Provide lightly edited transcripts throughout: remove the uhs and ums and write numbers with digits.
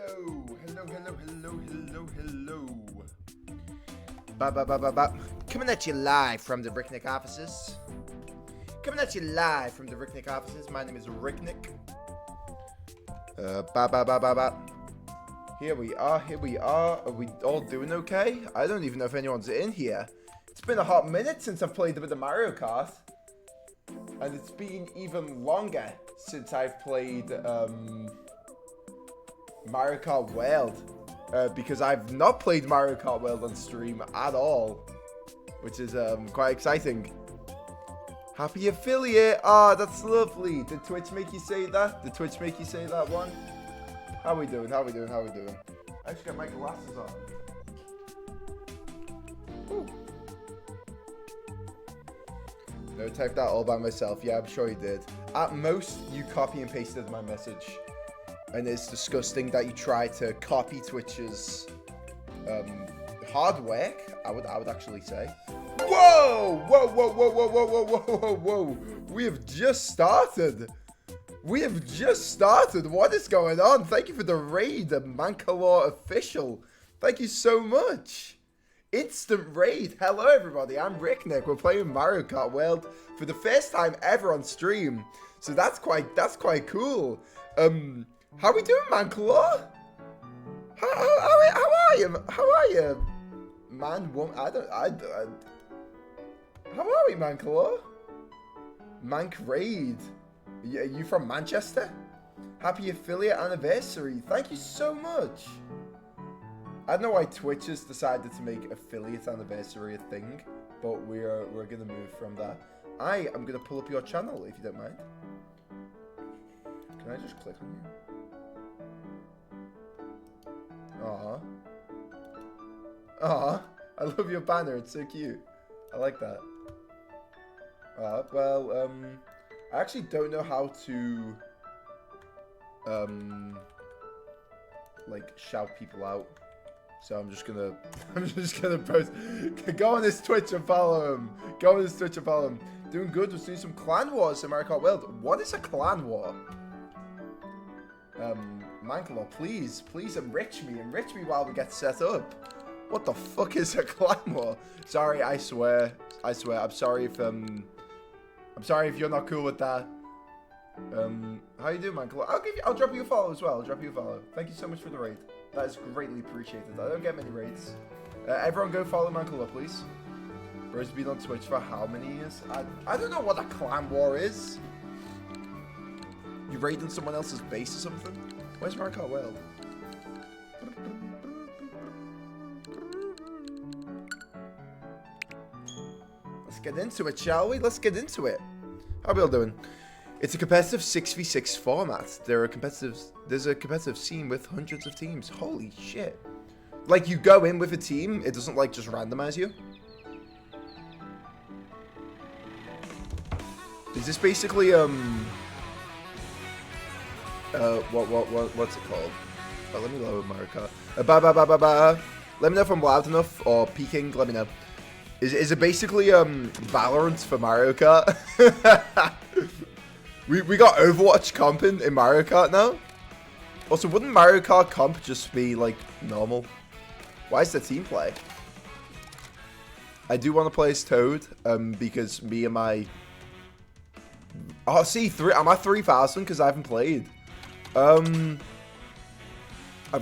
Hello. Coming at you live from the Ricknick offices. My name is Ricknick. Here we are. Are we all doing okay? I don't even know if anyone's in here. It's been a hot minute since I've played a bit of Mario Kart. And it's been even longer since I've played Mario Kart World. Because I've not played Mario Kart World on stream at all. Which is quite exciting. Happy affiliate! Ah, that's lovely. Did Twitch make you say that? Did Twitch make you say that one? How we doing? I just got my glasses on. Ooh. No, typed that all by myself. Yeah, I'm sure you did. At most, you copy and pasted my message. And it's disgusting that you try to copy Twitch's hard work, I would actually say. Whoa! We have just started. What is going on? Thank you for the raid, Mankalore official. Thank you so much. Instant raid. Hello, everybody. I'm Ricknick. We're playing Mario Kart World for the first time ever on stream. So that's quite cool. How we doing, Mankalore? How are you? Man, woman, how are we, Mankalore? Mank Raid. Are you from Manchester? Happy affiliate anniversary. Thank you so much. I don't know why Twitch has decided to make affiliate anniversary a thing, but we're gonna move from that. I am gonna pull up your channel if you don't mind. Can I just click on you? Aww, I love your banner. It's so cute. I like that. Well, I actually don't know how to, like, shout people out. So I'm just gonna post. Go on his Twitch and follow him. Doing good. Let's do some clan wars in Mario Kart World. What is a clan war? Mankalore, please enrich me while we get set up. What the fuck is a clan war? Sorry, I swear. I'm sorry if you're not cool with that. How you doing, Mankalore? I'll drop you a follow as well. Thank you so much for the raid. That is greatly appreciated. I don't get many raids. Everyone go follow Mankalore, please. Bro's been on Twitch for how many years? I don't know what a clan war is. You raiding someone else's base or something? Where's Mario Kart World? Let's get into it, shall we? How are we all doing? It's a competitive 6v6 format. There's a competitive scene with hundreds of teams. Holy shit. Like, you go in with a team, it doesn't, like, just randomize you. Is this basically, what's it called? Oh, let me lower Mario Kart. Let me know if I'm loud enough, or peaking, let me know. Is it basically, Valorant for Mario Kart? we got Overwatch comping in Mario Kart now? Also, wouldn't Mario Kart comp just be, like, normal? Why is the team play? I do want to play as Toad, because me and my... Oh, see, I'm at 3,000 because I haven't played. I've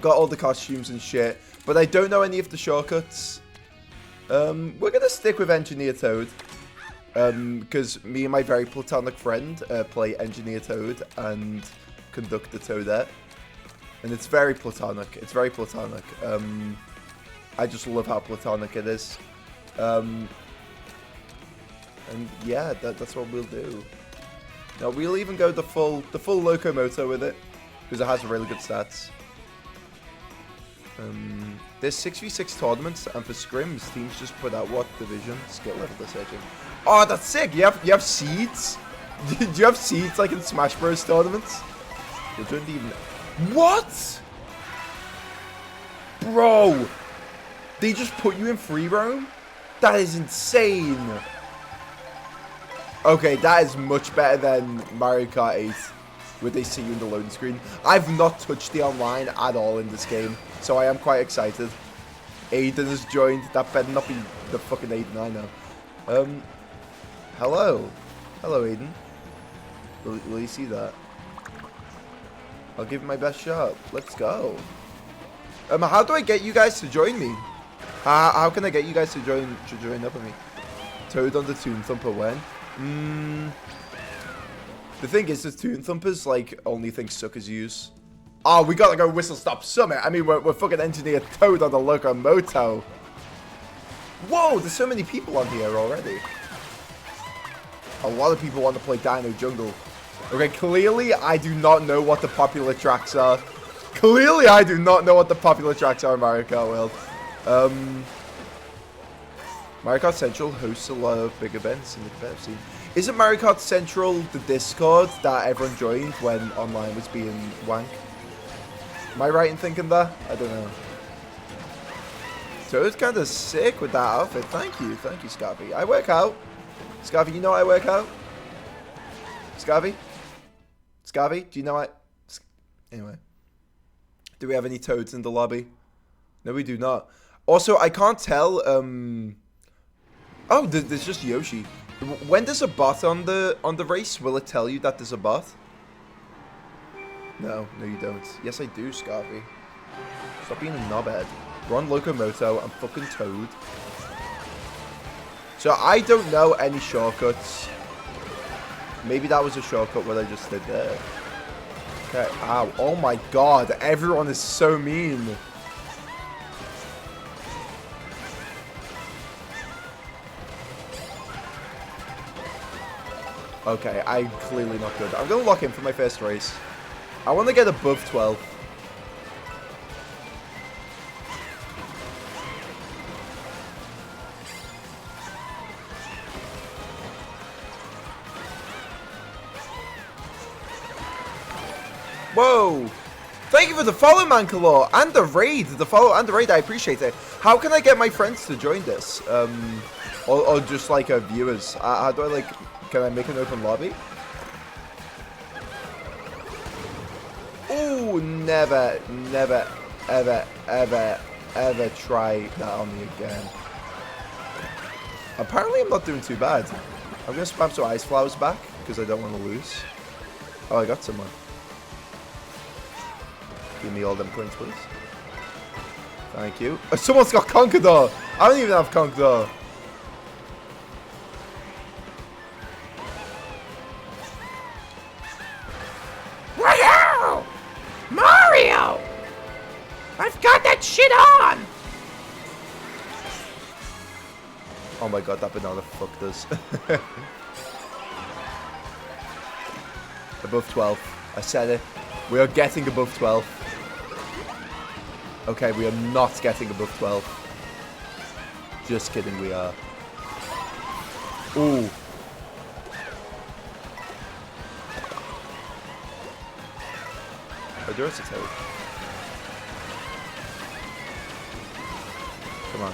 got all the costumes and shit, but I don't know any of the shortcuts. We're gonna stick with Engineer Toad, because me and my very platonic friend play Engineer Toad and Conductor Toadette, and it's very platonic. I just love how platonic it is. And yeah, that's what we'll do. Now we'll even go the full Locomoto with it, because it has really good stats. There's 6v6 tournaments, and for scrims, teams just put out what division skill level they're searching. Oh, that's sick! You have seeds? Do you have seeds like in Smash Bros tournaments? What? Bro! They just put you in free roam? That is insane! Okay, that is much better than Mario Kart 8. where they see you in the loading screen. I've not touched the online at all in this game, so I am quite excited. Aiden has joined. That better not be the fucking Aiden I know. Hello. Hello, Aiden. Will you see that? I'll give it my best shot. Let's go. How do I get you guys to join me? How can I get you guys to join up with me? Toad on the Toon Thumper when? The thing is, the Toon Thumpers, like, only think suckers use. Oh, we gotta go Whistle Stop Summit. I mean, we're fucking engineer Toad on the Locomoto. Whoa, there's so many people on here already. A lot of people want to play Dino Jungle. Okay, clearly I do not know what the popular tracks are. Clearly I do not know what the popular tracks are in Mario Kart World. Mario Kart Central hosts a lot of big events in the competitive scene. Isn't Mario Kart Central the Discord that everyone joined when online was being wank? Am I right in thinking that? I don't know. So it was kind of sick with that outfit. Thank you, Scarvy. I work out. Scarvy, you know I work out? Scarvy? Scarvy, do you know I... Anyway. Do we have any toads in the lobby? No, we do not. Also, I can't tell, Oh, there's just Yoshi. When there's a bot on the race, will it tell you that there's a bot? No, you don't. Yes, I do, Scarvy. Stop being a knobhead. We're on Locomoto. I'm fucking Toad. So I don't know any shortcuts. Maybe that was a shortcut what I just did there. Okay, ow. Oh my god, everyone is so mean. Okay, I'm clearly not good. I'm gonna lock in for my first race. I want to get above 12. Whoa! Thank you for the follow, Mankalore, and the raid. The follow and the raid, I appreciate it. How can I get my friends to join this? Or just like viewers? How do I like? Can I make an open lobby? Ooh, never, ever try that on me again. Apparently, I'm not doing too bad. I'm gonna spam some ice flowers back because I don't want to lose. Oh, I got someone. Give me all them coins, please. Thank you. Oh, someone's got Conqueror! I don't even have Conqueror. Wow! Mario! I've got that shit on! Oh my god, that banana fucked us. Above 12. I said it. We are getting above 12. Okay, we are not getting above 12. Just kidding, we are. Ooh. Oh, there is a toad. Come on.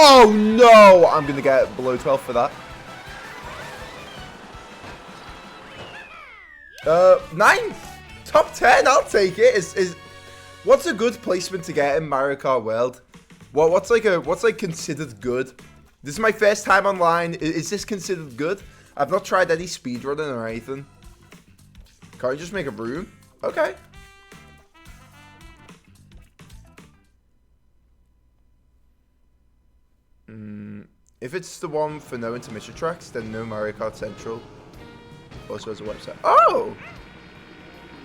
Oh no! I'm gonna get below 12 for that. 9th! Top 10, I'll take it. What's a good placement to get in Mario Kart World? What's like considered good? This is my first time online. Is this considered good? I've not tried any speedrunning or anything. Can't you just make a room? Okay. If it's the one for no intermission tracks, then no Mario Kart Central. Also has a website. Oh!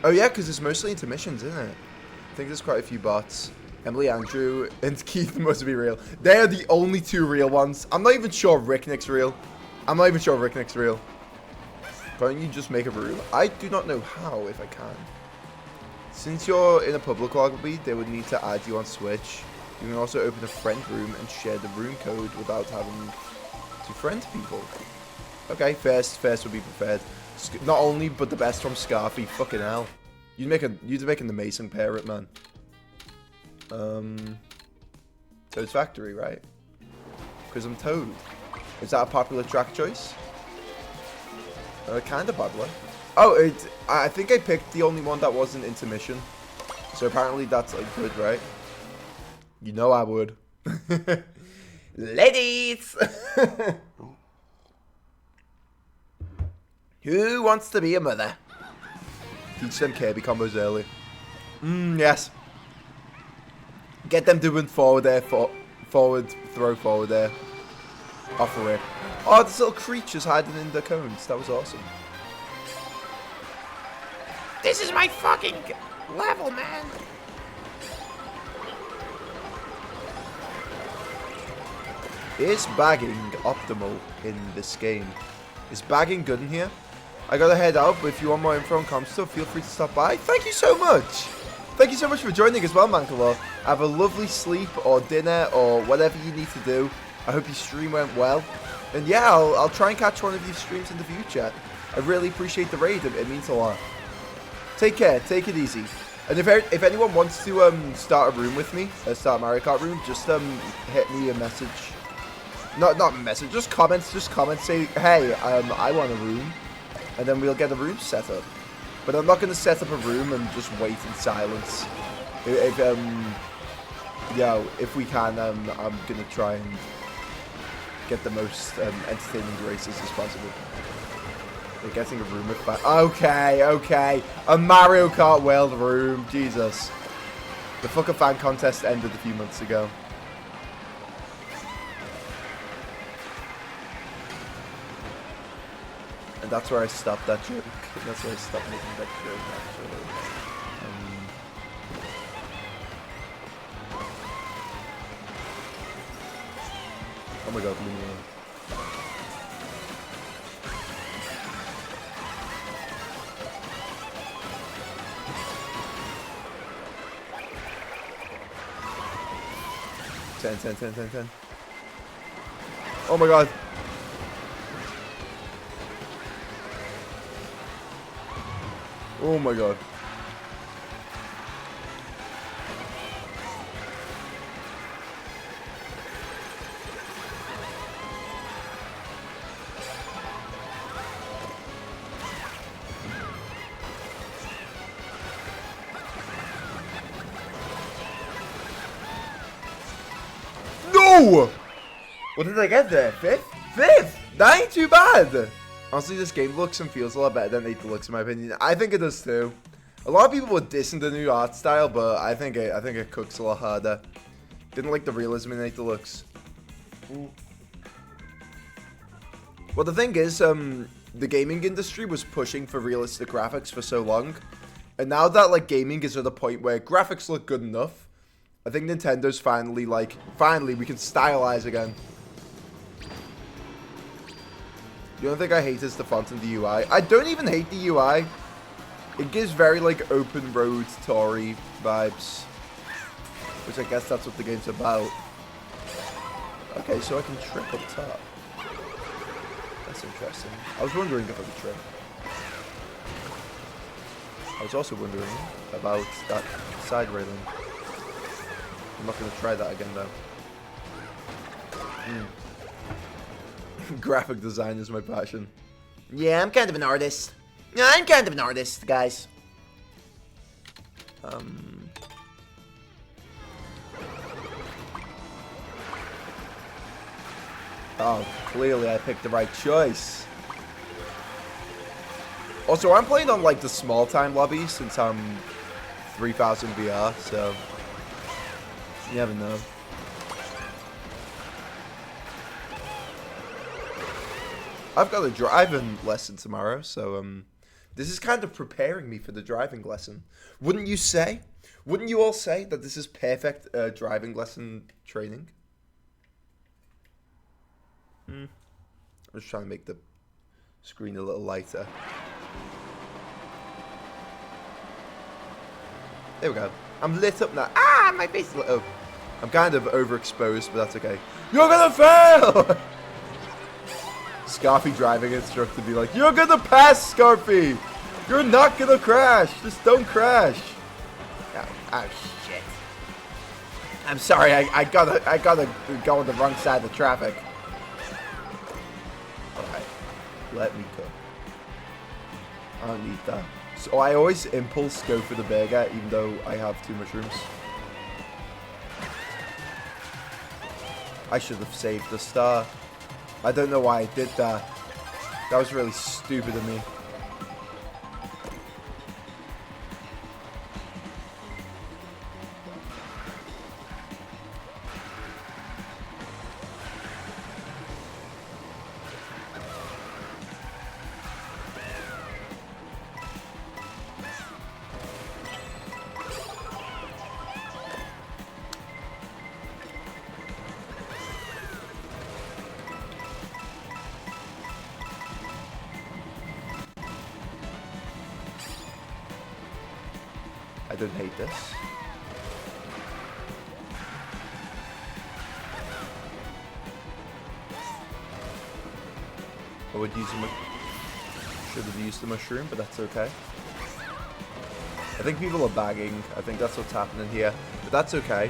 Oh yeah, because it's mostly intermissions, isn't it? I think there's quite a few bots. Emily, Andrew, and Keith must be real. They are the only 2 real ones. I'm not even sure Ricknick's real. Can't you just make a room? I do not know how, if I can. Since you're in a public lobby, they would need to add you on Switch. You can also open a friend room and share the room code without having to friend people. Okay, first would be preferred. Not only, but the best from Scarfy. Fucking hell. You'd make an amazing parrot, man. Toad's Factory, right? Because I'm Toad. Is that a popular track choice? Kind of popular. Oh, I think I picked the only one that wasn't intermission. So apparently that's like good, right? You know I would. Ladies! Who wants to be a mother? Teach them Kirby combos early. Yes. Get them doing forward air, forward, throw forward air. Off the rip. Oh, there's little creatures hiding in the cones. That was awesome. This is my fucking level, man. Is bagging optimal in this game? Is bagging good in here? I gotta head out, but if you want more info on Comsto, feel free to stop by. Thank you so much! Thank you so much for joining as well, Mankalor. Have a lovely sleep or dinner or whatever you need to do. I hope your stream went well. And yeah, I'll try and catch one of these streams in the future. I really appreciate the raid. It means a lot. Take care. Take it easy. And if anyone wants to start a room with me, start a Mario Kart room, just hit me a message. Not a message, just comments. Just comment. Say, hey, I want a room. And then we'll get a room set up. But I'm not going to set up a room and just wait in silence. If we can, I'm going to try and get the most entertaining races as possible. We're getting a room with that. Okay. A Mario Kart World room. Jesus. The fucker fan contest ended a few months ago. And that's where I stopped that joke. That's where I stopped making that joke, actually. Oh my god, leave me alone. Ten. Oh my god. Oh my god. No! What did I get there? Fifth? That ain't too bad! Honestly, this game looks and feels a lot better than 8 Deluxe in my opinion. I think it does too. A lot of people were dissing the new art style, but I think it cooks a lot harder. Didn't like the realism in 8 Deluxe. Ooh. Well, the thing is, the gaming industry was pushing for realistic graphics for so long. And now that, like, gaming is at a point where graphics look good enough, I think Nintendo's finally we can stylize again. The only thing I hate is the font and the UI. I don't even hate the UI. It gives very, like, open road Tory vibes. Which I guess that's what the game's about. Okay, so I can trick up top. That's interesting. I was wondering if I could trick. I was also wondering about that side railing. I'm not going to try that again, though. Graphic design is my passion. Yeah, I'm kind of an artist. Yeah, I'm kind of an artist, guys. Oh, clearly I picked the right choice. Also, I'm playing on, like, the small time lobby since I'm 3000 VR, so you never know. I've got a driving lesson tomorrow, so this is kind of preparing me for the driving lesson. Wouldn't you say? Wouldn't you all say that this is perfect driving lesson training? I'm just trying to make the screen a little lighter. There we go. I'm lit up now. Ah, my face is lit up. I'm kind of overexposed, but that's okay. You're gonna fail! Scarfy driving instructor be like, you're gonna pass, Scarfy! You're not gonna crash! Just don't crash! Oh shit. I'm sorry, I gotta go on the wrong side of the traffic. Alright, let me cook. I don't need that. So I always impulse go for the burger, even though I have 2 mushrooms. I should have saved the star. I don't know why I did that. That was really stupid of me. I don't hate this. I would use should have used the mushroom, but that's okay. I think people are bagging. I think that's what's happening here, but that's okay.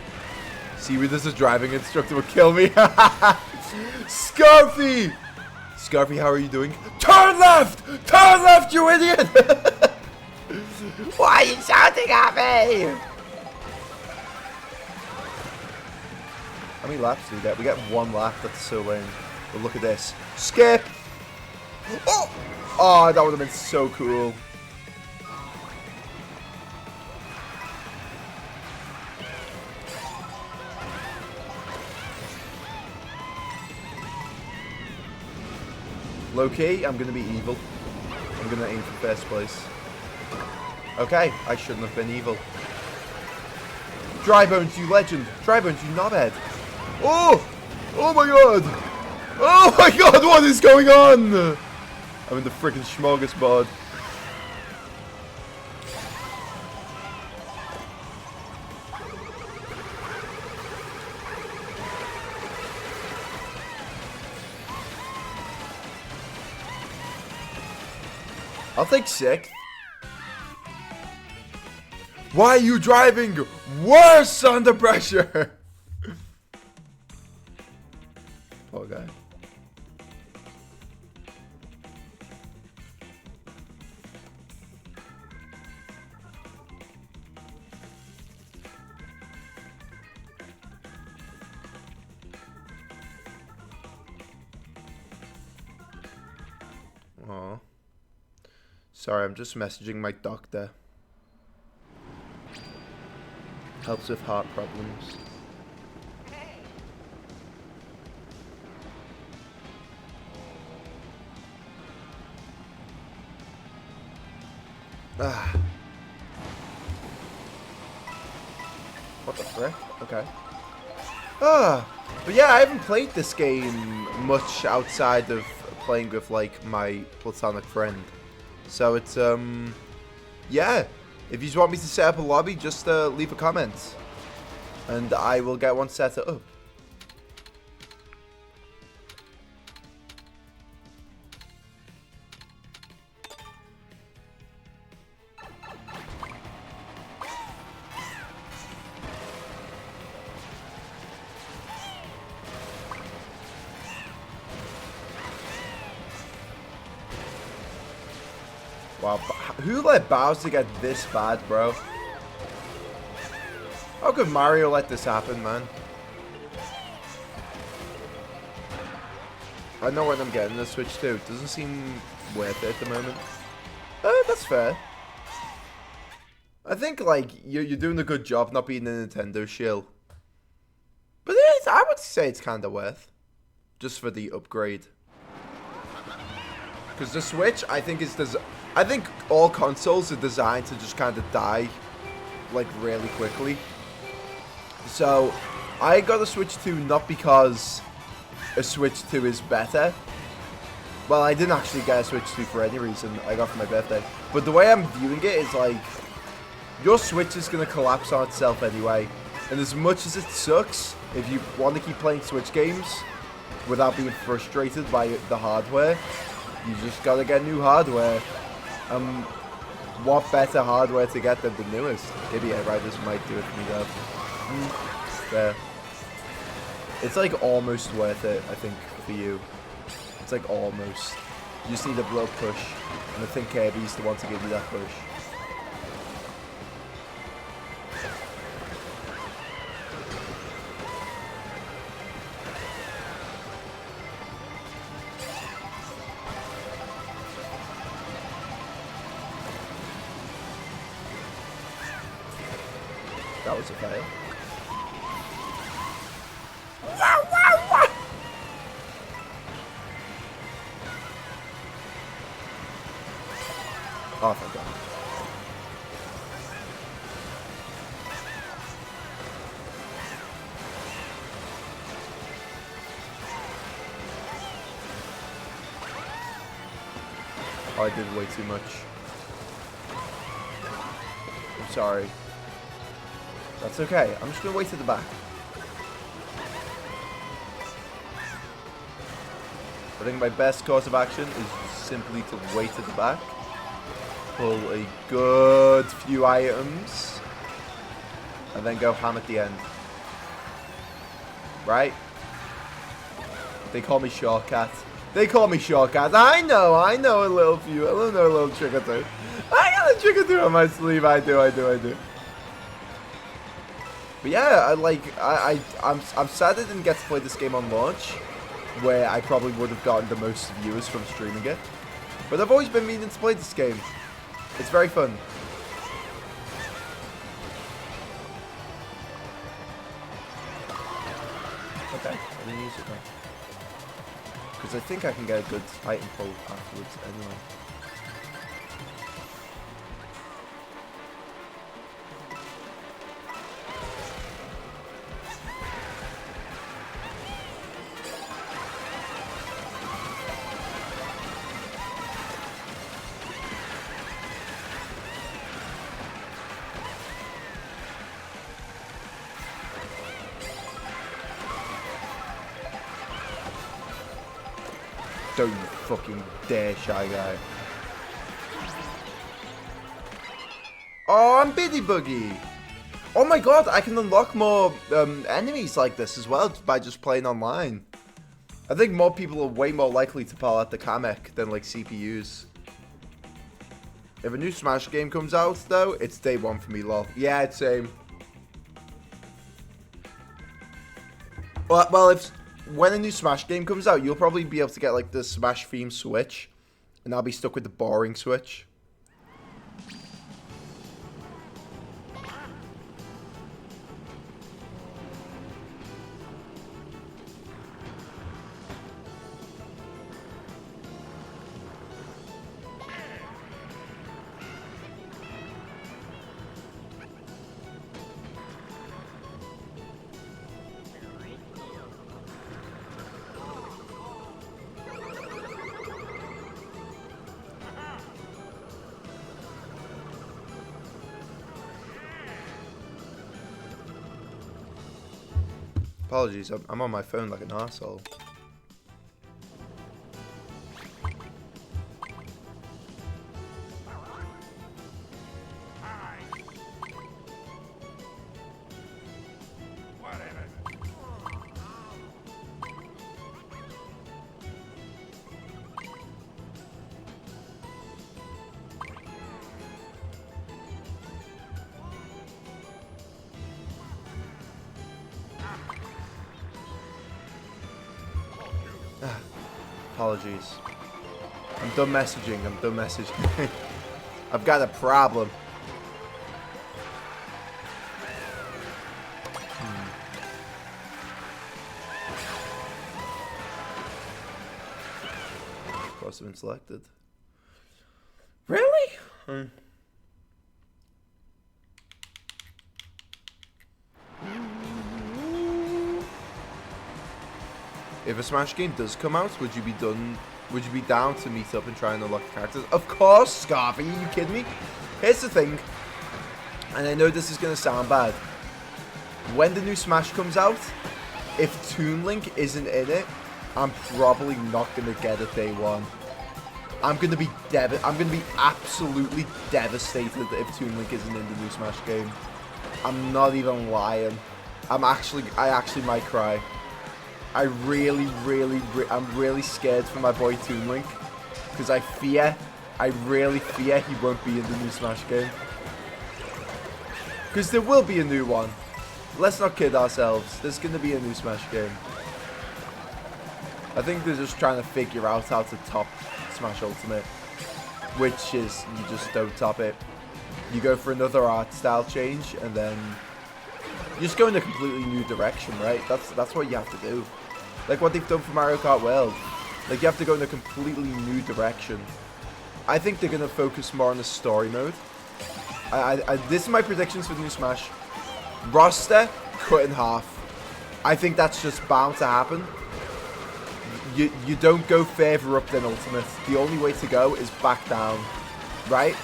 Seaweed as a driving instructor would kill me. Scarfy! Scarfy, how are you doing? Turn left! Turn left, you idiot! Why are you shouting at me? How many laps do we get? We get 1 lap. That's so lame. But look at this. Skip! Oh! Oh, that would have been so cool. Low-key, I'm going to be evil. I'm going to aim for first place. Okay, I shouldn't have been evil. Dry Bones, you legend. Dry Bones, you knobhead. Oh! Oh my god! Oh my god, what is going on? I'm in the freaking smorgasbord. I'll take 6th. Why are you driving worse under pressure? Poor guy. Aw. Sorry, I'm just messaging my doctor. Helps with heart problems. Ah. What the frick? Okay. Ah. But yeah, I haven't played this game much outside of playing with, like, my platonic friend. So it's, yeah. If you just want me to set up a lobby, just leave a comment. And I will get one set up. Wow, who let Bowser get this bad, bro? How could Mario let this happen, man? I know what I'm getting the Switch to. It doesn't seem worth it at the moment. That's fair. I think, like, you're doing a good job not being a Nintendo shill. But I would say it's kind of worth. Just for the upgrade. Because the Switch, I think, I think all consoles are designed to just kind of die, like, really quickly. So, I got a Switch 2 not because a Switch 2 is better. Well, I didn't actually get a Switch 2 for any reason. I got for my birthday. But the way I'm viewing it is like, your Switch is going to collapse on itself anyway. And as much as it sucks, if you want to keep playing Switch games without being frustrated by the hardware, you just got to get new hardware. What better hardware to get than the newest? Maybe Riders might do it for me though. There. It's like almost worth it, I think, for you. It's like almost. You just need a little push. And I think Kirby's the one to give you that push. That was a fail. Oh, thank God. Oh, I did way too much. I'm sorry. That's okay. I'm just going to wait at the back. I think my best course of action is simply to wait at the back. Pull a good few items. And then go ham at the end. Right? They call me Shortcat. They call me Shortcat. I know a little few. I know a little trick or two. I got a trick or two on my sleeve. I do. But yeah, I'm sad I didn't get to play this game on launch, where I probably would have gotten the most viewers from streaming it. But I've always been meaning to play this game. It's very fun. Okay, I didn't use it now. Because I think I can get a good item pull afterwards anyway. Don't you fucking dare, Shy Guy. Oh, I'm Biddy Buggy. Oh my god, I can unlock more enemies like this as well by just playing online. I think more people are way more likely to pull out the Kamek than like CPUs. If a new Smash game comes out though, it's day one for me, lol. Yeah, it's same. Well, when a new Smash game comes out, you'll probably be able to get like the Smash theme Switch, and I'll be stuck with the boring Switch. Apologies, I'm on my phone like an arsehole. Apologies. I'm done messaging. I've got a problem. Of course, I've been selected. Really? If a Smash game does come out, would you be down to meet up and try and unlock the characters? Of course, Scarf. Are you kidding me? Here's the thing, and I know this is gonna sound bad. When the new Smash comes out, if Toon Link isn't in it, I'm probably not gonna get it day one. I'm gonna be absolutely devastated if Toon Link isn't in the new Smash game. I'm not even lying. I actually might cry. I'm really scared for my boy Toon Link. Because I really fear he won't be in the new Smash game. Because there will be a new one. Let's not kid ourselves. There's going to be a new Smash game. I think they're just trying to figure out how to top Smash Ultimate. Which is, you just don't top it. You go for another art style change, and then you just go in a completely new direction, right? That's what you have to do. Like what they've done for Mario Kart World. Like, you have to go in a completely new direction. I think they're going to focus more on the story mode. This is my predictions for the new Smash. Roster, cut in half. I think that's just bound to happen. You don't go further up than Ultimate. The only way to go is back down. Right?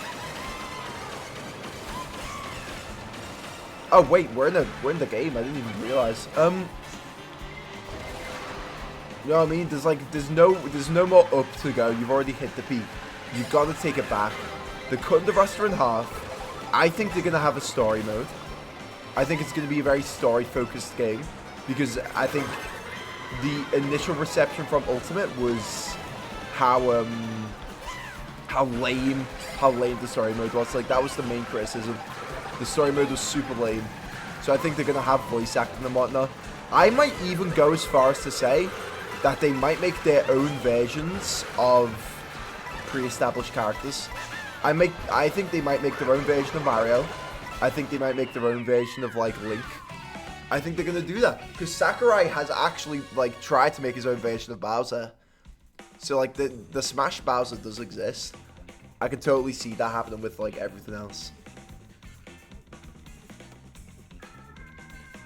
Oh, wait, we're in the game. I didn't even realize. You know what I mean? There's no more up to go. You've already hit the peak. You've got to take it back. They're cutting the roster in half. I think they're gonna have a story mode. I think it's gonna be a very story-focused game because I think the initial reception from Ultimate was how lame the story mode was. Like, that was the main criticism. The story mode was super lame. So I think they're gonna have voice acting and whatnot. I might even go as far as to say that they might make their own versions of pre-established characters. I think they might make their own version of Mario. I think they might make their own version of, like, Link. I think they're gonna do that. Because Sakurai has actually, like, tried to make his own version of Bowser. So, like, the Smash Bowser does exist. I can totally see that happening with, like, everything else.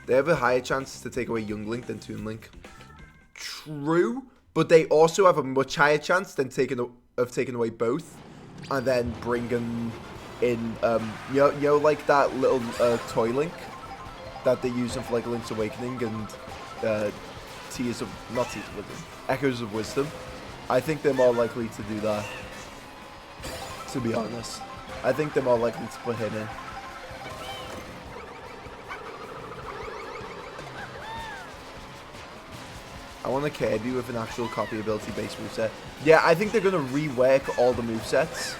They have a higher chance to take away Young Link than Toon Link. True, but they also have a much higher chance than taking away both, and then bringing in you know like that little toy Link that they're using for like Link's Awakening and Echoes of Wisdom. I think they're more likely to do that. To be honest, I think they're more likely to put him in. I want a Kirby with an actual copy ability based moveset. Yeah, I think they're gonna rework all the movesets.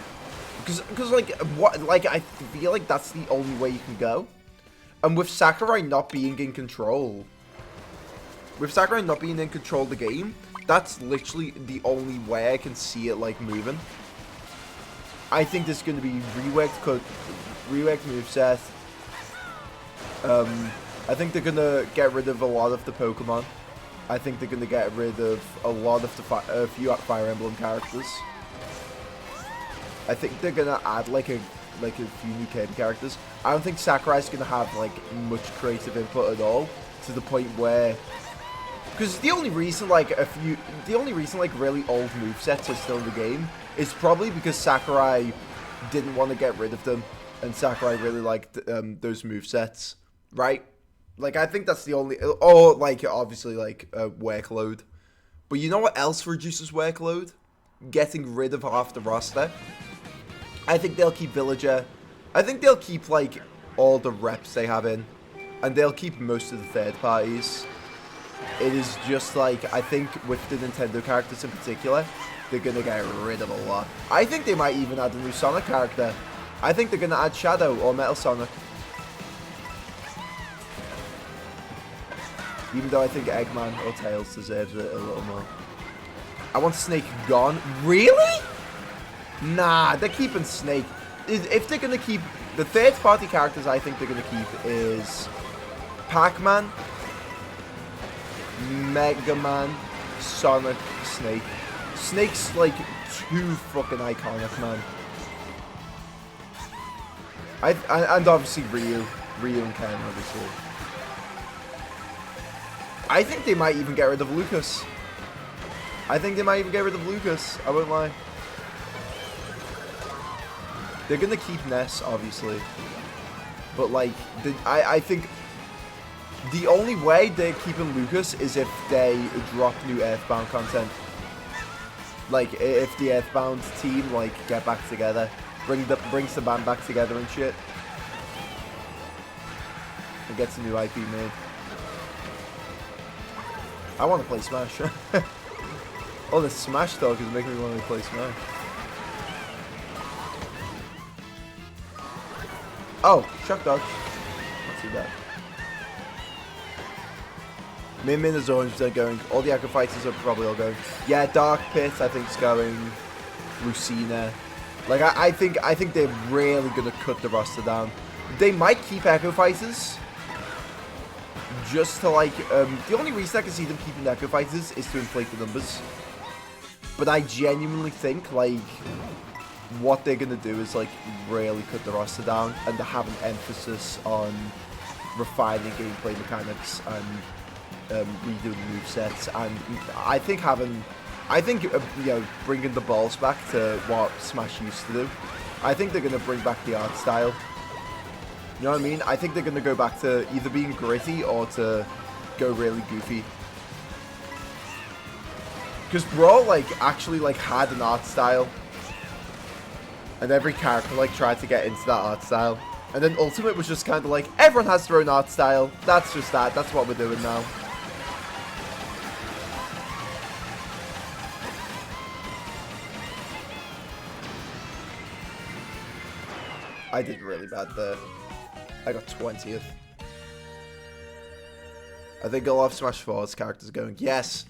Because I feel like that's the only way you can go. And with Sakurai not being in control of the game, that's literally the only way I can see it like moving. I think there's gonna be reworked moveset. I think they're gonna get rid of a lot of the Pokemon. I think they're going to get rid of a lot of a few Fire Emblem characters. I think they're going to add like a few new Kirby characters. I don't think Sakurai's going to have like much creative input at all, to the point where, because the only reason like really old movesets are still in the game is probably because Sakurai didn't want to get rid of them, and Sakurai really liked those movesets, right? Like, I think that's the only... Oh, like, obviously, like, workload. But you know what else reduces workload? Getting rid of half the roster. I think they'll keep Villager. I think they'll keep, like, all the reps they have in. And they'll keep most of the third parties. It is just, like, I think with the Nintendo characters in particular, they're going to get rid of a lot. I think they might even add a new Sonic character. I think they're going to add Shadow or Metal Sonic. Even though I think Eggman or Tails deserves it a little more. I want Snake gone. Really? Nah, they're keeping Snake. If they're going to keep... The third-party characters I think they're going to keep is Pac-Man, Mega Man, Sonic, Snake. Snake's, like, too fucking iconic, man. And obviously Ryu. Ryu and Ken, obviously. I think they might even get rid of Lucas. I won't lie. They're gonna keep Ness, obviously. But, like, I think the only way they're keeping Lucas is if they drop new Earthbound content. Like, if the Earthbound team, like, get back together. Brings the band back together and shit. And gets a new IP made. I want to play Smash. All this Smash talk is making me want to play Smash. Oh, shock dodge. Not too bad. Min is 100% going. All the Echo Fighters are probably all going. Yeah, Dark Pit I think is going. Lucina. Like I think they're really gonna cut the roster down. They might keep Echo Fighters. Just to like the only reason I can see them keeping Echo Fighters is to inflate the numbers. But I genuinely think like what they're gonna do is like really cut the roster down and to have an emphasis on refining gameplay mechanics and redoing movesets. And I think you know, bringing the balls back to what Smash used to do. I think they're gonna bring back the art style. You know what I mean? I think they're gonna go back to either being gritty or to go really goofy. Because Brawl like actually like had an art style. And every character like tried to get into that art style. And then Ultimate was just kind of like, everyone has their own art style. That's just that. That's what we're doing now. I did really bad there. I got 20th. I think a lot of Smash 4's characters going. Yes.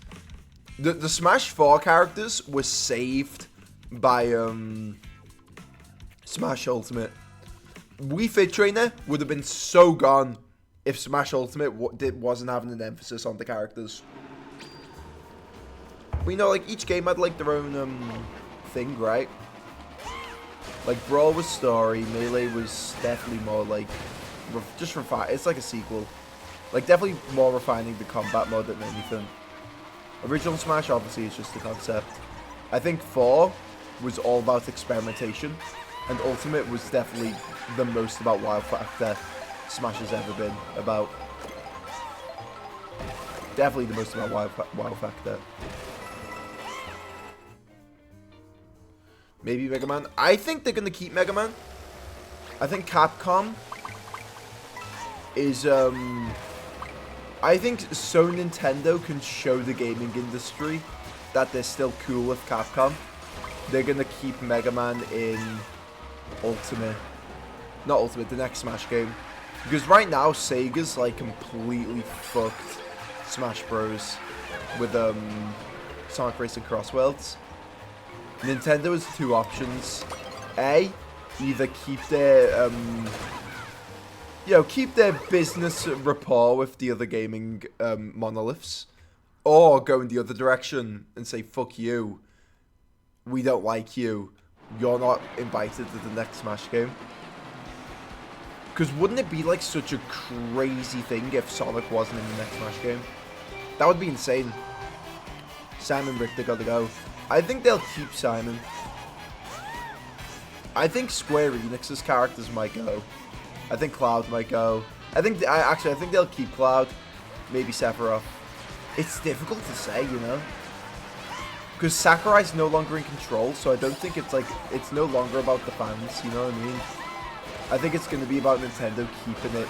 The Smash 4 characters were saved by Smash Ultimate. Wii Fit Trainer would have been so gone if Smash Ultimate wasn't having an emphasis on the characters. But you know, like each game had like their own thing, right? Like Brawl was story, Melee was definitely more like just refine. It's like a sequel, like definitely more refining the combat mode than anything. Original Smash obviously is just the concept. I think 4 was all about experimentation, and Ultimate was definitely the most about wow factor Smash has ever been about. Definitely the most about wow factor. Maybe Mega Man. I think they're gonna keep Mega Man. I think Capcom is I think so Nintendo can show the gaming industry that they're still cool with Capcom. They're gonna keep Mega Man in Ultimate. Not Ultimate, the next Smash game. Because right now Sega's like completely fucked Smash Bros with Sonic Racing Cross Worlds. Nintendo has two options. A, either keep their keep their business rapport with the other gaming monoliths, or go in the other direction and say, fuck you, we don't like you, you're not invited to the next Smash game. Because wouldn't it be like such a crazy thing if Sonic wasn't in the next Smash game? That would be insane. Simon Richter gotta go. I think they'll keep Simon. I think Square Enix's characters might go. I think Cloud might go. I think they'll keep Cloud. Maybe Sephiroth. It's difficult to say, you know, because Sakurai's no longer in control, so I don't think it's no longer about the fans. You know what I mean? I think it's going to be about Nintendo keeping it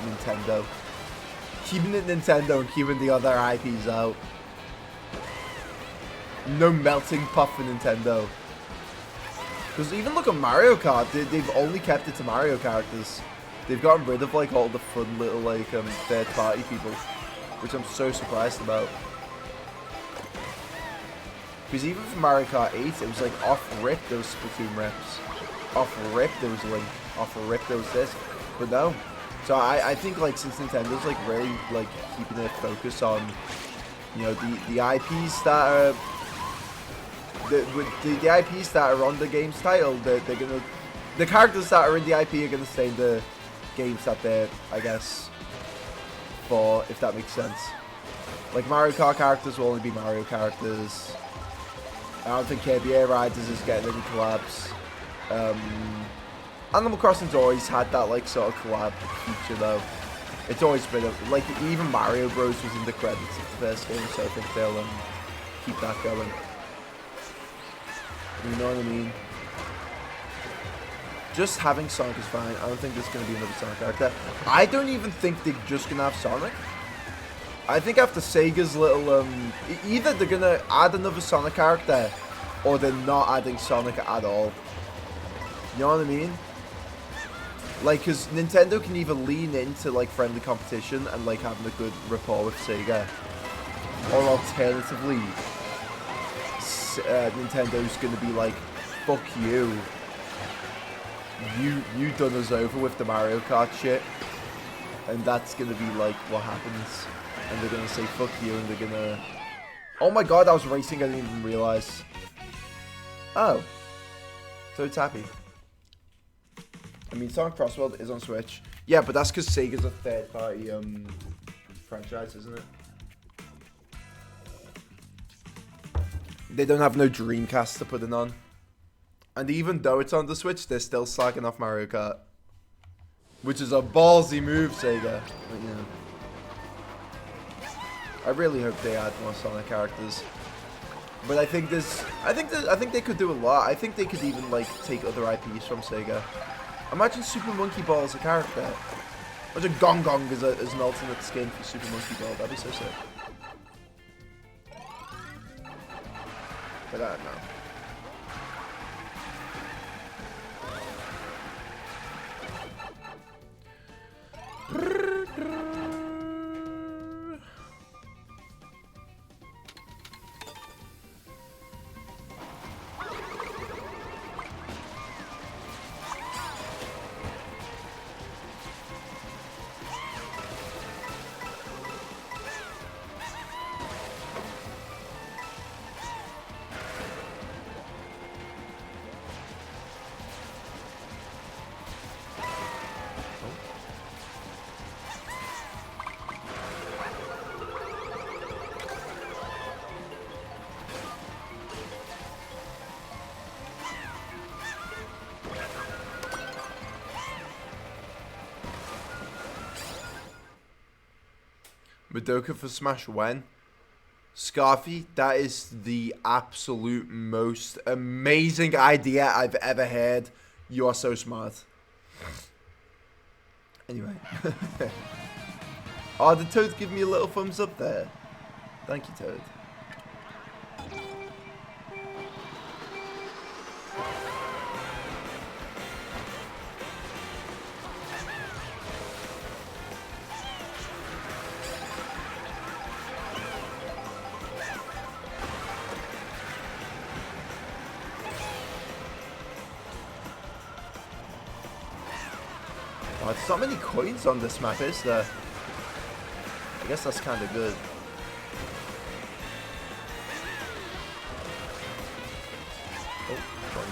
Nintendo, and keeping the other IPs out. No melting pot for Nintendo. Because even look at Mario Kart, they've only kept it to Mario characters. They've gotten rid of like all the fun little like third party people, which I'm so surprised about. Because even for Mario Kart 8, it was like off rip there was Splatoon reps, off rip there was Link, off rip there was this, but no. So I think like since Nintendo's like really like keeping their focus on, you know, the IPs that are the IPs that are on the game's title, they're gonna, the characters that are in the IP are gonna stay in the games that they're, I guess, for, if that makes sense. Like Mario Kart characters will only be Mario characters. I don't think Kirby Air Riders is getting any collabs. Animal Crossing's always had that like sort of collab feature though. It's always been like even Mario Bros was in the credits of the first game, so I think they'll keep that going. You know what I mean? Just having Sonic is fine. I don't think there's going to be another Sonic character. I don't even think they're just going to have Sonic. I think after Sega's little, either they're gonna add another Sonic character, or they're not adding Sonic at all. You know what I mean? Like, because Nintendo can either lean into, like, friendly competition and, like, having a good rapport with Sega, or alternatively, Nintendo's gonna be like, fuck you. You done us over with the Mario Kart shit. And that's gonna be, like, what happens. And they're gonna say, fuck you, and they're gonna... Oh my god, I was racing, I didn't even realize. Oh. Toad's happy. I mean, Sonic Cross World is on Switch. Yeah, but that's because Sega's a third-party franchise, isn't it? They don't have no Dreamcast to put it on. And even though it's on the Switch, they're still slacking off Mario Kart. Which is a ballsy move, Sega. But, yeah. I really hope they add more Sonic characters. But I think I think they could do a lot. I think they could even, like, take other IPs from Sega. Imagine Super Monkey Ball as a character. Imagine Gong Gong as an alternate skin for Super Monkey Ball. That'd be so sick. But I don't know. Madoka for Smash when? Scarfy, that is the absolute most amazing idea I've ever heard. You are so smart. Anyway. Oh, did Toad give me a little thumbs up there? Thank you, Toad. Oh, there's not many coins on this map, is there? I guess that's kind of good. Oh, coin.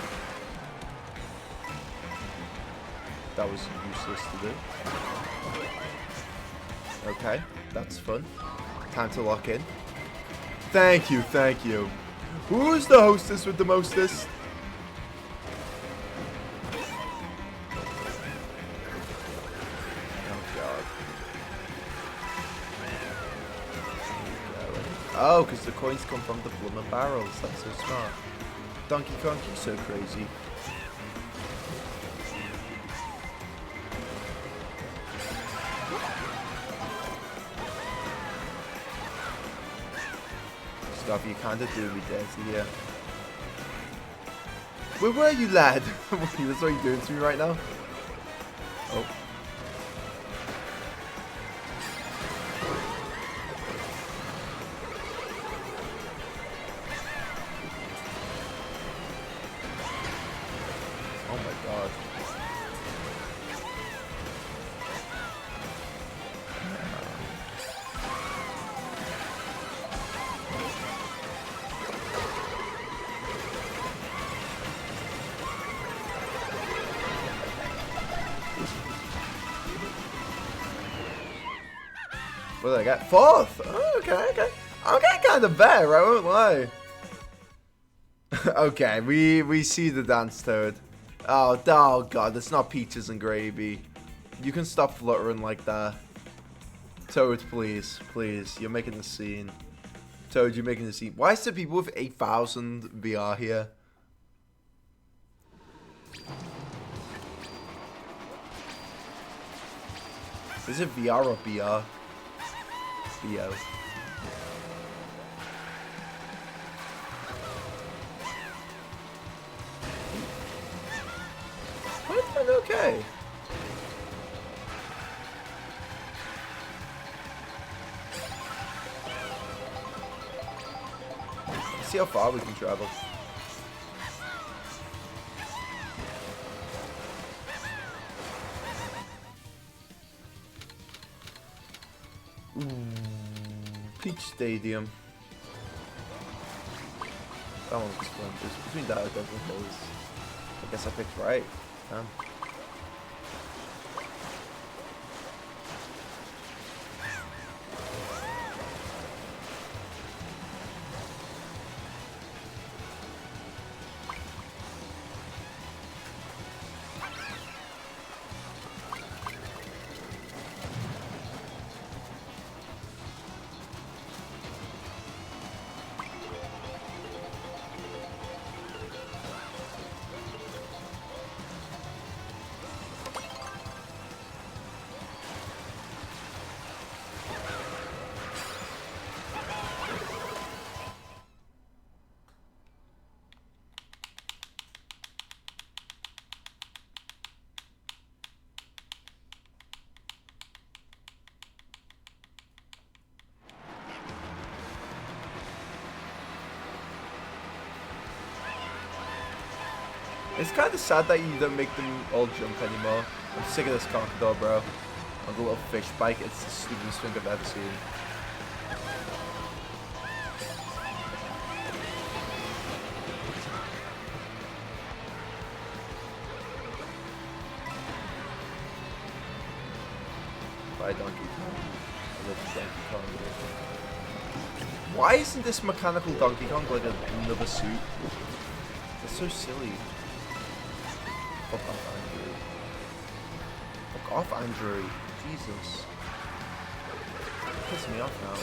That was useless to do. Okay, that's fun. Time to lock in. Thank you, thank you. Who's the hostess with the mostest? Oh, because the coins come from the plumber barrels. That's so smart. Donkey Kong, you're so crazy. Stuff, you kind of doing me dirty here. Where were you, lad? That's what you're doing to me right now? Oh. Oh my god. What did I get? Fourth! Oh, okay. I'm getting kind of better, I won't lie. Okay, we see the dance, Toad. Oh god, it's not peaches and gravy. You can stop fluttering like that. Toad, please, you're making a scene. Toad, you're making a scene. Why is there people with 8,000 VR here? Is it VR or BR? Yo. What? Okay. Let's see how far we can travel. Ooh, Peach Stadium. That one was fun. Just between that and Devil Hills. I guess I picked right. Damn. It's kind of sad that you don't make them all jump anymore. I'm sick of this Conqueror, bro. On the little fish bike, it's the stupidest thing I've ever seen. Bye, Donkey Kong. I love Donkey Kong. Why isn't this mechanical Donkey Kong like another suit? That's so silly. Fuck off, Andrew. Fuck off, Andrew. Jesus. Piss me off now.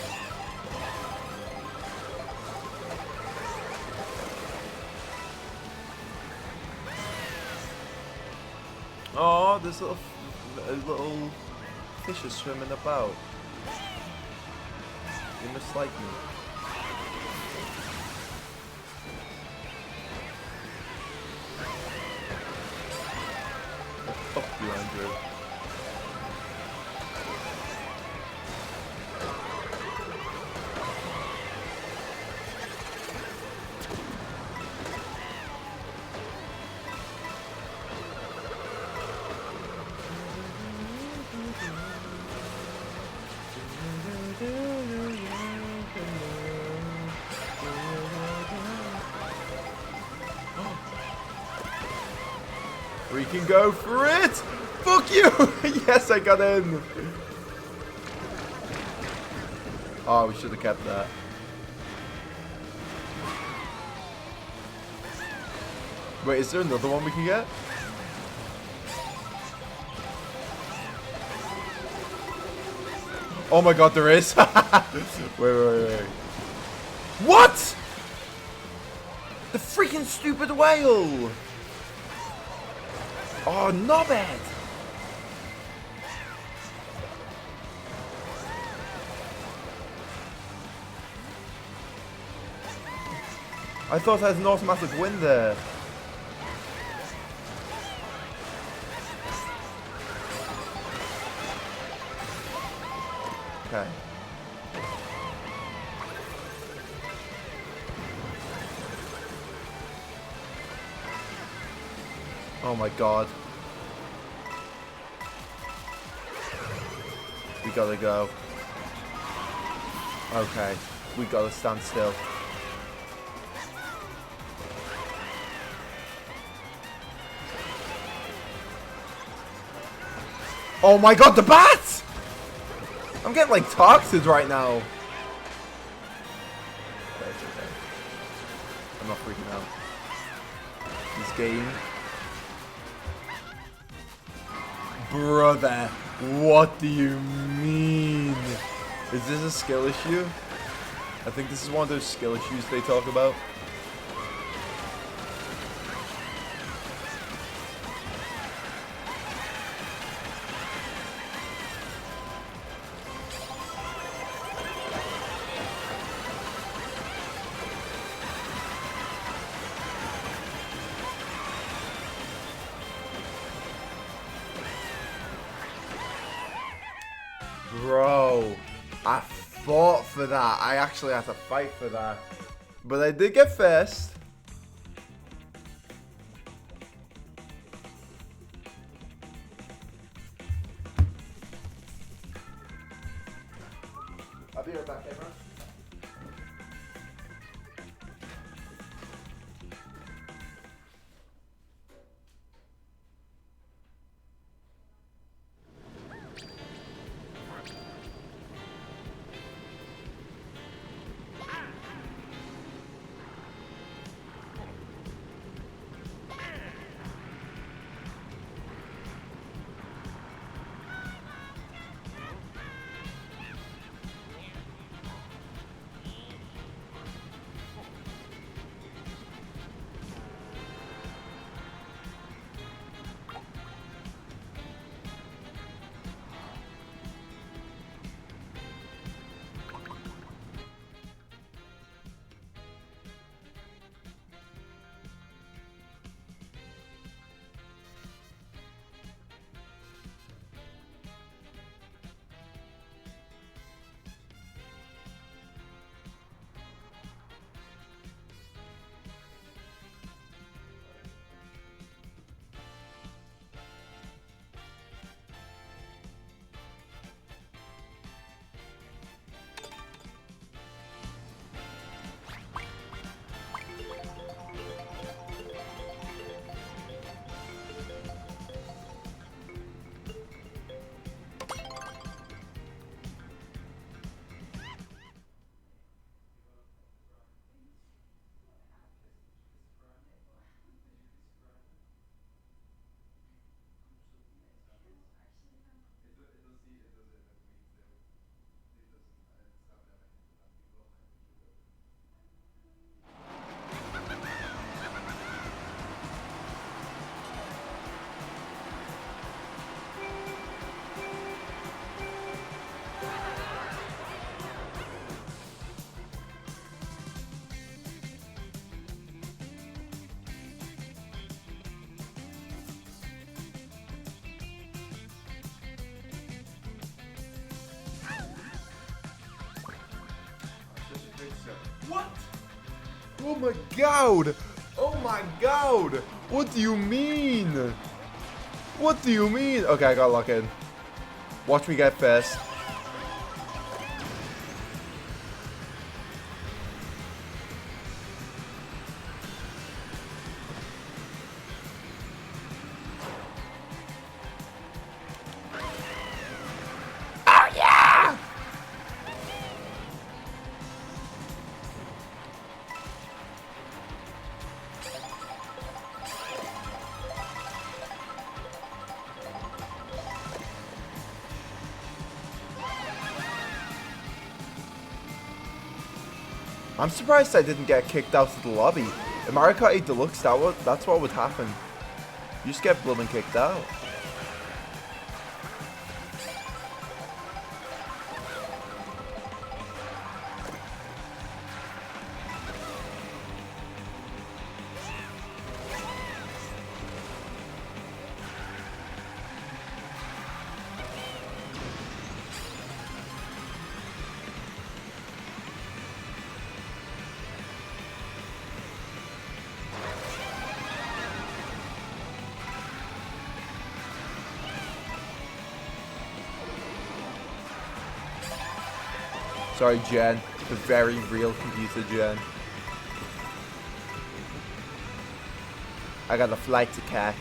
Oh, there's little fishes swimming about. You must like me. Fuck you, Andrew. We can go for it! Fuck you! Yes, I got in! Oh, we should have kept that. Wait, is there another one we can get? Oh my god, there is! wait. What?! The freaking stupid whale! Oh, knobhead! I thought I had an automatic win there. Okay. Oh my god. We gotta go. Okay. We gotta stand still. Oh my god, the bats! I'm getting like toxic right now. Okay, it's okay. I'm not freaking out. This game. Brother, what do you mean? Is this a skill issue? I think this is one of those skill issues they talk about. go. I fought for that. I actually had to fight for that. But I did get first. I'll be right back, everyone. What? Oh my god! Oh my god! What do you mean? What do you mean? Okay, I got locked in. Watch me get first. Oh yeah! I'm surprised I didn't get kicked out of the lobby. In Mario Kart 8 Deluxe, that's what would happen. You just get blooming kicked out. Sorry, Jen. The very real computer, Jen. I got a flight to catch.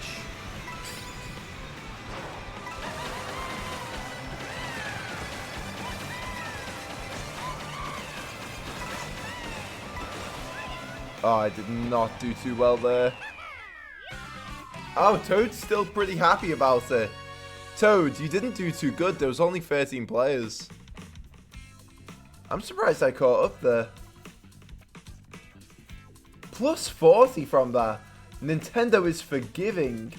Oh, I did not do too well there. Oh, Toad's still pretty happy about it. Toad, you didn't do too good. There was only 13 players. I'm surprised I caught up there. Plus 40 from that. Nintendo is forgiving.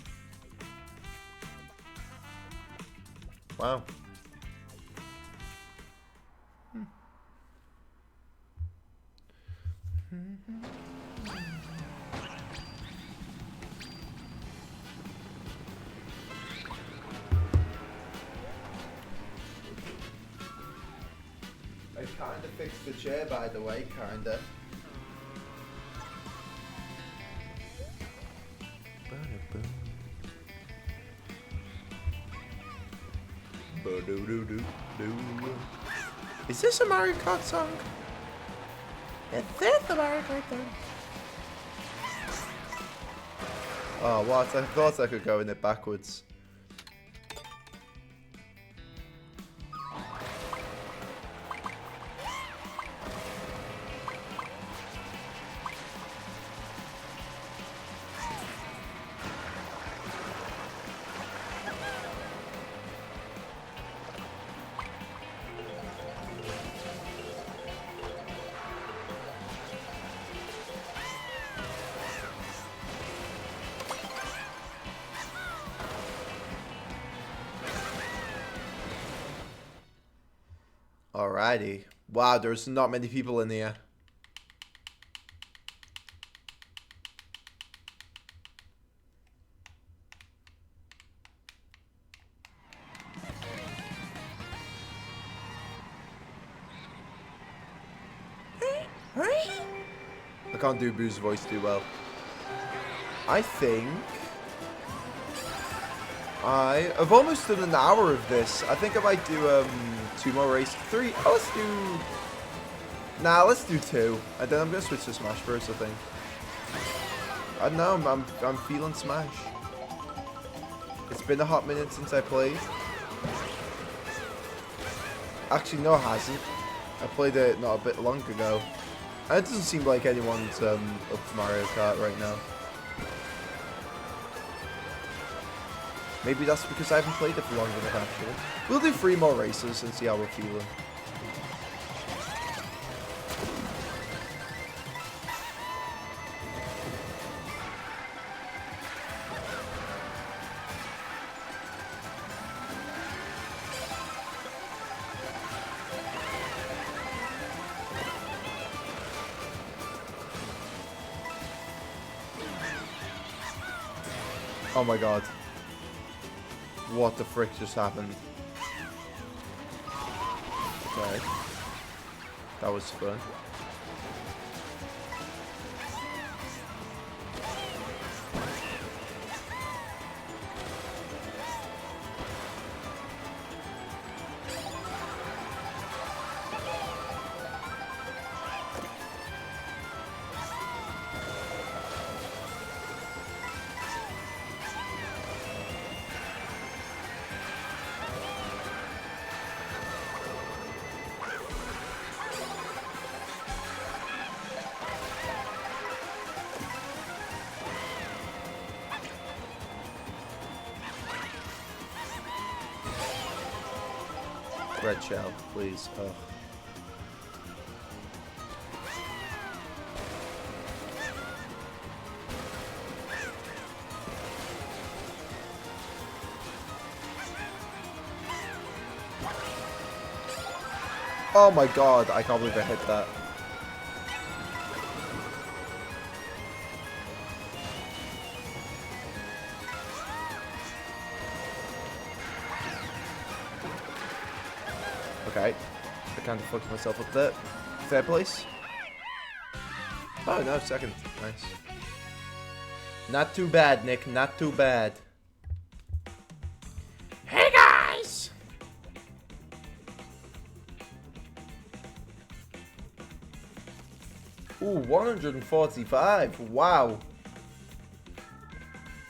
Wow. I kinda fixed the chair, by the way, kinda. Is this a Mario Kart song? Is this a Mario Kart song? Oh, what? I thought I could go in it backwards. Alrighty. Wow, there's not many people in here. I can't do Boo's voice too well. I think I've almost done an hour of this. I think I might do 2 more races. 3. Oh, let's do. Nah, let's do 2, and then I'm gonna switch to Smash Bros. I think. I don't know. I'm feeling Smash. It's been a hot minute since I played. Actually, no, it hasn't. I played it not a bit long ago. And it doesn't seem like anyone's up to Mario Kart right now. Maybe that's because I haven't played it for long enough, actually. We'll do 3 more races and see how we're feeling. Oh my god. What the frick just happened? Okay. That was fun. Red shell, please. Oh. Oh my god, I can't believe I hit that. Okay, I kind of fucked myself up there. Third place. Oh no, second. Nice. Not too bad, Nick. Not too bad. Hey guys! Ooh, 145. Wow.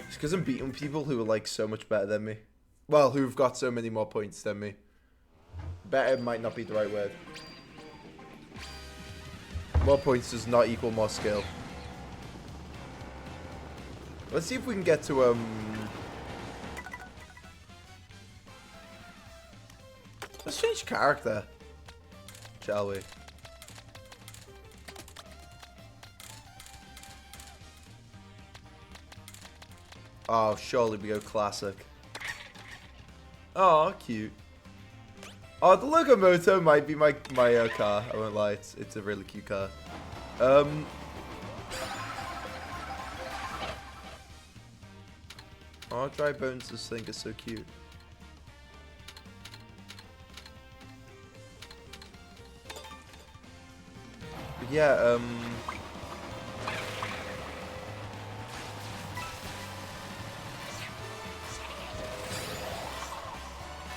It's because I'm beating people who are like so much better than me. Well, who've got so many more points than me. Better might not be the right word. More points does not equal more skill. Let's see if we can get to let's change character, shall we? Oh, surely we go classic. Oh, cute. Oh, the Locomoto might be my car. I won't lie, it's a really cute car. Oh, Dry Bones, this thing is so cute. Yeah,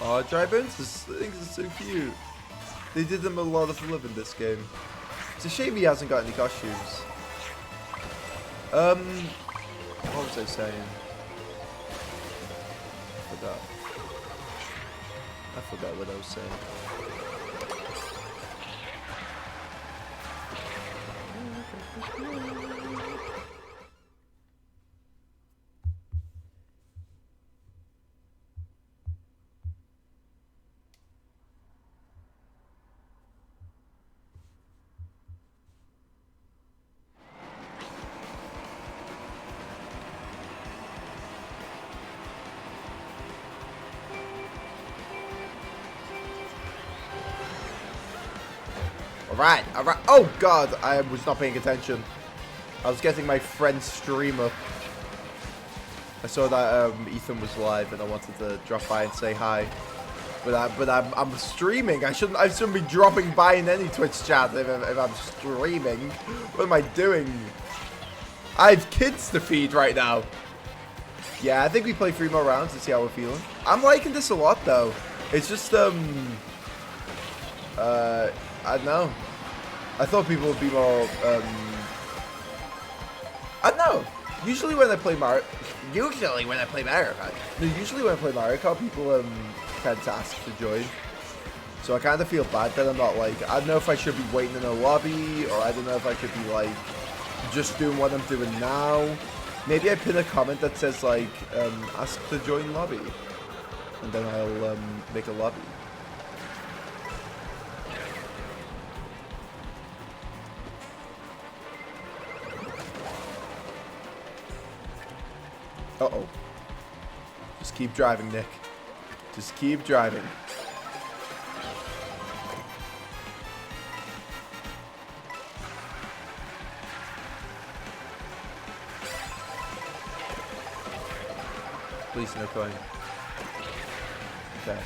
oh, dry bones, things are so cute. They did them a lot of love in this game. It's a shame he hasn't got any costumes. What was I saying? I forgot what I was saying. Alright, alright. Oh god, I was not paying attention. I was getting my friend's stream up. I saw that Ethan was live and I wanted to drop by and say hi. But I'm streaming. I shouldn't be dropping by in any Twitch chat if I'm streaming. What am I doing? I have kids to feed right now. Yeah, I think we play 3 more rounds to see how we're feeling. I'm liking this a lot though. It's just I don't know. I thought people would be more I don't know. Usually when I play Mario Kart, people tend to ask to join. So I kind of feel bad that I'm not like, I don't know if I should be waiting in a lobby, or I don't know if I should be like just doing what I'm doing now. Maybe I pin a comment that says like ask to join lobby, and then I'll make a lobby. Uh-oh. Just keep driving, Nick. Just keep driving. Please, no coin. Okay.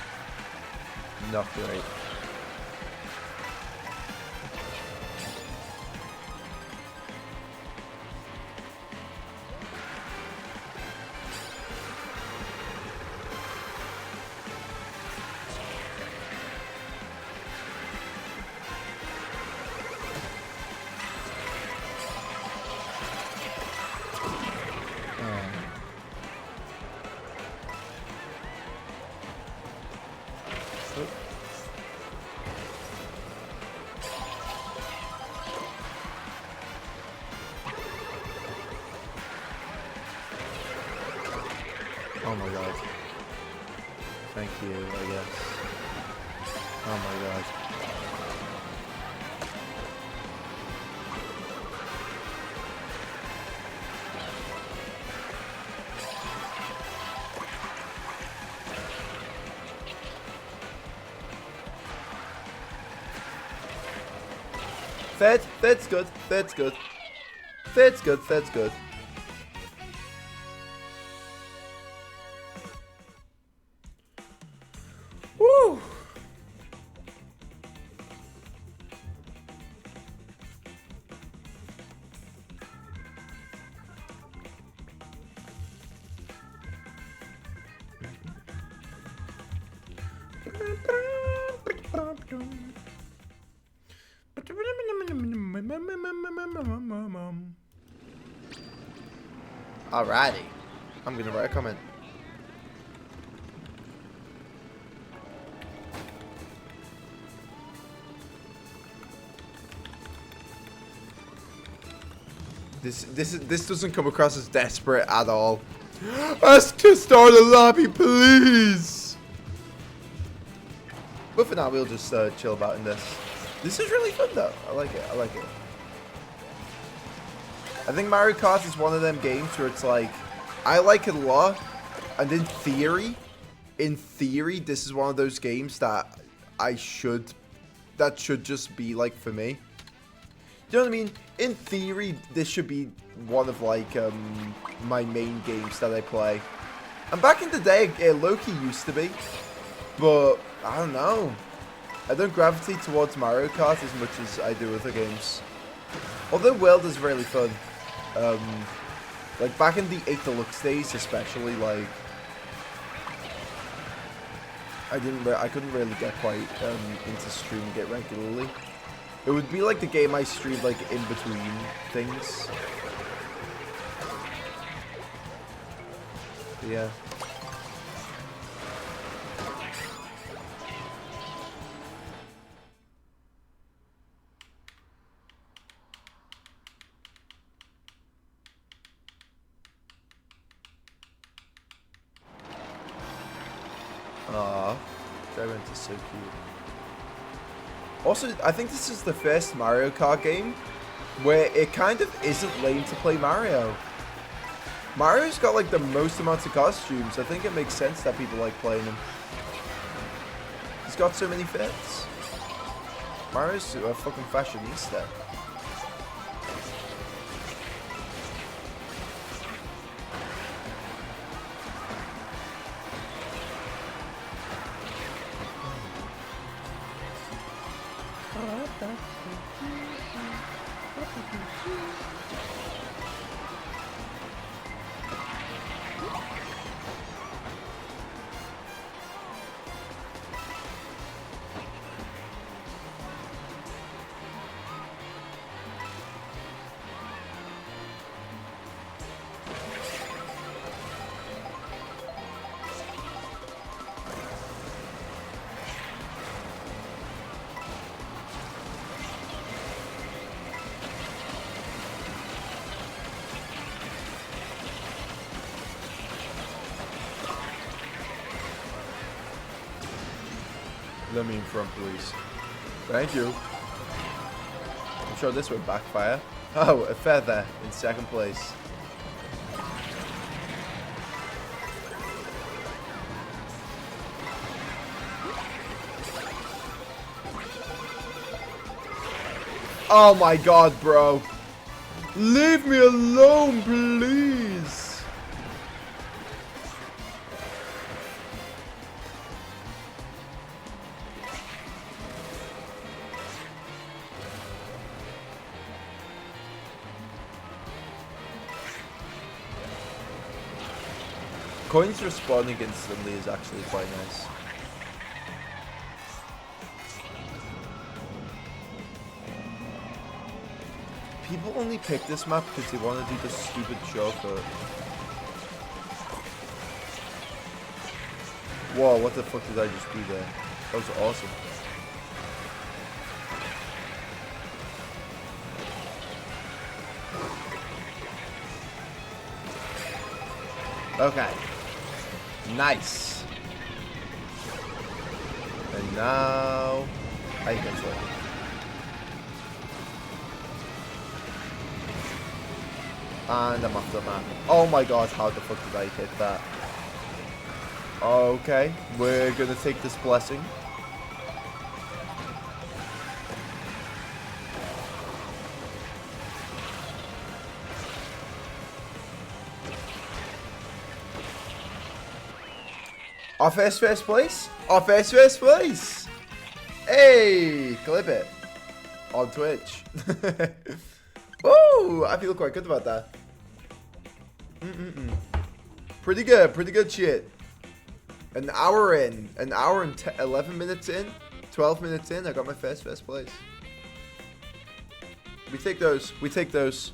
Not great. Oh my god. Thank you, I guess. Oh my god. That's good. That's good. That's good. That's good. Woo! Alrighty. I'm gonna write a comment. This doesn't come across as desperate at all. Ask to start a lobby, please. But for now, we'll just chill about in this. This is really fun though. I like it. I like it. I think Mario Kart is one of them games where it's like, I like it a lot, and in theory, this is one of those games that should just be like for me. Do you know what I mean? In theory, this should be one of like my main games that I play. And back in the day, it low-key used to be, but I don't know. I don't gravitate towards Mario Kart as much as I do other games. Although World is really fun. Like back in the 8 Deluxe days, especially, like I couldn't really get quite into streaming it regularly. It would be like the game I streamed like in between things. But yeah. Aww, Dragon is so cute. Also, I think this is the first Mario Kart game where it kind of isn't lame to play Mario. Mario's got like the most amounts of costumes. I think it makes sense that people like playing him. He's got so many fits. Mario's a fucking fashionista. Let me in front, please. Thank you. I'm sure this would backfire. Oh, a feather in second place. Oh my god, bro. Leave me alone, please. Coins respawning instantly is actually quite nice. People only pick this map because they want to do the stupid shortcut. Whoa, what the fuck did I just do there? That was awesome. Okay. Nice. And now I can control. And I'm off the map. Oh my god, how the fuck did I hit that? Okay, we're gonna take this blessing. Our first place? Our first place! Hey! Clip it. On Twitch. Ooh, I feel quite good about that. Pretty good shit. An hour in. An hour and 11 minutes in. 12 minutes in, I got my first place. We take those. We take those.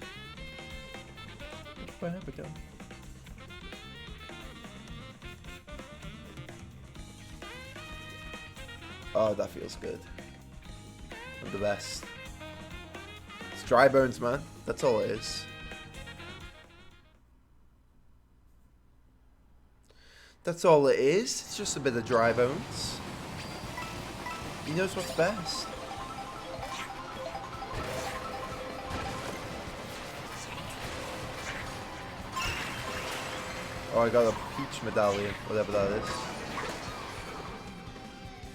Where have we gone? Oh, that feels good. I'm the best. It's dry bones, man. That's all it is. That's all it is. It's just a bit of dry bones. He knows what's best. Oh, I got a peach medallion, whatever that is.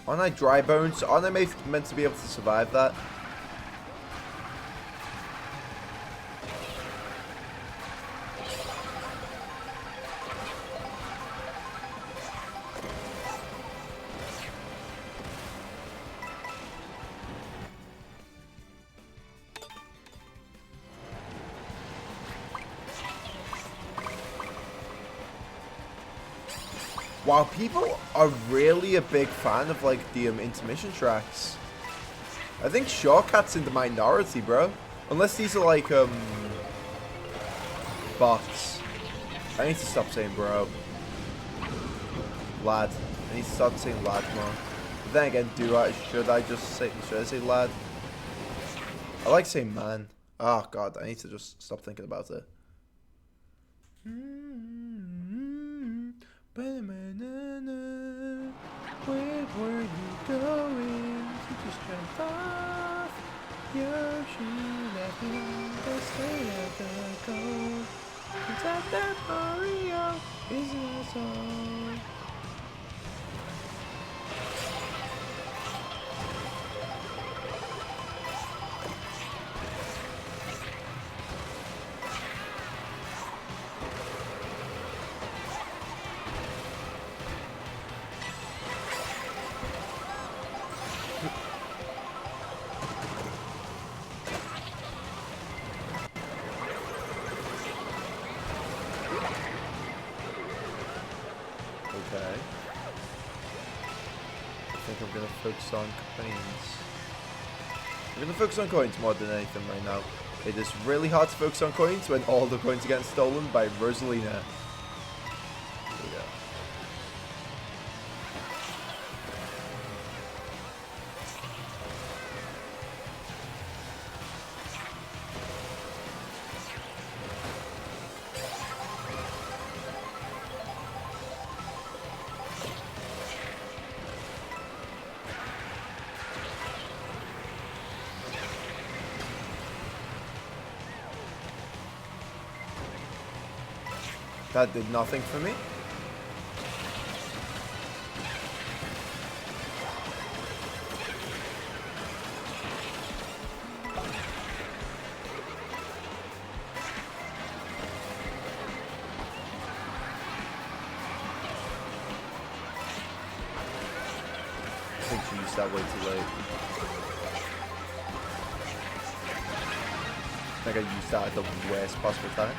Aren't I dry bones? Aren't I meant to be able to survive that? Wow, people are really a big fan of like the intermission tracks. I think Shortcat's in the minority, bro. Unless these are like bots. I need to stop saying bro. Lad. I need to stop saying lad more. But then again, should I say lad? I like saying man. Oh god, I need to just stop thinking about it. Where were you going? You just jumped off your shoe, left me on the state of the goal. Inside that Mario is a song. Okay. I think I'm gonna focus on coins. I'm gonna focus on coins more than anything right now. It is really hard to focus on coins when all the coins are getting stolen by Rosalina. There we go. That did nothing for me. I think she used that way too late. I think I used that at the worst possible time.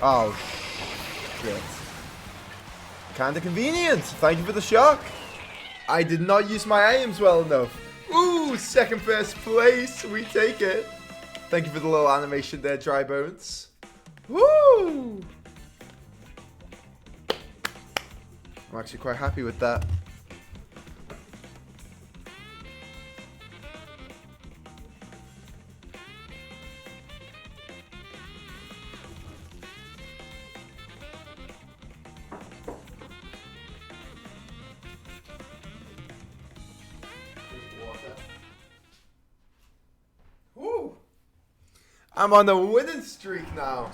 Oh, shit. Kinda convenient. Thank you for the shock. I did not use my items well enough. Ooh, second first place. We take it. Thank you for the little animation there, Dry Bones. Woo! I'm actually quite happy with that. Woo! I'm on a winning streak now.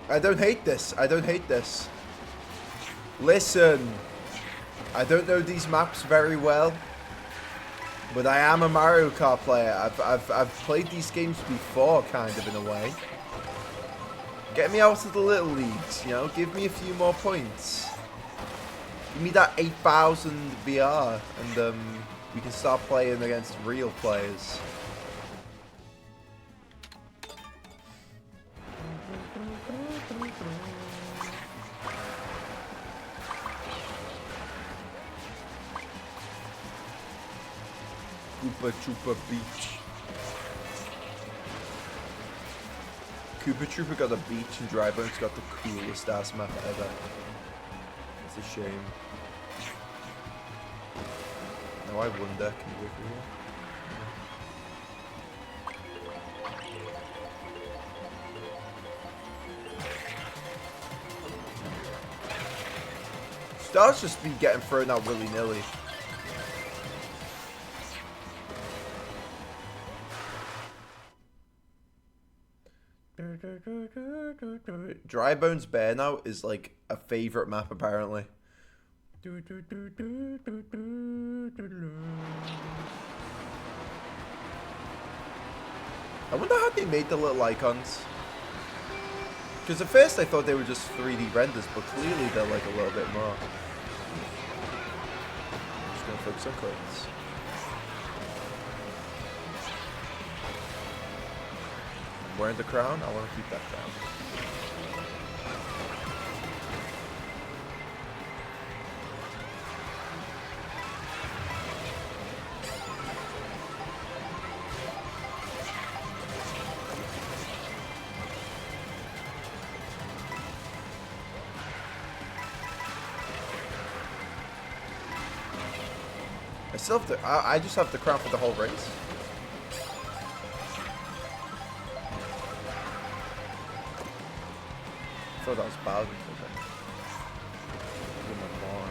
I don't hate this. I don't hate this. Listen, I don't know these maps very well, but I am a Mario Kart player. I've played these games before, kind of in a way. Get me out of the little leagues, you know. Give me a few more points. Give me that 8,000 VR, and we can start playing against real players. Koopa Troopa Beach. Koopa Troopa got a beach and Dry Bones got the coolest ass map ever. It's a shame. Now I wonder, can you wait for here? does just be getting thrown out willy-nilly. Dry Bones Burnout is like a favorite map apparently. I wonder how they made the little icons. Because at first I thought they were just 3D renders, but clearly they're like a little bit more. I'm just gonna focus on coins. I'm wearing the crown, I want to keep that crown. I still have to, I just have the crown for the whole race. I thought that was Bowden. Give him more.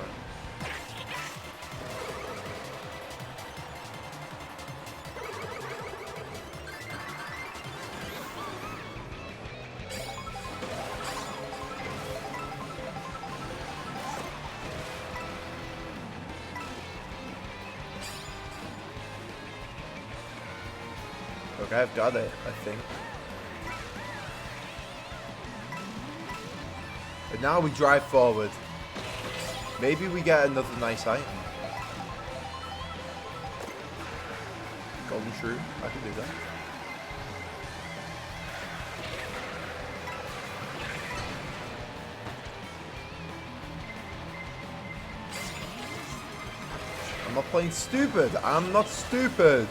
Okay, I've got it, I think. But now we drive forward. Maybe we get another nice item. Golden Shroom, I can do that. I'm not playing stupid. I'm not stupid.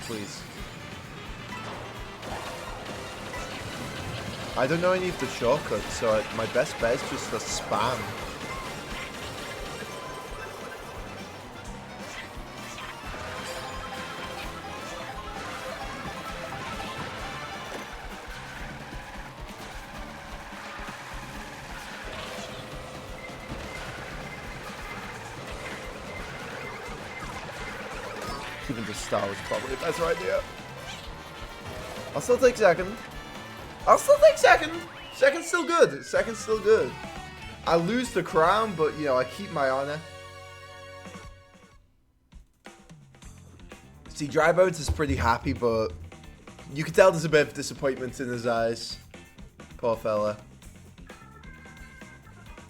Please. I don't know any of the shortcuts, so my best bet is just to spam. Even the star was probably a better idea. I'll still take second. I'll still take second. Second's still good. Second's still good. I lose the crown, but you know, I keep my honor. See, Dry Bones is pretty happy, but you can tell there's a bit of disappointment in his eyes. Poor fella.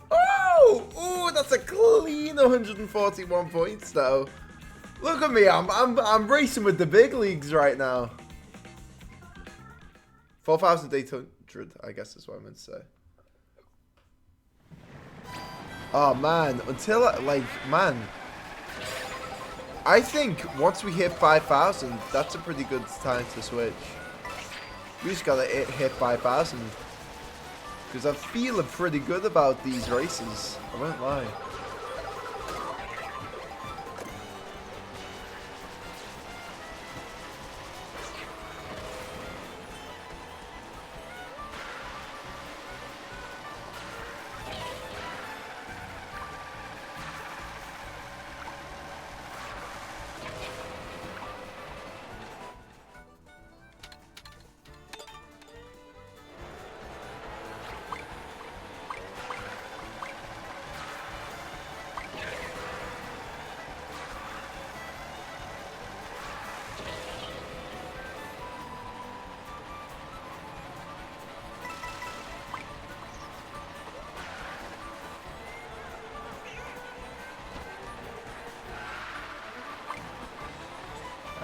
Oh! Ooh, that's a clean 141 points though. Look at me, I'm racing with the big leagues right now. 4,800, I guess is what I meant to say. Oh man, man. I think once we hit 5,000, that's a pretty good time to switch. We just gotta hit 5,000. Because I'm feeling pretty good about these races. I won't lie.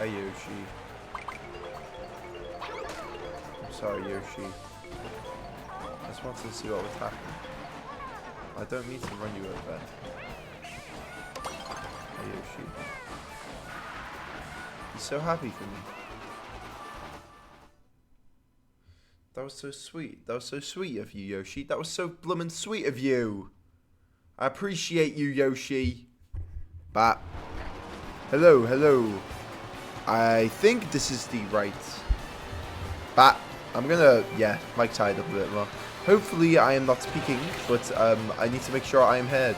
Hi, Yoshi. I'm sorry, Yoshi. I just wanted to see what would happen. I don't mean to run you over. Hi, Yoshi. He's so happy for me. That was so sweet. That was so sweet of you, Yoshi. That was so bloomin' sweet of you. I appreciate you, Yoshi. But hello, hello. I think this is the right. But I'm gonna, yeah, mic tied up a bit more. Hopefully I am not speaking, but I need to make sure I am heard.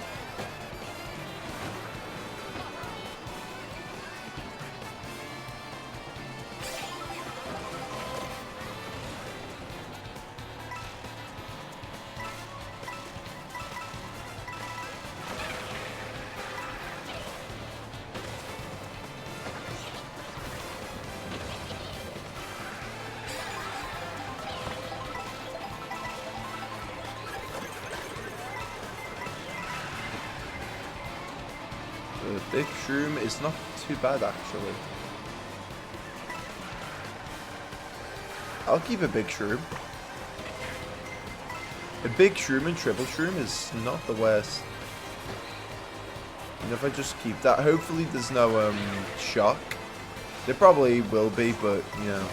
The big shroom is not too bad, actually. I'll keep a big shroom. A big shroom and triple shroom is not the worst. And if I just keep that, hopefully there's no shock. There probably will be, but you know.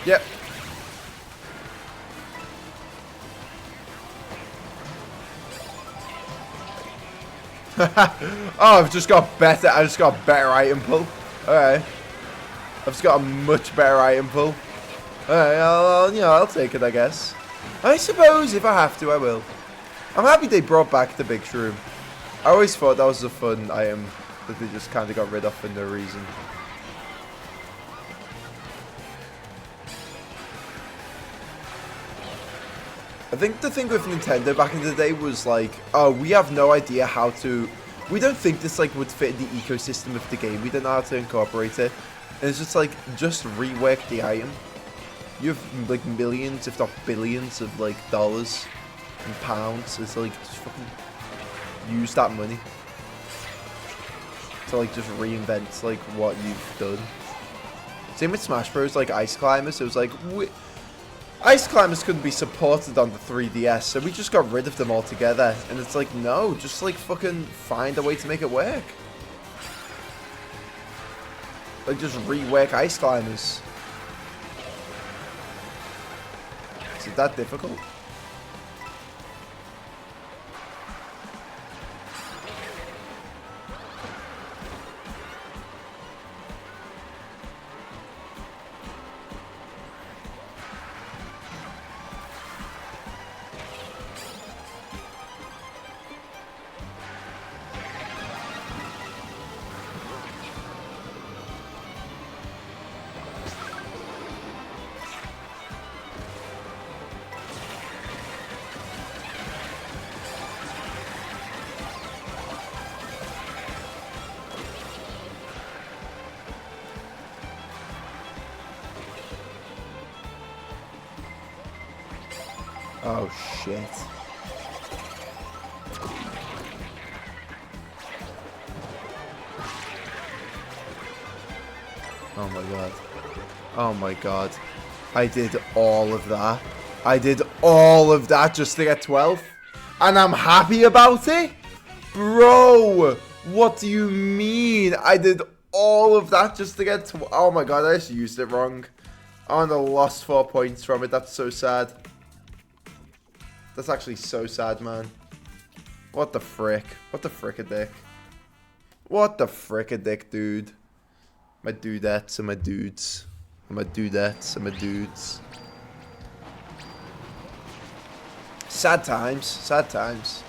Yep. Oh, I've just got better. I just got better item pull. Alright. I've just got a much better item pull. Alright, I'll take it, I guess. I suppose if I have to, I will. I'm happy they brought back the big shroom. I always thought that was a fun item that they just kind of got rid of for no reason. I think the thing with Nintendo back in the day was like, oh, we have no idea how to... We don't think this like would fit in the ecosystem of the game. We don't know how to incorporate it. And it's just like, just rework the item. You have like millions, if not billions of like dollars and pounds. It's like, just fucking use that money to like just reinvent like what you've done. Same with Smash Bros. Like Ice Climbers. It was like... Ice Climbers couldn't be supported on the 3DS, so we just got rid of them altogether. And it's like, no, just like fucking find a way to make it work. Like just rework Ice Climbers. Is it that difficult? Oh shit. Oh my god. Oh my god. I did all of that. I did all of that just to get 12. And I'm happy about it? Bro, what do you mean? I did all of that just to get 12. Oh my god, I just used it wrong. I lost 4 points from it. That's so sad. That's actually so sad, man. What the frick? What the frick-a-dick? What the frick-a-dick, dude? My dudettes and my dudes. And my dudettes and my dudes. Sad times. Sad times.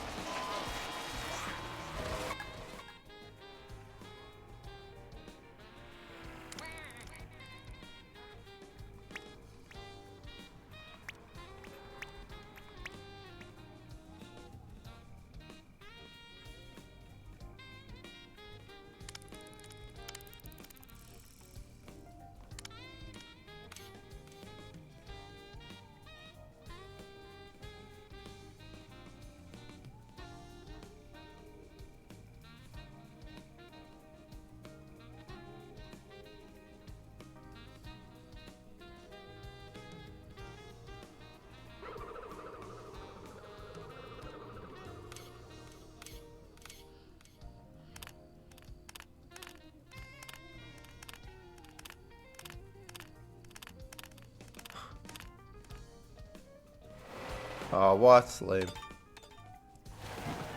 Oh, what? Lame.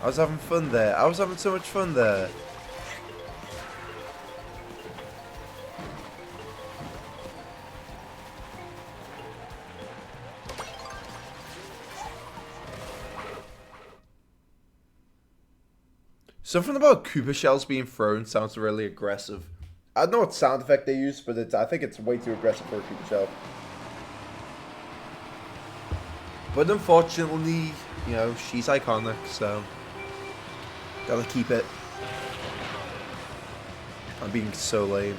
I was having fun there. I was having so much fun there. Something about Koopa shells being thrown sounds really aggressive. I don't know what sound effect they use, but I think it's way too aggressive for a Koopa shell. But unfortunately, you know, she's iconic, so gotta keep it. I'm being so lame.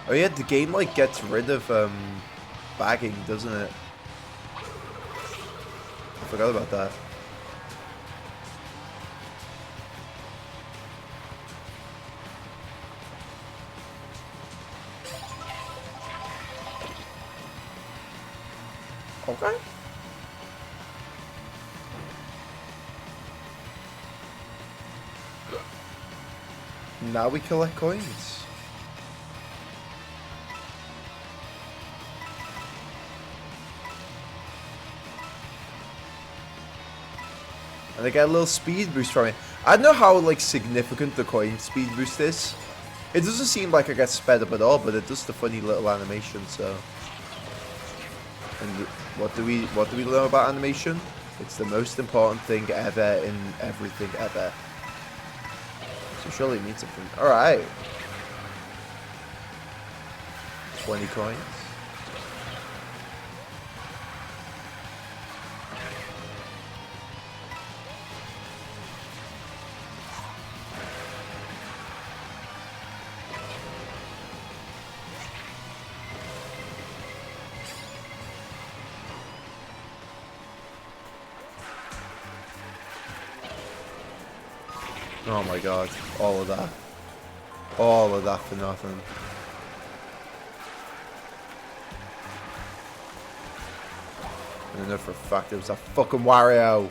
Oh yeah, the game like gets rid of bagging, doesn't it? I forgot about that. Okay. Now we collect coins. And I get a little speed boost from it. I don't know how like significant the coin speed boost is. It doesn't seem like I get sped up at all, but it does the funny little animation, so. And what do we learn about animation? It's the most important thing ever in everything ever. So surely it means something. Alright. 20 coins. Oh my god, all of that. All of that for nothing. And I know for a fact it was that fucking Wario.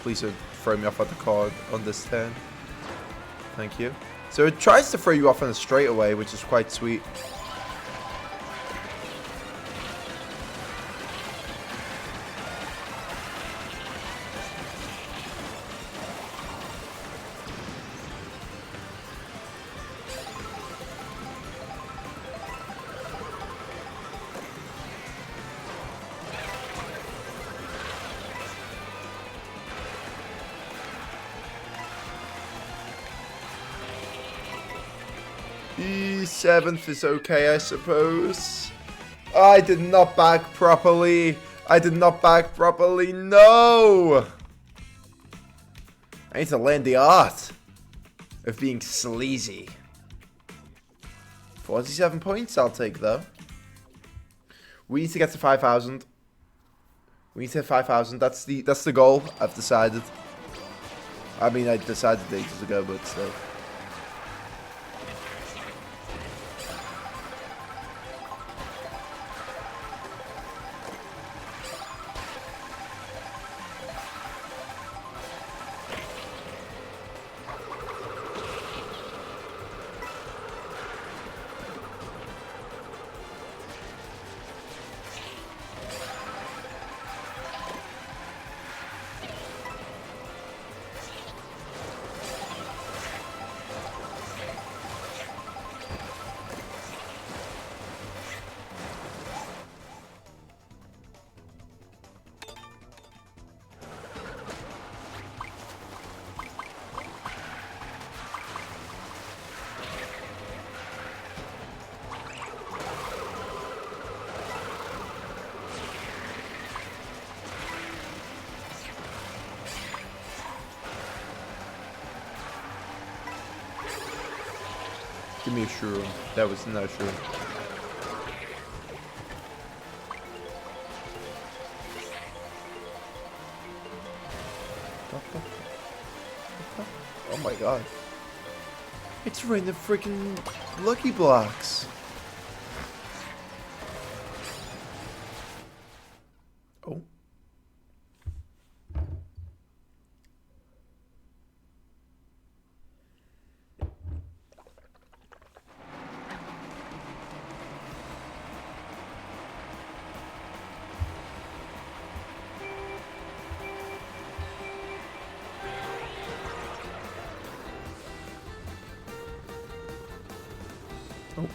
Please don't throw me off at the card on this turn. Thank you. So it tries to throw you off on a straightaway, which is quite sweet. E7th is okay, I suppose. I did not bag properly. I did not bag properly. No! I need to learn the art of being sleazy. 47 points I'll take, though. We need to get to 5,000. We need to hit 5,000. That's the goal. I've decided. I mean, I decided ages ago, but still. Give me a shroom. That was not a shroom. Oh my god. It's raining freaking Lucky Blocks. Oh. Oh.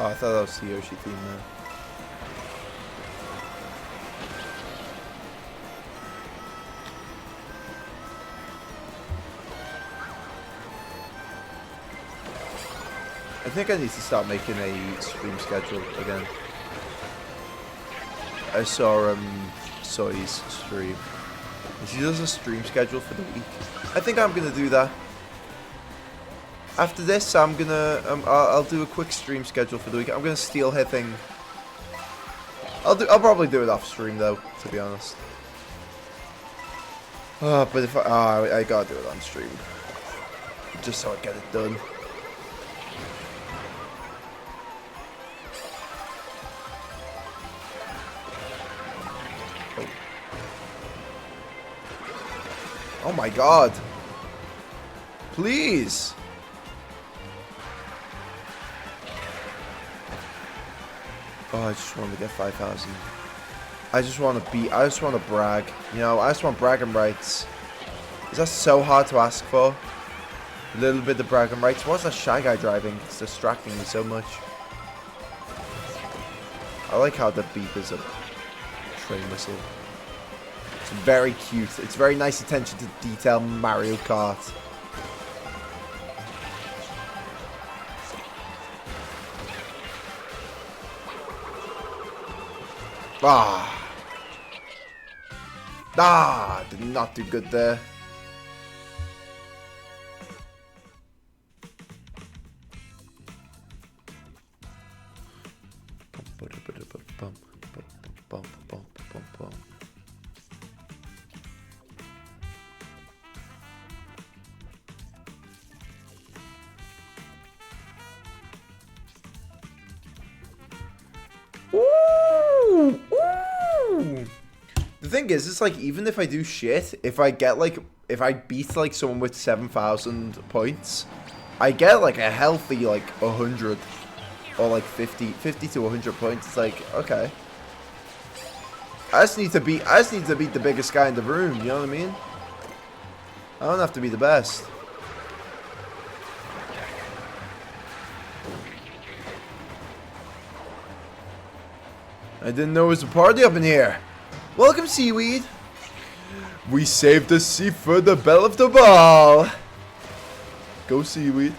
Oh, I thought that was the Yoshi theme there. I think I need to start making a stream schedule again. I saw Soy's stream. She does a stream schedule for the week. I think I'm gonna do that. After this, I'm gonna I'll do a quick stream schedule for the week. I'm gonna steal her thing. I'll probably do it off stream though, to be honest. Oh, but if I gotta do it on stream, just so I get it done. Oh my god. Please. Oh, I just want to get 5,000. I just want to brag. You know, I just want bragging rights. Is that so hard to ask for? A little bit of bragging rights. What's that Shy Guy driving? It's distracting me so much. I like how the beep is a train whistle. It's very cute. It's very nice attention to detail Mario Kart. Did not do good there. The thing is, it's like, even if I do shit, if I beat like someone with 7,000 points, I get like a healthy like 100 or like 50 to 100 points. It's like, okay, I just need to beat the biggest guy in the room. You know what I mean? I don't have to be the best. I didn't know it was a party up in here. Welcome, Seaweed. We saved the seat for the belle of the ball. Go, Seaweed.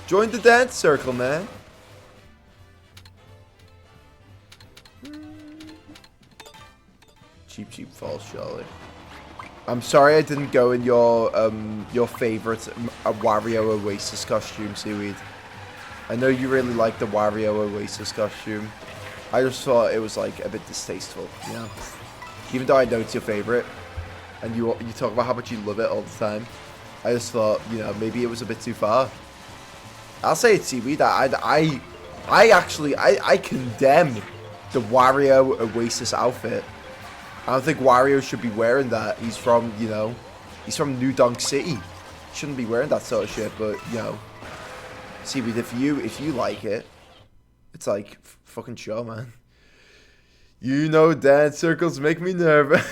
Join the dance circle, man. Cheap falls, Charlie. I'm sorry I didn't go in your favorite Wario Oasis costume, Seaweed. I know you really like the Wario Oasis costume. I just thought it was like a bit distasteful, you know. Even though I know it's your favorite, and you talk about how much you love it all the time, I just thought, you know, maybe it was a bit too far. I'll say it's Seaweed. I condemn the Wario Oasis outfit. I don't think Wario should be wearing that. He's from, you know, he's from New Donk City. He shouldn't be wearing that sort of shit. But you know, Seaweed, if you like it, it's like fucking sure, man. You know, dance circles make me nervous.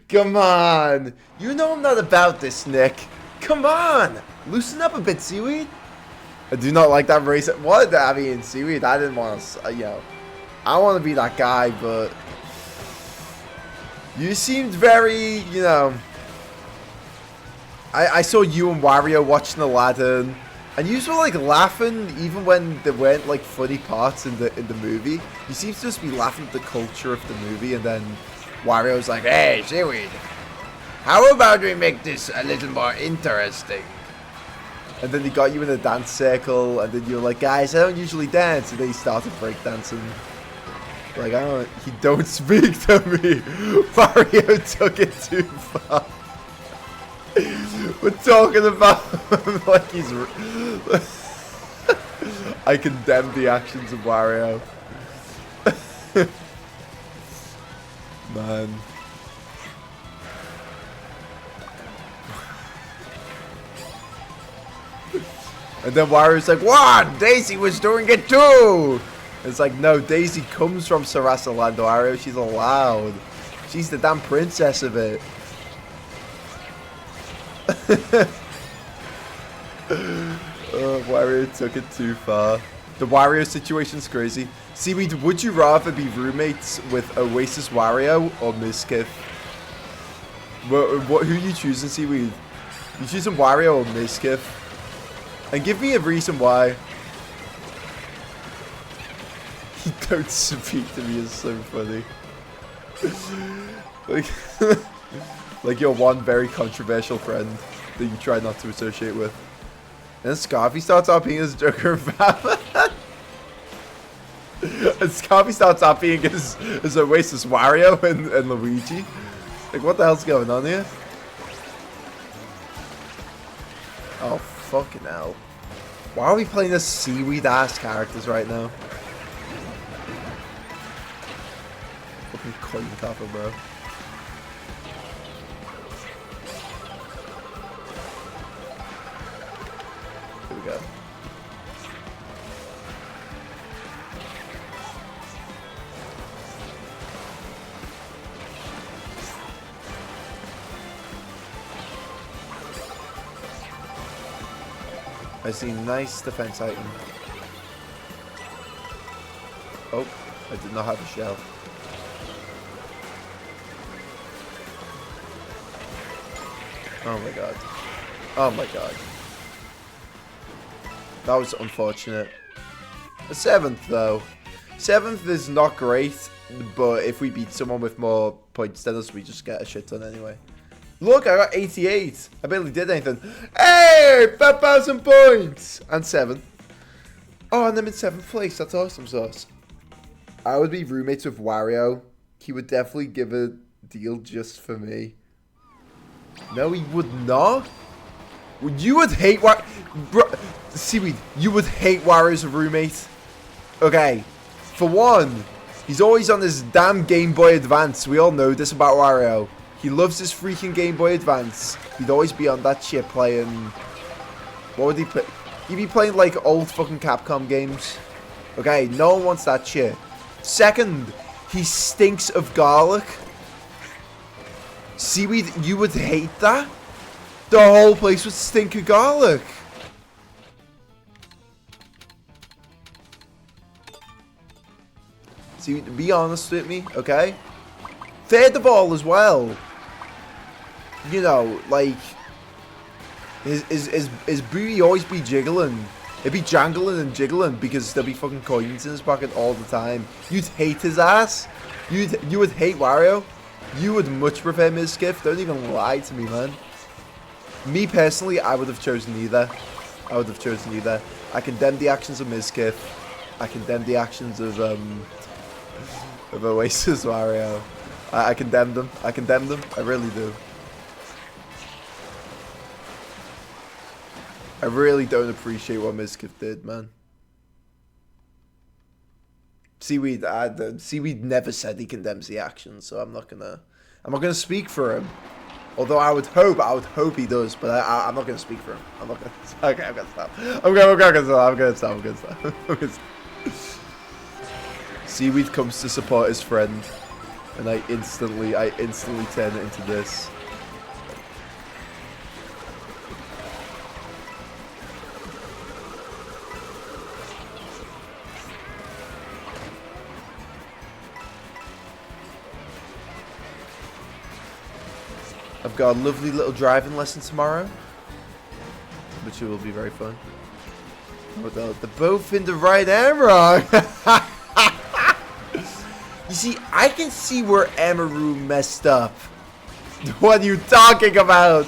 Come on. You know I'm not about this, Nick. Come on. Loosen up a bit, Seaweed. I do not like that race. What? I mean, Seaweed, I didn't want to, you know. I want to be that guy, but you seemed very, you know. I saw you and Wario watching Aladdin. And you were like laughing even when there weren't like funny parts in the movie. You seem to just be laughing at the culture of the movie, and then Wario's like, hey, Seaweed, how about we make this a little more interesting? And then he got you in a dance circle, and then you're like, guys, I don't usually dance. And then he started breakdancing. Like, he don't speak to me. Wario took it too far. We're talking about him like he's... I condemn the actions of Wario. Man. And then Wario's like, what? Daisy was doing it too! It's like, no, Daisy comes from Sarasa Land, Wario. She's allowed. She's the damn princess of it. Oh, Wario took it too far. The Wario situation's crazy. Seaweed, would you rather be roommates with Oasis Wario or Mizkif? Who are you choosing, Seaweed? You choosing Wario or Mizkif? And give me a reason why. He don't speak to me is so funny. like you're one very controversial friend that you try not to associate with. And then Scarfy starts out being his Joker and Batman. And Scarfy starts out being his Oasis Wario and Luigi. Like, what the hell's going on here? Oh, fucking hell. Why are we playing this Seaweed-ass characters right now? Fucking coin copper, bro. Here we go. I see nice defense item. Oh, I did not have a shell. Oh my god. Oh my god. That was unfortunate. A 7th though. 7th is not great, but if we beat someone with more points than us, we just get a shit ton anyway. Look, I got 88. I barely did anything. Hey, 5,000 points! And 7. Oh, and I'm in 7th place. That's awesome sauce. I would be roommates with Wario. He would definitely give a deal just for me. No, he would not. You would hate Wario. Seaweed, you would hate Wario as a roommate. Okay. For one, he's always on his damn Game Boy Advance. We all know this about Wario. He loves his freaking Game Boy Advance. He'd always be on that shit playing... What would he play? He'd be playing like old fucking Capcom games. Okay, no one wants that shit. Second, he stinks of garlic. Seaweed, you would hate that? The whole place would stink of garlic. Seaweed, be honest with me, okay? Third of all as well. You know, like, his booty always be jiggling. It'd be jangling and jiggling because there'd be fucking coins in his pocket all the time. You'd hate his ass. You would hate Wario. You would much prefer Mizkif. Don't even lie to me, man. Me personally, I would have chosen either. I would have chosen either. I condemn the actions of Mizkif. I condemn the actions of Oasis Wario. I condemn them. I condemn them. I really do. I really don't appreciate what Mizkif did, man. Seaweed never said he condemns the actions, so I'm not gonna speak for him. Although I would hope he does, but I'm not gonna speak for him. I'm not gonna. Okay, I'm gonna stop. I'm gonna stop. Seaweed comes to support his friend, and I instantly turn it into this. I've got a lovely little driving lesson tomorrow, which will be very fun. Oh, they're both in the right era. You see, I can see where Emaru messed up. What are you talking about?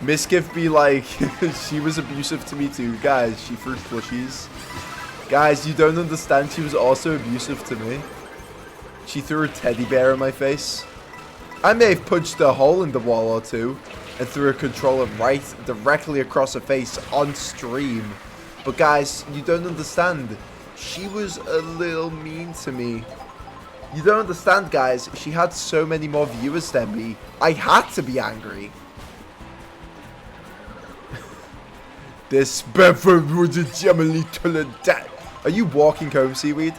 Miskiff be like, she was abusive to me too. Guys, she threw plushies. Guys, you don't understand. She was also abusive to me. She threw a teddy bear in my face. I may have punched a hole in the wall or two and threw a controller right directly across her face on stream. But guys, you don't understand. She was a little mean to me. You don't understand, guys. She had so many more viewers than me. I had to be angry. This Bedford was a Gemini to death. Are you walking home, Seaweed?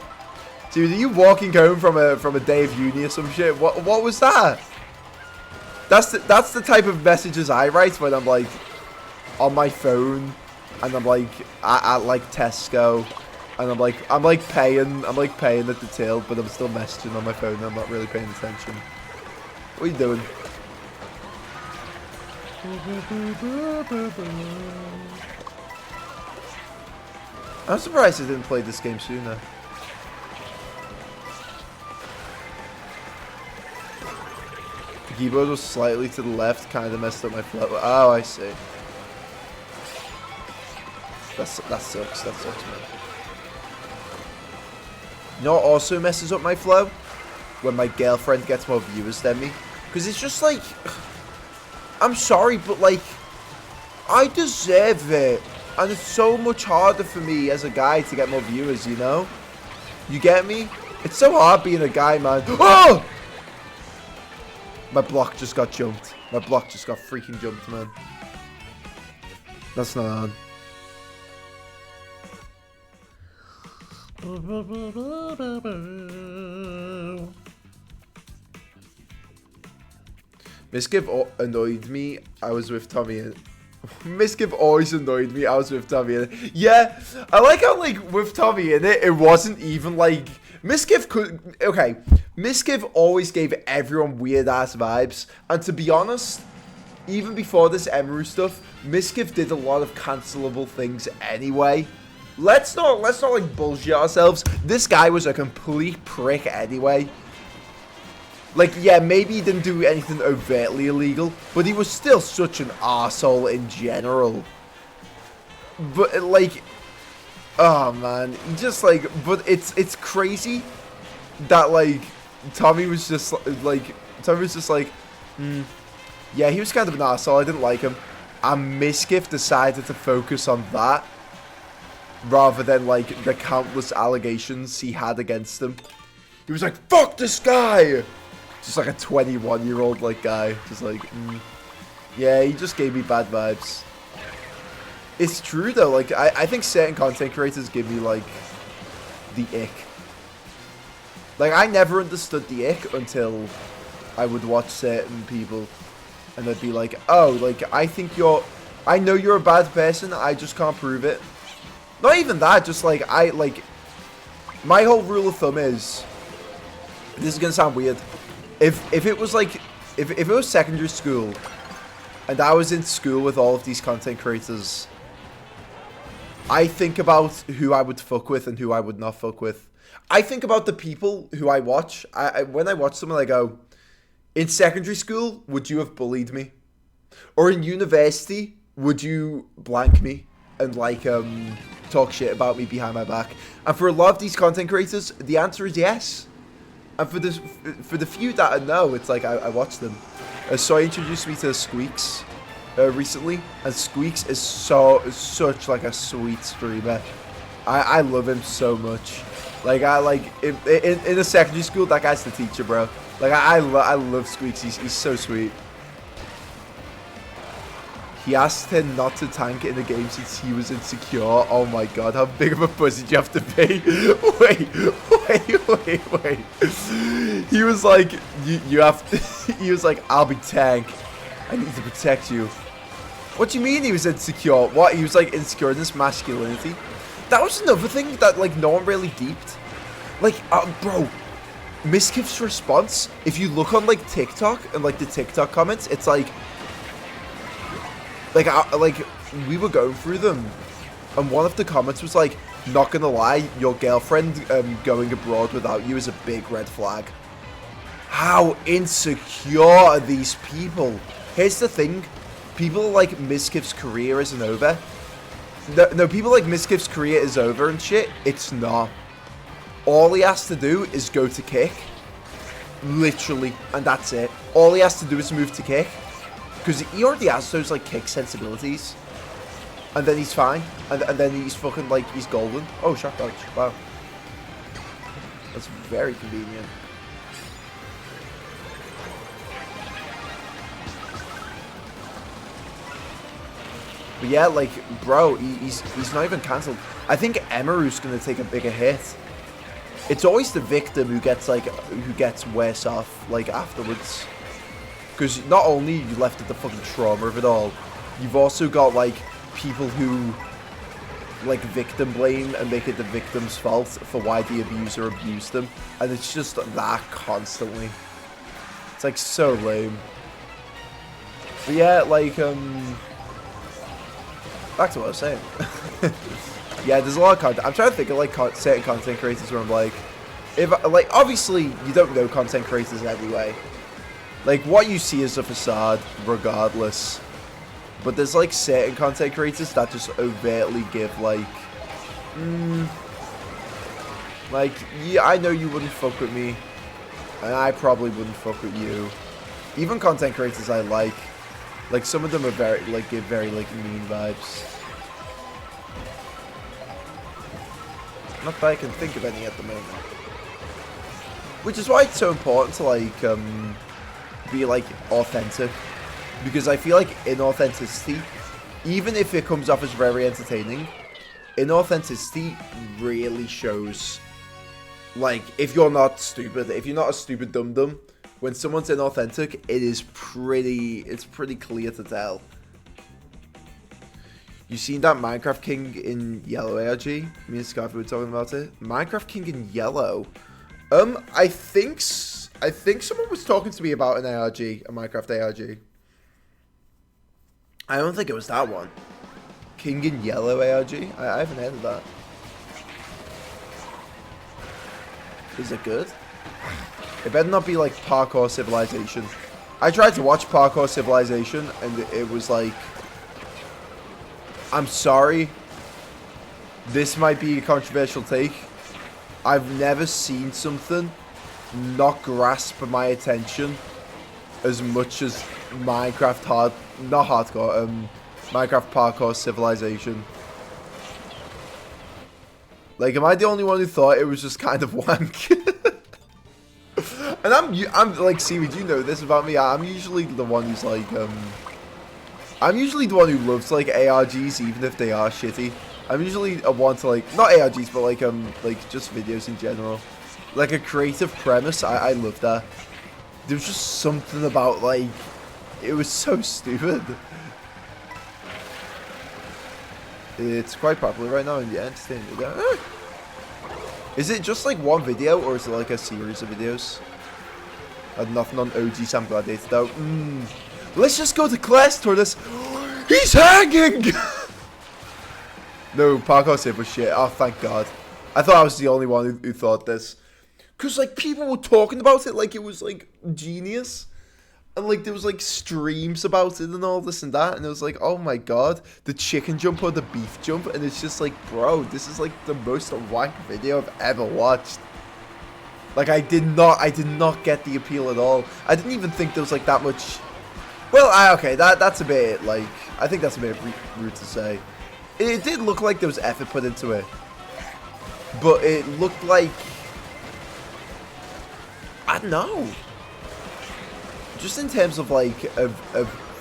Seaweed, are you walking home from a day of uni or some shit? What was that? That's the type of messages I write when I'm like on my phone and I'm like at like Tesco and I'm like paying at the till, but I'm still messaging on my phone and I'm not really paying attention. What are you doing? I'm surprised I didn't play this game sooner. The keyboard was slightly to the left, kind of messed up my flow. Oh, I see. That sucks. That sucks, man. You know what also messes up my flow? When my girlfriend gets more viewers than me. Because it's just like... I'm sorry, but like... I deserve it. And it's so much harder for me as a guy to get more viewers, you know? You get me? It's so hard being a guy, man. Oh! My block just got jumped. My block just got freaking jumped, man. That's not on. Miskiv annoyed me. I was with Tommy and... Miskiv always annoyed me. I was with Tommy in it. Yeah, I like how, like, with Tommy in it, it wasn't even, like... Miskiv could... Okay, Miskiv always gave everyone weird-ass vibes. And to be honest, even before this Emaru stuff, Miskiv did a lot of cancelable things anyway. Let's not, like, bullshit ourselves. This guy was a complete prick anyway. Like, yeah, maybe he didn't do anything overtly illegal, but he was still such an arsehole in general. But, like, oh, man, he just, like, but it's crazy that, like, Tommy was just, like, yeah, he was kind of an arsehole, I didn't like him. And Miskiff decided to focus on that, rather than, like, the countless allegations he had against him. He was like, fuck this guy! Just like a 21-year-old like guy, just like, yeah, he just gave me bad vibes. It's true though, like I think certain content creators give me like the ick. Like I never understood the ick until I would watch certain people, and they'd be like, oh, like I know you're a bad person, I just can't prove it. Not even that, just like my whole rule of thumb is, this is gonna sound weird. If it was like, if it was secondary school, and I was in school with all of these content creators, I think about who I would fuck with and who I would not fuck with. I think about the people who I watch. When I watch someone, I go, in secondary school, would you have bullied me? Or in university, would you blank me and like talk shit about me behind my back? And for a lot of these content creators, the answer is yes. And for the few that I know, it's like I watch them. So I introduced me to Squeaks recently, and Squeaks is such like a sweet streamer. I love him so much. Like in a secondary school, that guy's the teacher, bro. Like I love Squeaks. He's so sweet. He asked her not to tank in the game since he was insecure. Oh my god, how big of a pussy do you have to be? Wait. He was like, you have to, he was like, I'll be tank. I need to protect you. What do you mean he was insecure? What? He was like insecure in his masculinity? That was another thing that like no one really deeped. Like, bro, Miskiff's response, if you look on like TikTok and like the TikTok comments, it's like we were going through them, and one of the comments was like, not gonna lie, your girlfriend going abroad without you is a big red flag. How insecure are these people? Here's the thing. People like Mizkif's career isn't over. No, people like Mizkif's career is over and shit. It's not. All he has to do is go to kick. Literally. And that's it. All he has to do is move to kick. Because he already has those, like, kick sensibilities. And then he's fine. And then he's fucking, like, he's golden. Oh, shock dodge. Wow. That's very convenient. But yeah, like, bro, he's not even cancelled. I think Emaru's gonna take a bigger hit. It's always the victim who gets, like, who gets worse off, like, afterwards. Because not only you left with the fucking trauma of it all, you've also got, like, people who, like, victim blame and make it the victim's fault for why the abuser abused them. And it's just that constantly. It's, like, so lame. But yeah, like, back to what I was saying. Yeah, there's a lot of content. I'm trying to think of, like, certain content creators where I'm like, if, like, obviously, you don't know content creators anyway. Like, what you see is a facade, regardless. But there's, like, certain content creators that just overtly give, like, like, yeah, I know you wouldn't fuck with me, and I probably wouldn't fuck with you. Even content creators I like some of them are very, like, give very, like, mean vibes. Not that I can think of any at the moment. Which is why it's so important to, like, be, like, authentic. Because I feel like inauthenticity, even if it comes off as very entertaining, inauthenticity really shows, like, if you're not stupid, if you're not a stupid dum-dum, when someone's inauthentic, it's pretty clear to tell. You seen that Minecraft King in yellow ARG? Me and Scarfy were talking about it. Minecraft King in yellow. I think someone was talking to me about an ARG, a Minecraft ARG. I don't think it was that one. King in yellow ARG? I haven't heard of that. Is it good? It better not be like Parkour Civilization. I tried to watch Parkour Civilization and it was like, I'm sorry, this might be a controversial take. I've never seen something not grasp my attention as much as Minecraft Minecraft Parkour Civilization. Like, am I the only one who thought it was just kind of wank? And I'm like, Seaweed, you know this about me. I'm usually the one who's like, I'm usually the one who loves, like, ARGs, even if they are shitty. I'm usually a one to, like, not ARGs, but, like just videos in general. Like, a creative premise, I love that. There was just something about, like, it was so stupid. It's quite popular right now, and yeah, entertaining. Is it just, like, one video, or is it, like, a series of videos? Nothing on OG Sam Gladiator, though. Let's just go to class toward this. He's hanging! No, Parkour Civ was shit. Oh, thank God. I thought I was the only one who thought this. Because, like, people were talking about it like it was, like, genius. And, like, there was, like, streams about it and all this and that. And it was like, oh, my God. The chicken jump or the beef jump. And it's just like, bro, this is, like, the most wank video I've ever watched. Like, I did not get the appeal at all. I didn't even think there was, like, that much... Well, okay, that's a bit, like... I think that's a bit rude to say. It did look like there was effort put into it. But it looked like... I don't know. Just in terms of, like, a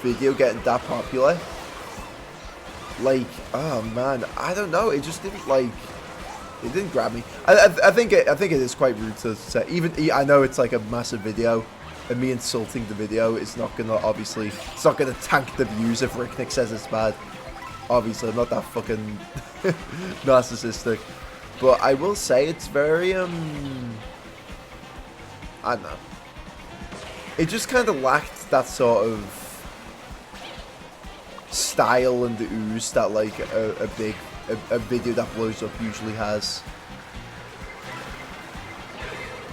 video getting that popular. Like, oh, man. I don't know. It just didn't, like... It didn't grab me. I think it is quite rude to say. Even I know it's like a massive video, and me insulting the video is not gonna it's not gonna tank the views if Ricknick says it's bad. Obviously, I'm not that fucking narcissistic, but I will say it's very I don't know. It just kind of lacked that sort of style and ooze that like a big a video that blows up usually has.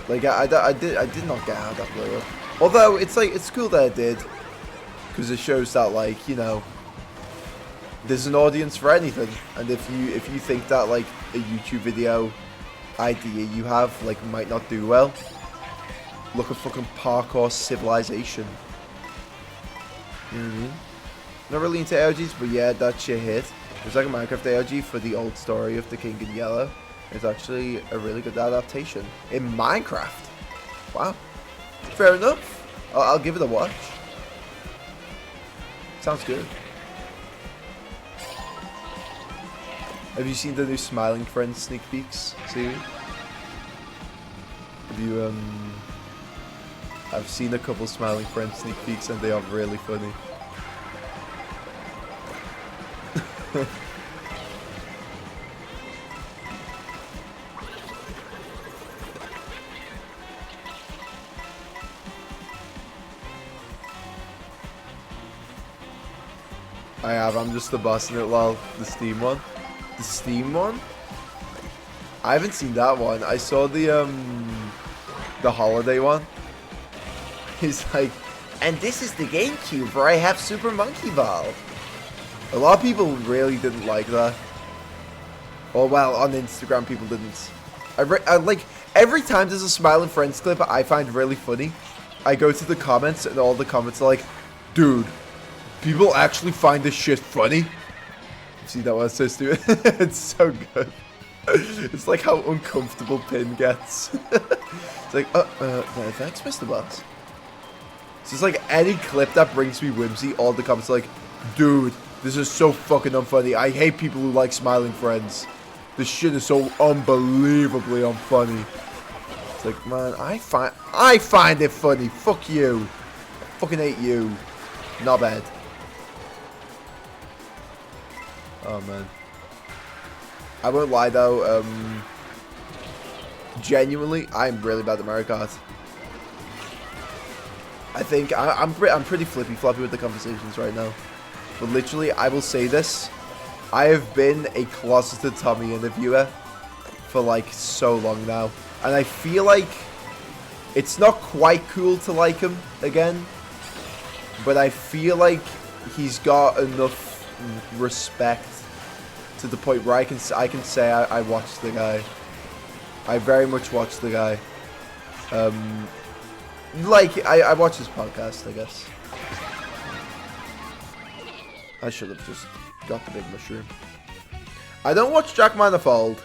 Like I did not get how that blew up. Although it's like it's cool that it did, because it shows that like, you know, there's an audience for anything, and if you think that like a YouTube video idea you have like might not do well, look at fucking Parkour Civilization. You know what I mean? Not really into AOGs, but yeah, that shit hit. It's like a Minecraft AOG for the old story of the King in Yellow. It's actually a really good adaptation in Minecraft. Wow. Fair enough. I'll give it a watch. Sounds good. Have you seen the new Smiling Friends sneak peeks series? Have you, I've seen a couple Smiling Friends sneak peeks and they are really funny. I have, I'm just the boss in it, lol. The Steam one? The Steam one? I haven't seen that one. I saw the holiday one. He's like, and this is the GameCube where I have Super Monkey Ball. A lot of people really didn't like that. Oh well, on Instagram people didn't. I like, every time there's a Smiling Friends clip I find really funny, I go to the comments and all the comments are like, dude, people actually find this shit funny. See that what it says to it? It's so good. It's like how uncomfortable Pin gets. It's like, thanks, Mr. Boss. So it's like any clip that brings me whimsy, all the comments are like, dude, this is so fucking unfunny. I hate people who like Smiling Friends. This shit is so unbelievably unfunny. It's like, man, I find it funny. Fuck you. I fucking hate you. Not bad. Oh man, I won't lie though. Genuinely, I'm really bad at Mario Kart. I think I'm pretty flippy floppy with the conversations right now. But literally, I will say this: I have been a closeted Tommy interviewer for like so long now, and I feel like it's not quite cool to like him again. But I feel like he's got enough respect to the point where I can say I watched the guy. I very much watched the guy. Like I watched his podcast, I guess. I should have just got the big mushroom. I don't watch Jack Manifold.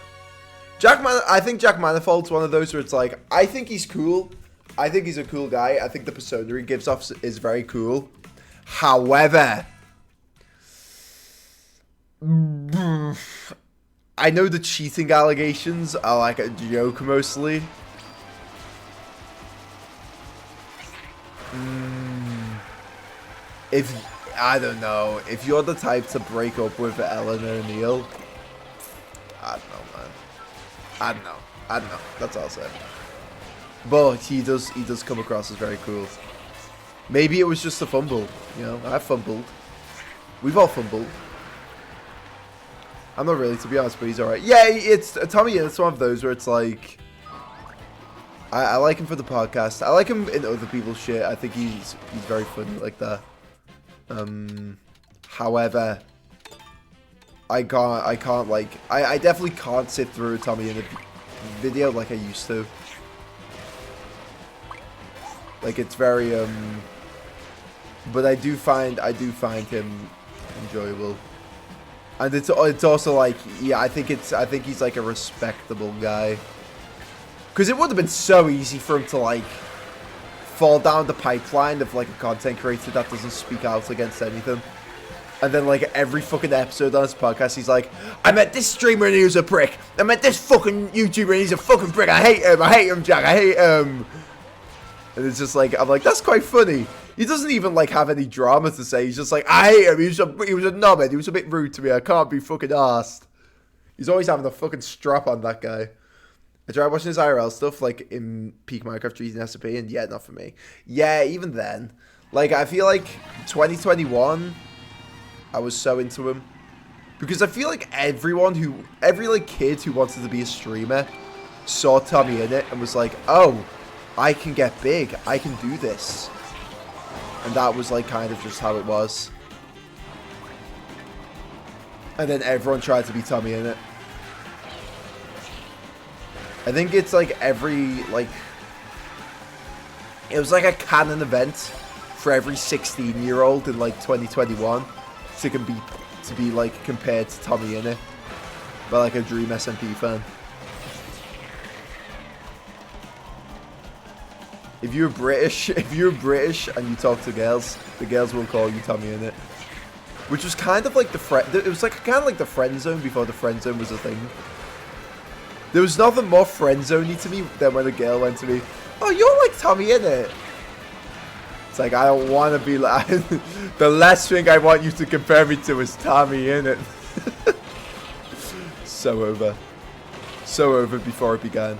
I think Jack Manifold's one of those where it's like, I think he's cool. I think he's a cool guy. I think the persona he gives off is very cool. However, I know the cheating allegations are like a joke mostly. I don't know, if you're the type to break up with Ellen O'Neill, I don't know, man. I don't know. That's all I'll say. But he does come across as very cool. Maybe it was just a fumble, you know. I fumbled. We've all fumbled. I'm not really, to be honest, but he's alright. Yeah, it's Tommy. It's one of those where it's like, I like him for the podcast. I like him in other people's shit. I think he's very funny like that. However, I definitely can't sit through Tommy in a video like I used to. Like it's very but I do find him enjoyable. And it's also like, yeah, I think he's like a respectable guy. Because it would have been so easy for him to like fall down the pipeline of like a content creator that doesn't speak out against anything. And then like every fucking episode on his podcast, he's like, I met this streamer and he was a prick. I met this fucking YouTuber and he's a fucking prick. I hate him, Jack. I hate him. And it's just like, I'm like, that's quite funny. He doesn't even like have any drama to say. He's just like, I hate him. He was a knobhead. He was a bit rude to me. I can't be fucking arsed. He's always having a fucking strap on, that guy. I tried watching his IRL stuff, like in peak Minecraft trees and SMP, and yeah, not for me. Yeah, even then. Like, I feel like 2021, I was so into him. Because I feel like every like kid who wanted to be a streamer saw Tommy in it and was like, oh, I can get big. I can do this. And that was like kind of just how it was. And then everyone tried to be Tommy in it. I think it's like every, like, it was like a canon event for every 16-year-old in like 2021 to be like compared to Tommy in it by like a Dream SMP fan. If you're British and you talk to girls, the girls will call you Tommy in it. Which was kind of like it was like kind of like the friend zone before the friend zone was a thing. There was nothing more friend zoney to me than when a girl went to me, oh, you're like Tommy innit? It's like, I don't want to be like, the last thing I want you to compare me to is Tommy innit? So over. So over before it began.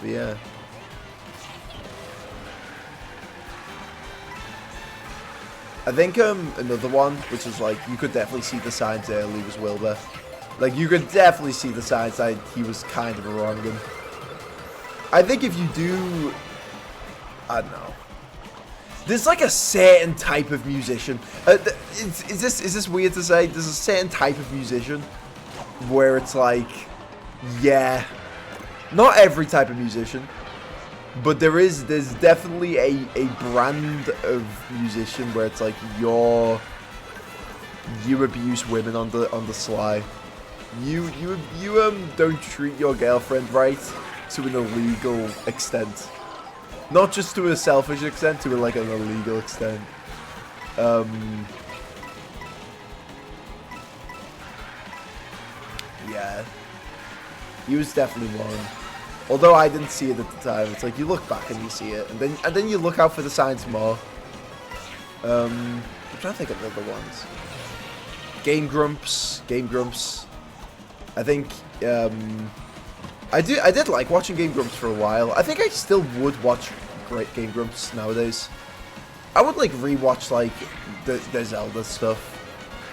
But yeah. I think another one, which is like, you could definitely see the signs early, was Wilbur. Like, you could definitely see the signs that he was kind of a wrong'un. I think if you do, I don't know. There's like a certain type of musician. Is this weird to say? There's a certain type of musician where it's like, yeah, not every type of musician, but there's definitely a brand of musician where it's like you abuse women on the sly. You don't treat your girlfriend right to an illegal extent. Not just to a selfish extent, to like an illegal extent. Yeah. He was definitely one. Although I didn't see it at the time. It's like you look back and you see it, and then you look out for the signs more. I'm trying to think of other ones. Game Grumps. I think I did like watching Game Grumps for a while. I think I still would watch great Game Grumps nowadays. I would like rewatch like the Zelda stuff.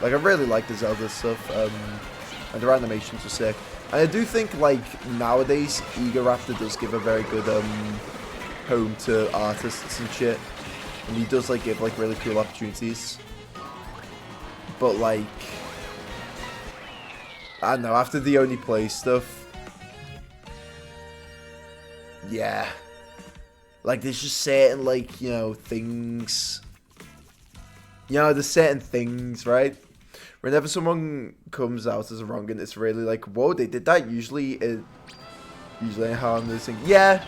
Like I really like the Zelda stuff. And their animations are sick. And I do think like nowadays Egoraptor does give a very good home to artists and shit. And he does like give like really cool opportunities. But like, I don't know, after the Only Play stuff, yeah, like there's just certain like, you know, things, you know, there's certain things, right? Whenever someone comes out as a wrong'un, it's really like, whoa, they did that. Usually how I'm losing. Yeah,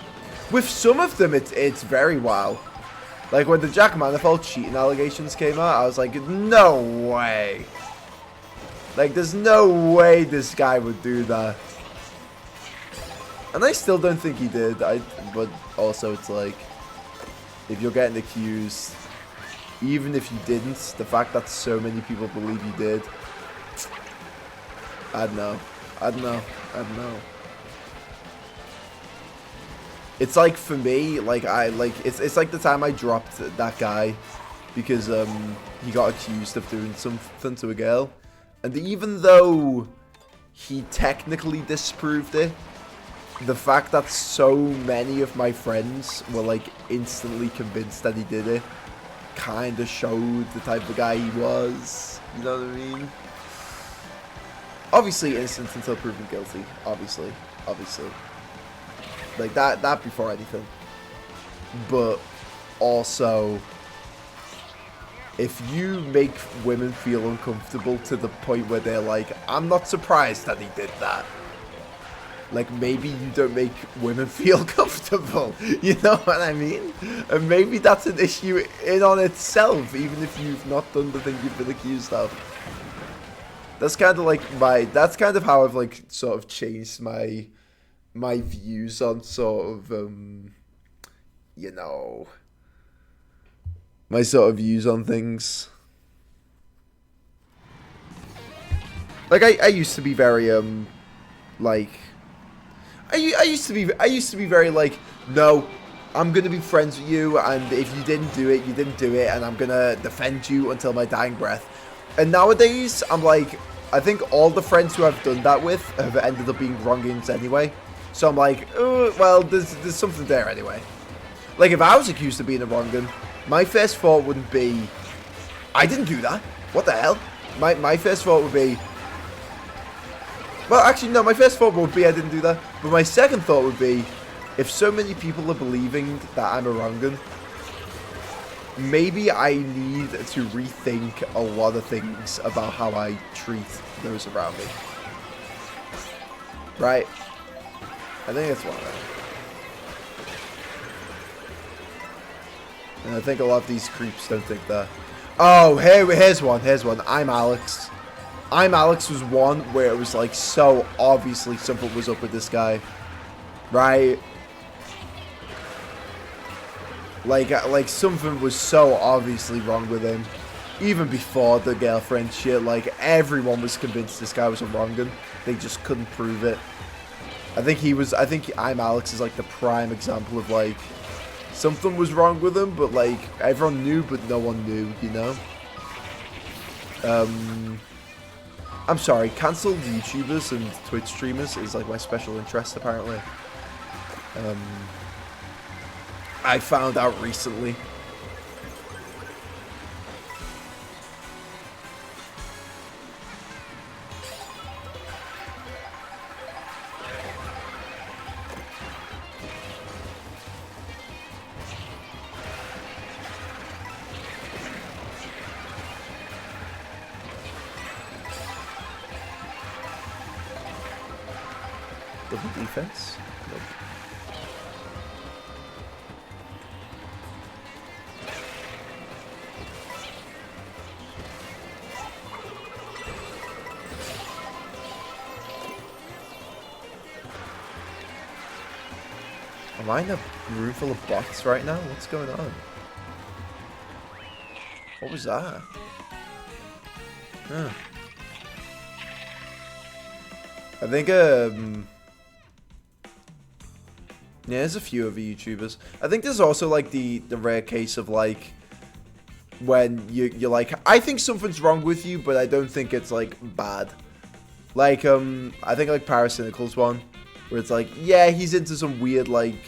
with some of them it's very wild. Like when the Jack Manifold cheating allegations came out, I was like, no way. Like, there's no way this guy would do that. And I still don't think he did. But also, it's like, if you're getting accused, even if you didn't, the fact that so many people believe you did, I don't know. It's like, for me, like, it's like the time I dropped that guy because he got accused of doing something to a girl. And even though he technically disproved it, the fact that so many of my friends were like instantly convinced that he did it kind of showed the type of guy he was. You know what I mean? Obviously innocent until proven guilty. Obviously. Like that before anything. But also, if you make women feel uncomfortable to the point where they're like, I'm not surprised that he did that. Like, maybe you don't make women feel comfortable. You know what I mean? And maybe that's an issue in on itself, even if you've not done the thing you've been accused of. That's kind of like that's kind of how I've like sort of changed my views on sort of, you know, my sort of views on things. Like I used to be very like I used to be very like, no, I'm gonna be friends with you, and if you didn't do it, you didn't do it, and I'm gonna defend you until my dying breath. And nowadays I'm like, I think all the friends who I've done that with have ended up being wrong games anyway. So I'm like, oh, well, there's something there anyway. Like, if I was accused of being a wrong gun, my first thought wouldn't be, I didn't do that. What the hell? My first thought would be, well, actually, no, my first thought would be I didn't do that. But my second thought would be, if so many people are believing that I'm a wrong gun, maybe I need to rethink a lot of things about how I treat those around me. Right? I think that's one of them. And I think a lot of these creeps don't think that. Oh, here's one. I'm Alex. I'm Alex was one where it was like so obviously something was up with this guy. Right? Like something was so obviously wrong with him. Even before the girlfriend shit, like everyone was convinced this guy was a wrong gun. They just couldn't prove it. I think I'm Alex is like the prime example of like something was wrong with him, but like everyone knew but no one knew, you know? I'm sorry, cancelled YouTubers and Twitch streamers is like my special interest apparently. I found out recently. Double defense? Nope. Am I in a room full of bots right now? What's going on? What was that? Huh. I think, yeah, there's a few other YouTubers. I think there's also, like, the rare case of, like, when you're like, I think something's wrong with you, but I don't think it's, like, bad. Like, I think, like, Parasynical's one, where it's like, yeah, he's into some weird, like,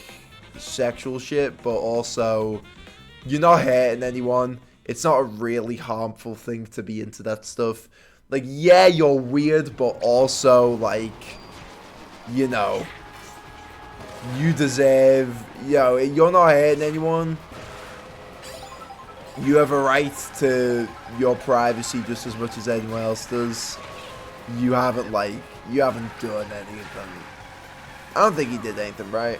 sexual shit, but also, you're not hurting anyone. It's not a really harmful thing to be into that stuff. Like, yeah, you're weird, but also, like, you know, you deserve, you're not hurting anyone. You have a right to your privacy just as much as anyone else does. You haven't done anything. I don't think he did anything, right?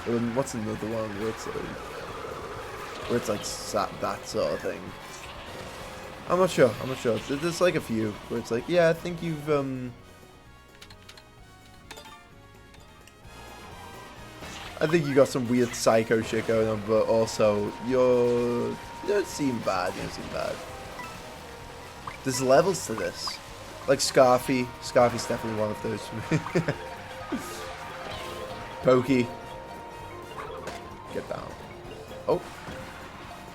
What's another one where it's like that sort of thing? I'm not sure. There's like a few where it's like, yeah, I think you've I think you got some weird psycho shit going on, but also you don't seem bad. There's levels to this. Like Scarfy. Scarfy's definitely one of those for me. Pokey. Get down. Oh.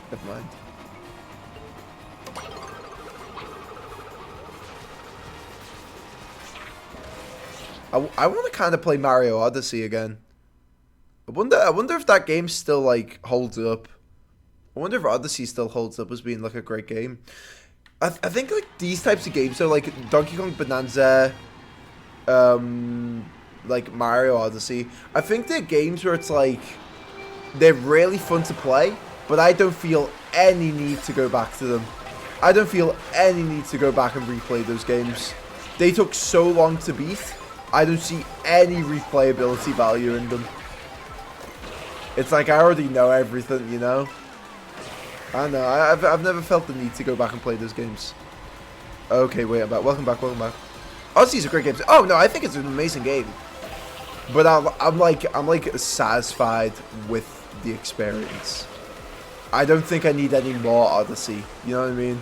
Never mind. I want to kind of play Mario Odyssey again. I wonder if that game still like holds up. I wonder if Odyssey still holds up as being like a great game. I think like these types of games, so like Donkey Kong Bonanza, like Mario Odyssey, I think they're games where it's like they're really fun to play, but I don't feel any need to go back to them. I don't feel any need to go back and replay those games. They took so long to beat. I don't see any replayability value in them. It's like I already know everything, you know? I don't know. I've never felt the need to go back and play those games. Okay, wait, I'm back. Welcome back. Odyssey's a great game. Oh, no, I think it's an amazing game. But I'm like satisfied with the experience. I don't think I need any more Odyssey. You know what I mean?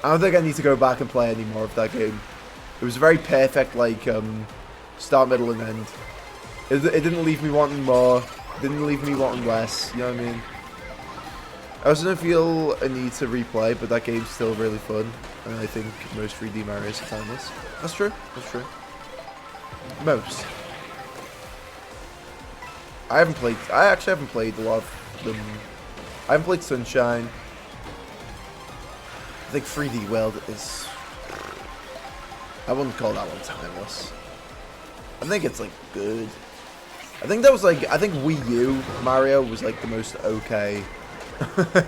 I don't think I need to go back and play any more of that game. It was very perfect, like, start, middle, and end. It didn't leave me wanting more. Didn't leave me wanting less. You know what I mean? I also don't feel a need to replay, but that game's still really fun. And I think most 3D Marios are timeless. That's true. That's true. Most. I actually haven't played a lot of them. I haven't played Sunshine. I think 3D World is... I wouldn't call that one timeless. I think it's like good. I think that was like, I think Wii U Mario was like the most okay. The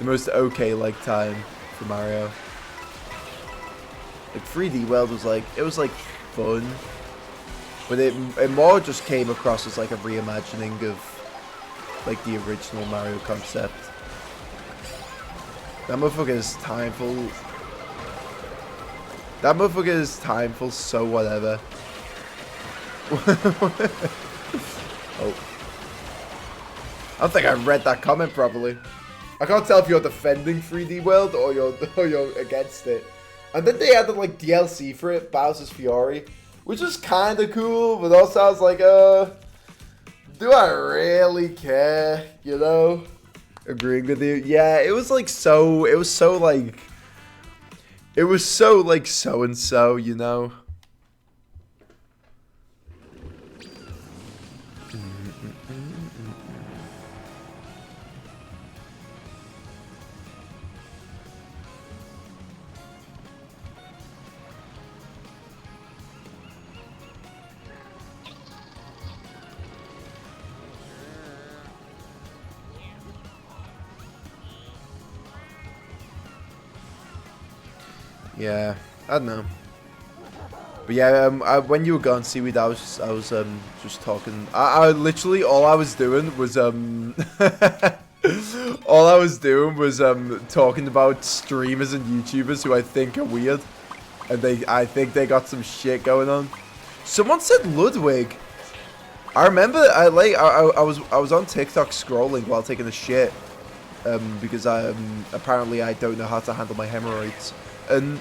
most okay like time for Mario. Like 3D World was like, it was like fun. But it more just came across as like a reimagining of like the original Mario concept. That motherfucker is timeful. That motherfucker is timeful, so whatever. Oh. I don't think I read that comment properly. I can't tell if you're defending 3D World or you're against it. And then they added like DLC for it, Bowser's Fury, which is kind of cool, but also I was like, do I really care? You know? Agreeing with you. Yeah, it was like so. It was so like. It was so like so and so, you know. Yeah, I don't know. But yeah, when you were gone, Seaweed, I was just talking. I literally all I was doing was all I was doing was talking about streamers and YouTubers who I think are weird, and I think they got some shit going on. Someone said Ludwig. I remember I was on TikTok scrolling while taking a shit, because apparently I don't know how to handle my hemorrhoids. And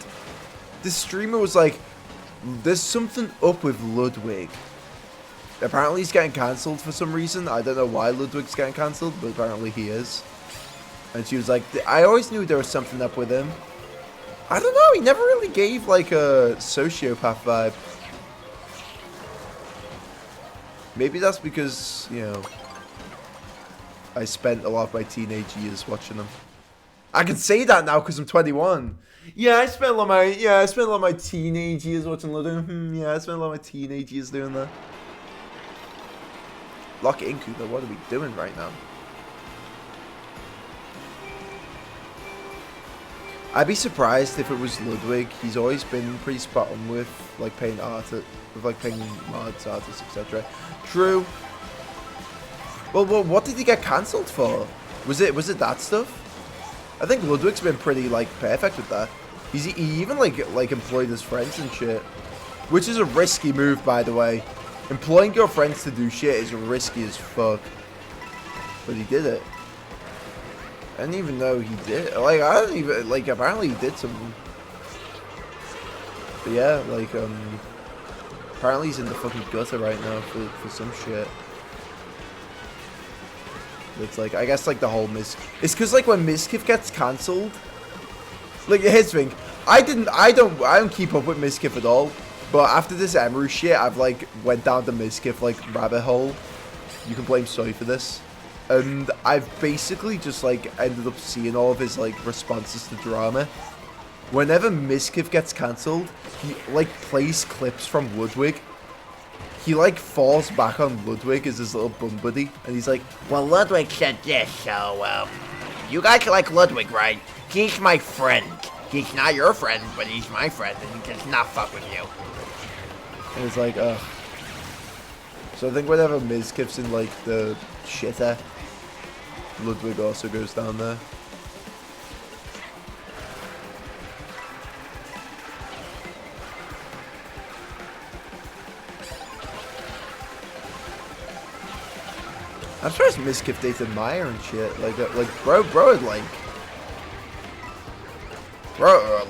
this streamer was like, there's something up with Ludwig. Apparently he's getting cancelled for some reason. I don't know why Ludwig's getting cancelled, but apparently he is. And she was like, I always knew there was something up with him. I don't know, he never really gave like a sociopath vibe. Maybe that's because, you know, I spent a lot of my teenage years watching him. I can say that now because I'm 21. Yeah, I spent a lot of my teenage years watching Ludwig. Yeah, I spent a lot of my teenage years doing that. Lock it in, Cooper. What are we doing right now? I'd be surprised if it was Ludwig. He's always been pretty spot on with like paying mods, artists, etc. True. Well, what did he get cancelled for? Was it that stuff? I think Ludwig's been pretty like perfect with that. He even like employed his friends and shit, which is a risky move, by the way. Employing your friends to do shit is risky as fuck. But he did it. I didn't even know he did. Like I don't even like. Apparently he did something. But yeah, like apparently he's in the fucking gutter right now for some shit. It's like, I guess like the whole it's because like when Mizkif gets cancelled, like here's the thing, I don't keep up with Mizkif at all, but after this Emery shit, I've like went down the Mizkif like rabbit hole. You can blame Soy for this, and I've basically just like ended up seeing all of his like responses to drama. Whenever Mizkif gets cancelled, he like plays clips from Ludwig. He like falls back on Ludwig as his little bum buddy, and he's like, well, Ludwig said this, so, you guys like Ludwig, right? He's my friend. He's not your friend, but he's my friend, and he does not fuck with you. And it's like, ugh. So I think whenever Mizkif's in like the shitter, Ludwig also goes down there. I'm surprised Mizkif dated Maya and shit. Like bro,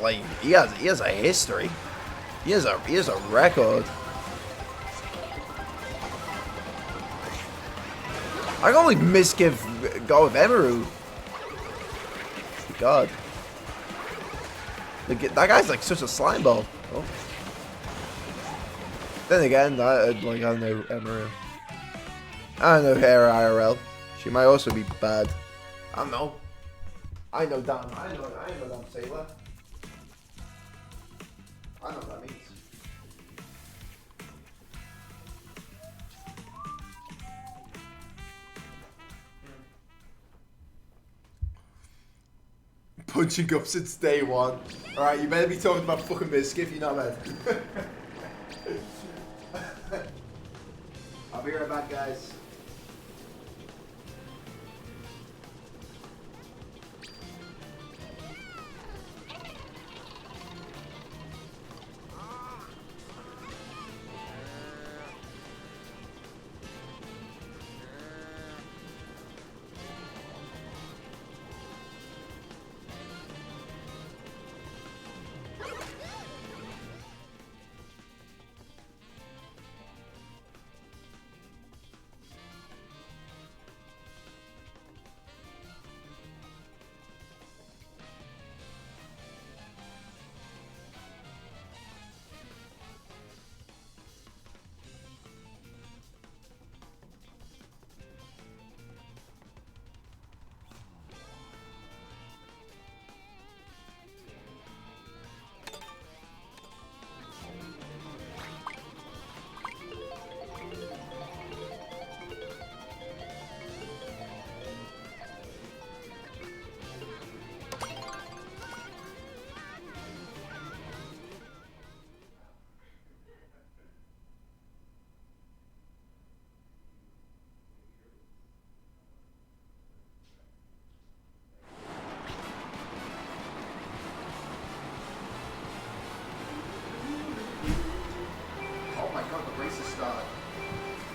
like, he has a history. He has a record. I can only Mizkif go with Emeru. god. Like, that guy's like such a slime ball. Oh. Then again, I don't know Emery. I don't know her IRL. She might also be bad. I don't know. I know damn sailor. I know what that means. Punching up since day one. Alright, you better be talking about fucking biscuit if you're not, man. I'll be right back, guys.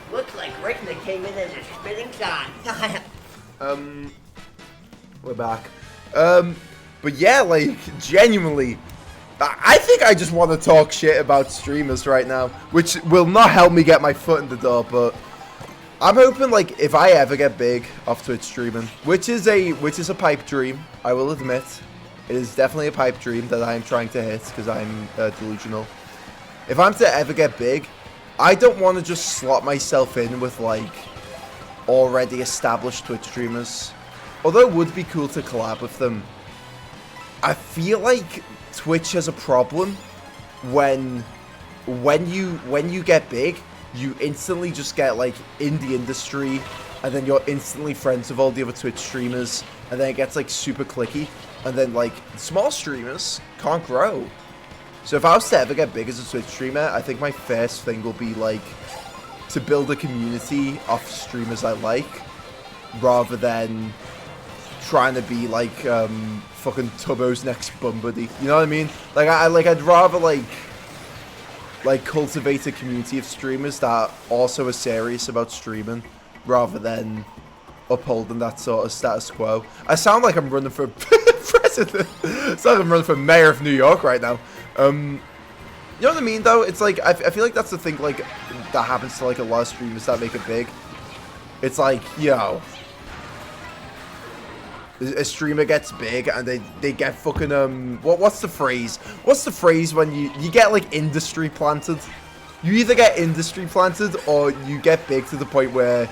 Looks like Rickman came in as a spitting shot. We're back. But yeah, like, genuinely, I think I just want to talk shit about streamers right now, which will not help me get my foot in the door, but I'm hoping, like, if I ever get big off Twitch streaming, which is a pipe dream, I will admit, it is definitely a pipe dream that I am trying to hit, because I'm delusional. If I'm to ever get big, I don't want to just slot myself in with, like, already established Twitch streamers. Although it would be cool to collab with them. I feel like Twitch has a problem when you get big, you instantly just get, like, in the industry, and then you're instantly friends with all the other Twitch streamers, and then it gets, like, super clicky, and then, like, small streamers can't grow. So if I was to ever get big as a Twitch streamer, I think my first thing will be, like, to build a community of streamers I like, rather than trying to be, like, fucking Tubbo's next bum buddy. You know what I mean? Like, I'd rather, like, cultivate a community of streamers that also are serious about streaming, rather than upholding that sort of status quo. I sound like I'm running for president. It's like I'm running for mayor of New York right now. You know what I mean, though? It's like, I feel like that's the thing, like, that happens to, like, a lot of streamers that make it big. It's like, yo, a streamer gets big and they get fucking, what's the phrase? What's the phrase when you get, like, industry planted? You either get industry planted or you get big to the point where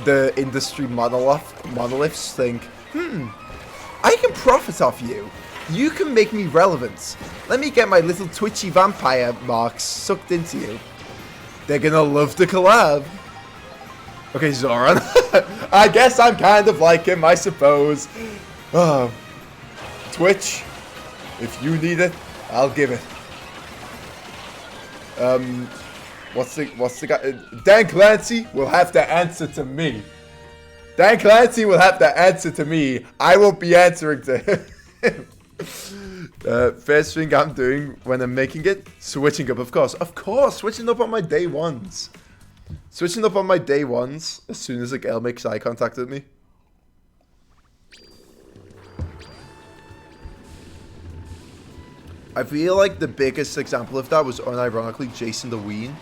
the industry monoliths think, I can profit off you. You can make me relevant. Let me get my little twitchy vampire marks sucked into you. They're gonna love the collab. Okay, Zoran. I guess I'm kind of like him, I suppose. Oh. Twitch, if you need it, I'll give it. What's the guy? Dan Clancy will have to answer to me. Dan Clancy will have to answer to me. I won't be answering to him. First thing I'm doing when I'm making it, switching up, of course, switching up on my day ones. Switching up on my day ones as soon as a girl makes eye contact with me. I feel like the biggest example of that was unironically Jason the Ween.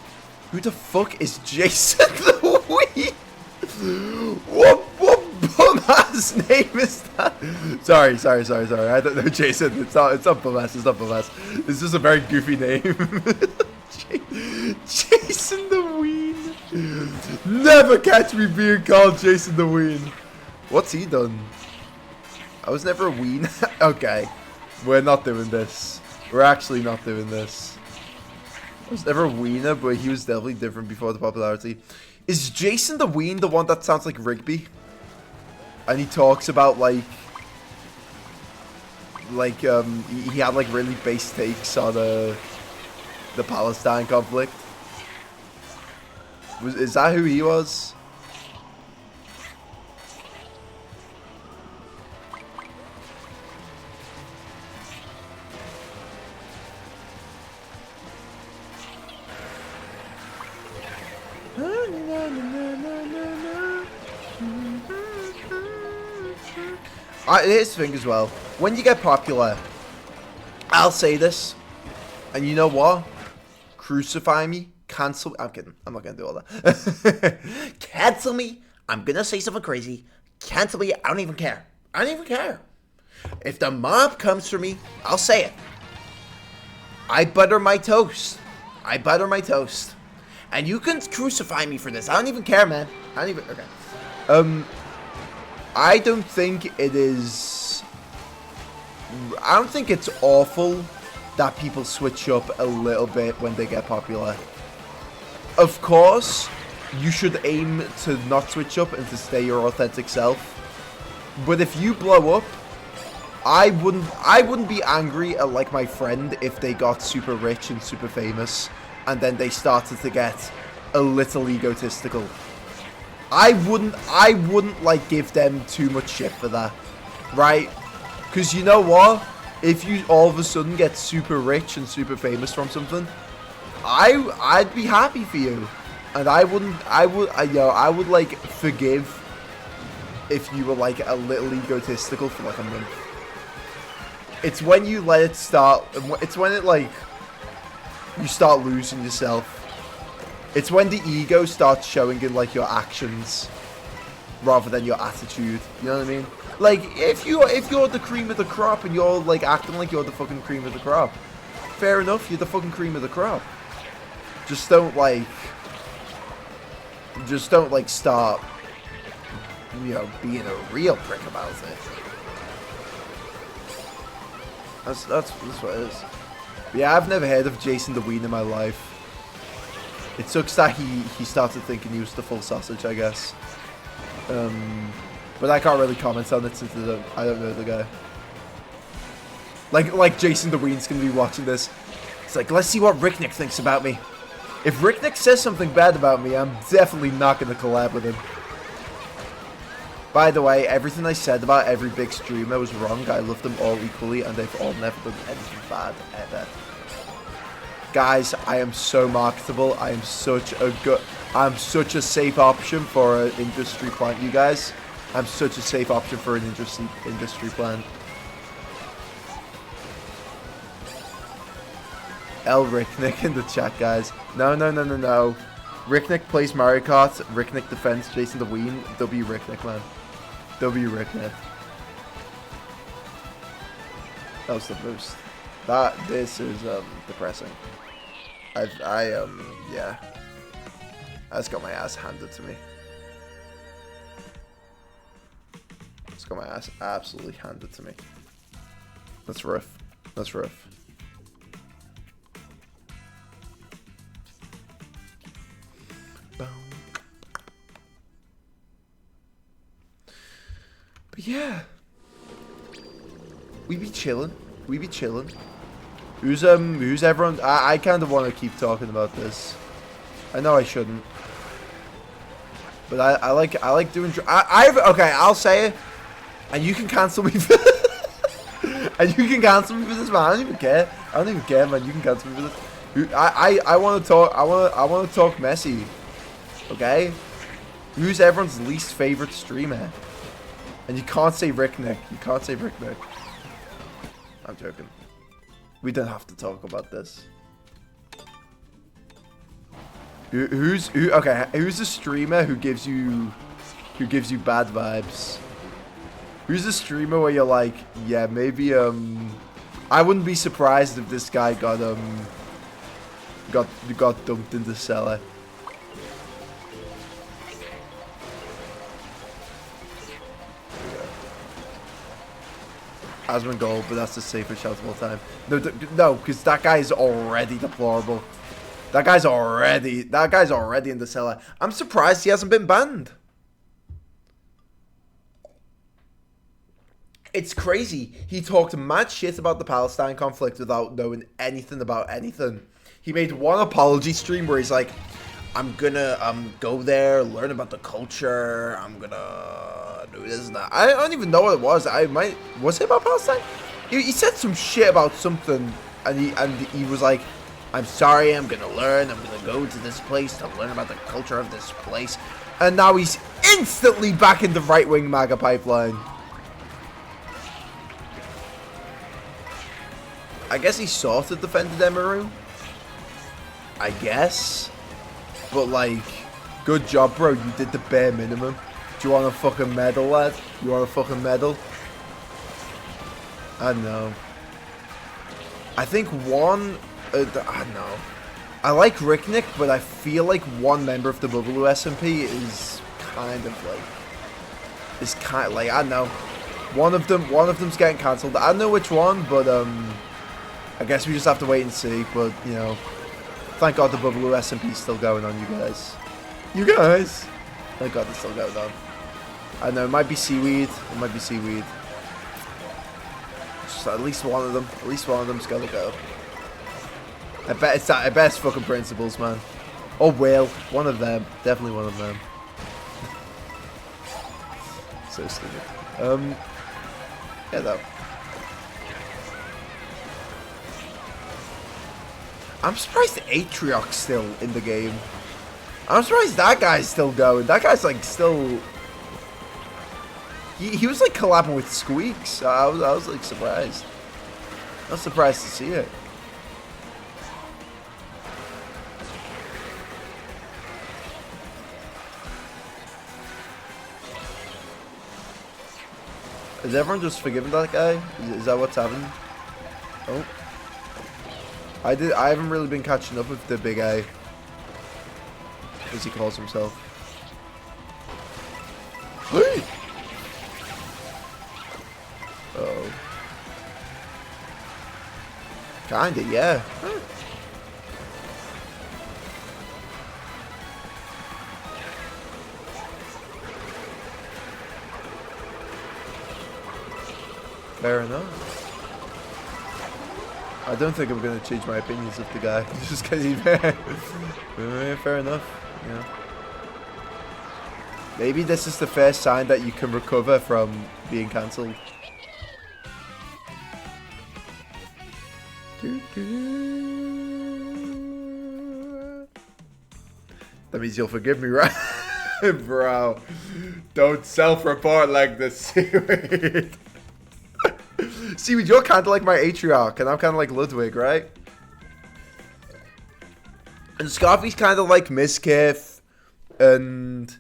Who the fuck is Jason the Ween? What bum ass Whose name is that? Sorry. I don't know, Jason. It's not Bolas. It's not Bolas. It's just a very goofy name. Jason the Ween. Never catch me being called Jason the Ween. What's he done? I was never a Ween. Okay. We're not doing this. We're actually not doing this. I was never a Wiener, but he was definitely different before the popularity. Is Jason the Ween the one that sounds like Rigby? And he talks about he had like really base takes on the Palestine conflict. Is that who he was? Here's the thing as well. When you get popular, I'll say this, and you know what? Crucify me, cancel. I'm kidding. I'm not gonna do all that. Cancel me. I'm gonna say something crazy. Cancel me. I don't even care. I don't even care. If the mob comes for me, I'll say it. I butter my toast. I butter my toast. And you can crucify me for this. I don't even care, man. I don't even... Okay. I don't think it is... I don't think it's awful that people switch up a little bit when they get popular. Of course, you should aim to not switch up and to stay your authentic self. But if you blow up, I wouldn't be angry at like my friend if they got super rich and super famous and then they started to get a little egotistical. I wouldn't like give them too much shit for that, right? Because you know what? If you all of a sudden get super rich and super famous from something, I'd be happy for you, and I would like forgive if you were like a little egotistical for like a month. It's when you let it start. It's when it like you start losing yourself. It's when the ego starts showing in like your actions rather than your attitude. You know what I mean? Like if you're the cream of the crop and you're like acting like you're the fucking cream of the crop, fair enough. You're the fucking cream of the crop. Just don't like start, you know, being a real prick about it. That's what it is. But yeah, I've never heard of Jason the Ween in my life. It sucks that he started thinking he was the full sausage, I guess. But I can't really comment on it since I don't know the guy. Like Jason the Ween's gonna be watching this. It's like, let's see what Ricknick thinks about me. If Ricknick says something bad about me, I'm definitely not gonna collab with him. By the way, everything I said about every big streamer was wrong. I love them all equally, and they've all never done anything bad, ever. Guys, I am so marketable. I'm such a safe option for an industry plant, you guys. I'm such a safe option for an industry plant. L Ricknick in the chat, guys. No. Ricknick plays Mario Kart. Ricknick defends Jason the Ween. W Ricknick, man. W Ricknick. That was the boost. This is depressing. Yeah. I just got my ass handed to me. Just got my ass absolutely handed to me. That's rough. That's rough. But yeah, we be chilling. Who's everyone? I kind of want to keep talking about this. I know I shouldn't, but I like doing. Okay, I'll say it, and you can cancel me. And you can cancel me for this, man. I don't even care, man. You can cancel me for this. I want to talk. I want to talk Messi. Okay, who's everyone's least favorite streamer? And you can't say Ricknick. I'm joking. We don't have to talk about this. Who's the streamer who gives you bad vibes? Who's a streamer where you're like, yeah, maybe I wouldn't be surprised if this guy got dumped into cellar. Asmongold, but that's the safest shout of all time. No, because that guy is already deplorable. That guy's already in the cellar. I'm surprised he hasn't been banned. It's crazy. He talked mad shit about the Palestine conflict without knowing anything about anything. He made one apology stream where he's like, I'm gonna go there, learn about the culture, I'm gonna do this and that. I don't even know what it was. Was it about Palestine? He said some shit about something, and he was like, I'm sorry, I'm gonna learn, I'm gonna go to this place to learn about the culture of this place. And now he's instantly back in the right-wing MAGA pipeline. I guess he sort of defended Emiru. I guess. But, like, good job, bro. You did the bare minimum. Do you want a fucking medal, lad? You want a fucking medal? I don't know. I think one... I don't know. I like Ricknick, but I feel like one member of the Boogaloo SMP is kind of like... I don't know. One of them's getting cancelled. I don't know which one, but, I guess we just have to wait and see, but, you know, thank God the Boogaloo SMP's still going on, you guys. You guys! Thank God it's still going on. I know, it might be Seaweed. It might be Seaweed. Just at least one of them. At least one of them's gotta go. I bet it's that. I bet it's fucking Principles, man. Or Will. One of them. Definitely one of them. So stupid. Yeah, though. I'm surprised Atrioc's still in the game. I'm surprised that guy's still going. That guy's like still... He was like collabing with Squeaks. I was like surprised. I was surprised to see it. Is everyone just forgiving that guy? Is that what's happening? Oh. I haven't really been catching up with the big A, as he calls himself. Hey! Oh. Kinda, yeah. Huh. Fair enough. I don't think I'm going to change my opinions of the guy just because he's fair enough, yeah. Maybe this is the first sign that you can recover from being cancelled. That means you'll forgive me, right? Bro, don't self-report like this, Seaweed. Seaweed, you're kind of like my Atrioc, and I'm kind of like Ludwig, right? And Scarfy's kind of like Miskiff, and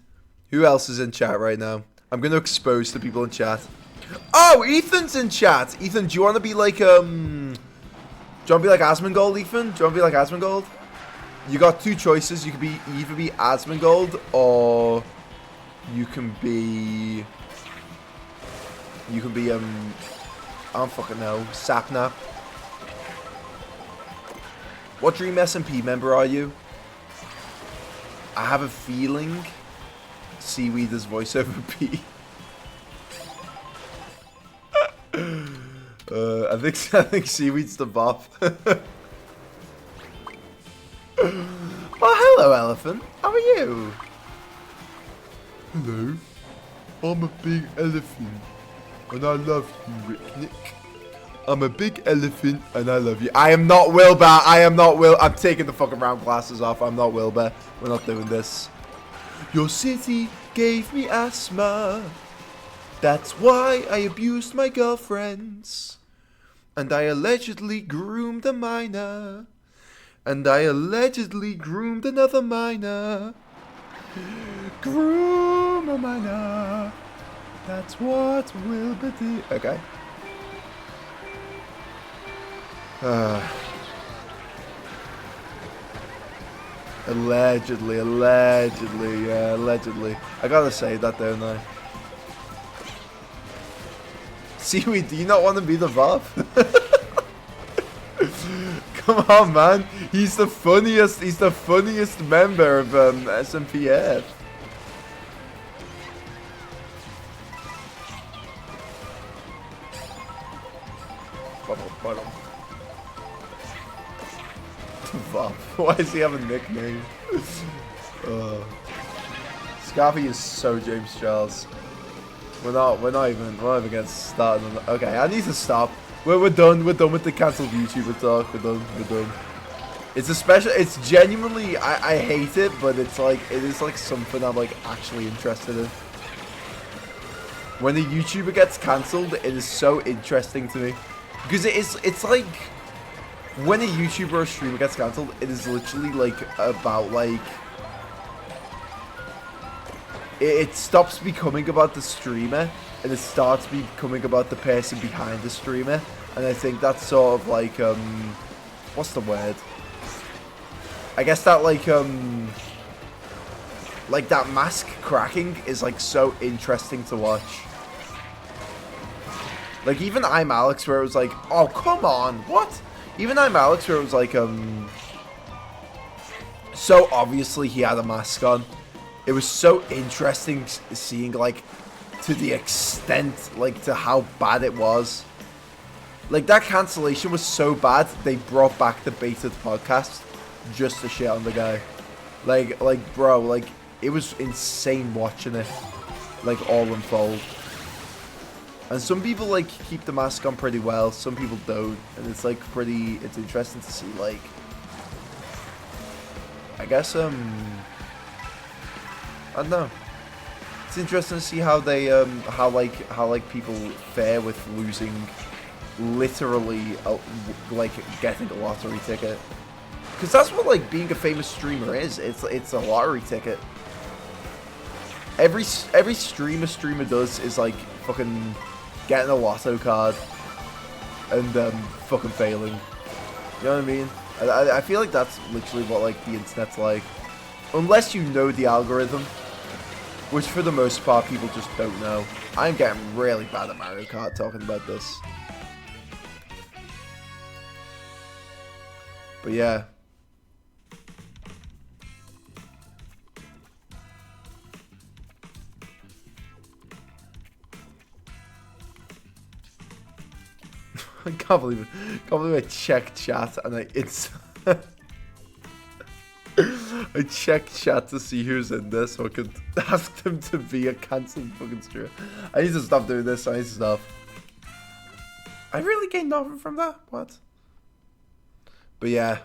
who else is in chat right now? I'm going to expose the people in chat. Oh, Ethan's in chat. Ethan, do you want to be like, do you want to be like Asmongold, Ethan? Do you want to be like Asmongold? You got two choices. You could be either be Asmongold, or you can be, I don't fucking know, Sapnap. What Dream SMP member are you? I have a feeling Seaweed is voiceover P. I think Seaweed's the bop. Oh, hello, Elephant. How are you? Hello. I'm a big elephant, and I love you, Ricknick. I'm a big elephant, and I love you. I am not Wilbur. I am not Will. I'm taking the fucking round glasses off. I'm not Wilbur. We're not doing this. Your city gave me asthma. That's why I abused my girlfriends. And I allegedly groomed a minor. And I allegedly groomed another minor. Groom a minor. That's what will be. Okay. Allegedly. Yeah, allegedly. I gotta say that, don't I? Seaweed, do you not want to be the Bob? Come on, man. He's the funniest member of SMPF. Bob. Why does he have a nickname? Scarfy is so James Charles. We're not even getting started on that. Okay, I need to stop. We're done with the cancelled YouTuber talk. We're done. It's a special. It's genuinely. I hate it, but it's like it is like something I'm like actually interested in. When a YouTuber gets cancelled, it is so interesting to me because it's like when a YouTuber or streamer gets cancelled, it is literally like about like it stops becoming about the streamer and it starts becoming about the person behind the streamer, and I think that's sort of like what's the word? I guess that like that mask cracking is like so interesting to watch. Like even I'm Alex, where it was like, oh come on, what? Even I'm Alex, where it was like so obviously he had a mask on. It was so interesting seeing like to the extent like to how bad it was. Like that cancellation was so bad they brought back the baited podcast just to shit on the guy. Like bro, like it was insane watching it like all unfold. And some people like keep the mask on pretty well, some people don't, and it's like it's interesting to see like I guess I don't know. It's interesting to see how they how people fare with losing literally like getting a lottery ticket. Cuz that's what like being a famous streamer is. It's a lottery ticket. Every streamer does is like fucking getting a lotto card and fucking failing. You know what I mean? I feel like that's literally what like the internet's like. Unless you know the algorithm, which for the most part people just don't know. I'm getting really bad at Mario Kart talking about this. But yeah. I can't believe I checked chat and I checked chat to see who's in this so I could ask them to be a cancelled fucking streamer. I need to stop doing this. I need to stop. I really gained nothing from that. What? But yeah.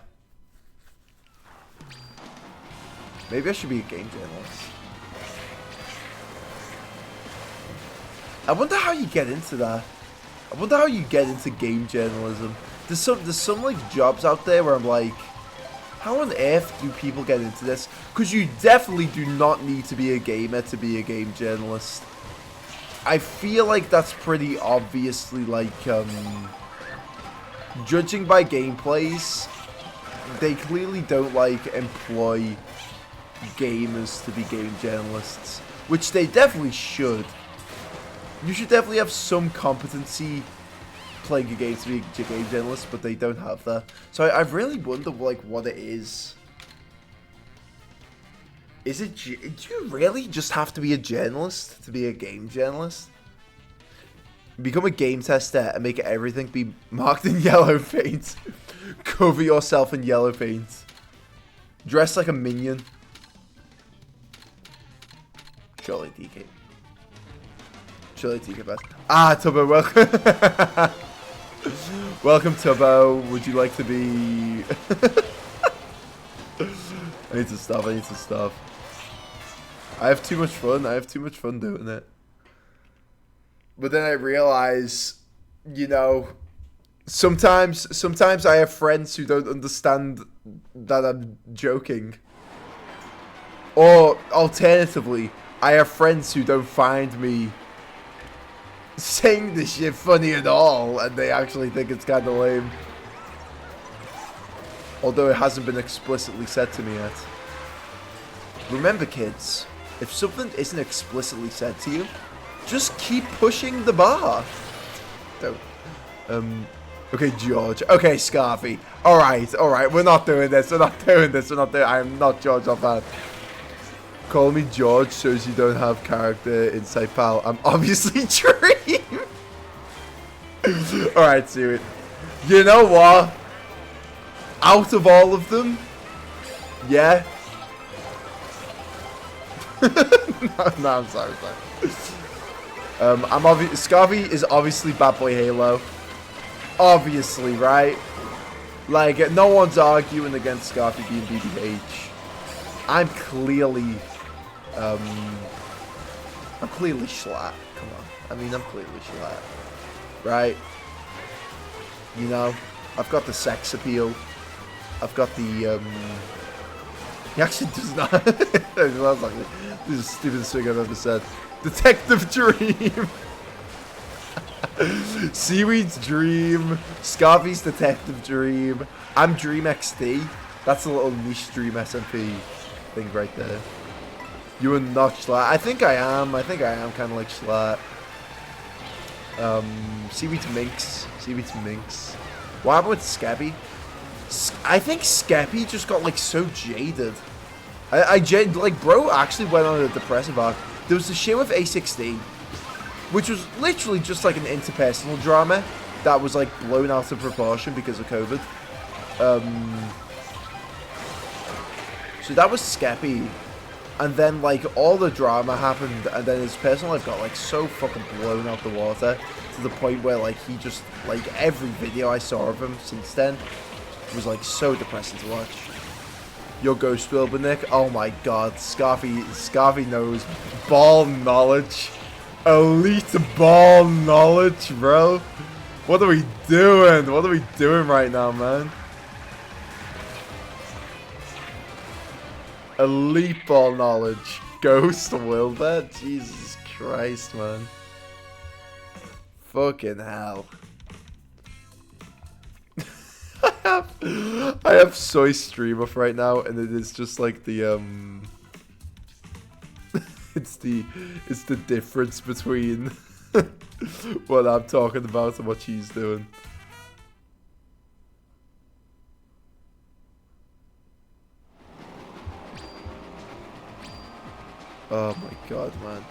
Maybe I should be a game journalist. I wonder how you get into that. I wonder how you get into game journalism. There's some like jobs out there where I'm like, how on earth do people get into this? Because you definitely do not need to be a gamer to be a game journalist. I feel like that's pretty obviously like, judging by gameplays, they clearly don't like employ gamers to be game journalists, which they definitely should. You should definitely have some competency playing a game to be a game journalist, but they don't have that. So I really wonder like what it is. Is it? Do you really just have to be a journalist to be a game journalist? Become a game tester and make everything be marked in yellow paint. Cover yourself in yellow paint. Dress like a minion. Surely DK. Surely DK best. Ah, Tubbo, welcome. Welcome, Tubbo. Would you like to be... I need to stop. I have too much fun doing it. But then I realize, you know, sometimes I have friends who don't understand that I'm joking. Or alternatively, I have friends who don't find me saying this shit funny at all, and they actually think it's kind of lame. Although it hasn't been explicitly said to me yet. Remember, kids, if something isn't explicitly said to you, just keep pushing the bar. Don't. Okay, George. Okay, Scarfy. Alright, alright. We're not doing this. We're not doing this. We're not doing I am not George off that. Call me George shows you don't have character insight, pal. I'm obviously Dream. Alright, Siri. You know what? Out of all of them, yeah. no, I'm sorry. I'm obvious. Scarfy is obviously Bad Boy Halo. Obviously, right? Like, no one's arguing against Scarfy being BBH. I'm clearly Schlatt. Come on. I mean, I'm clearly Schlatt. Right? You know, I've got the sex appeal. I've got the, he actually does not. This is the stupidest thing I've ever said. Detective Dream. Seaweed's Dream. Scarfy's Detective Dream. I'm Dream XD. That's a little niche Dream SMP thing right there. You are not Schlatt. I think I am. I think I am kind of like Schlatt. Seaweed's Minx. Seaweed's Minx. What happened with Skeppy? I think Skeppy just got like so jaded. Like, bro actually went on a depressive arc. There was the shit with A16, which was literally just like an interpersonal drama that was like blown out of proportion because of COVID. So that was Skeppy. And then like all the drama happened, and then his personal life got like so fucking blown out the water to the point where like he just, like, every video I saw of him since then was like so depressing to watch. Your Ghost Wilburnick, oh my god, Scarfy knows ball knowledge. Elite ball knowledge, bro. What are we doing? What are we doing right now, man? Elite ball knowledge. Ghost Wilbur? Jesus Christ, man. Fucking hell. I have Soy Stream off right now, and it is just like the it's the difference between what I'm talking about and what she's doing. Oh my god, man.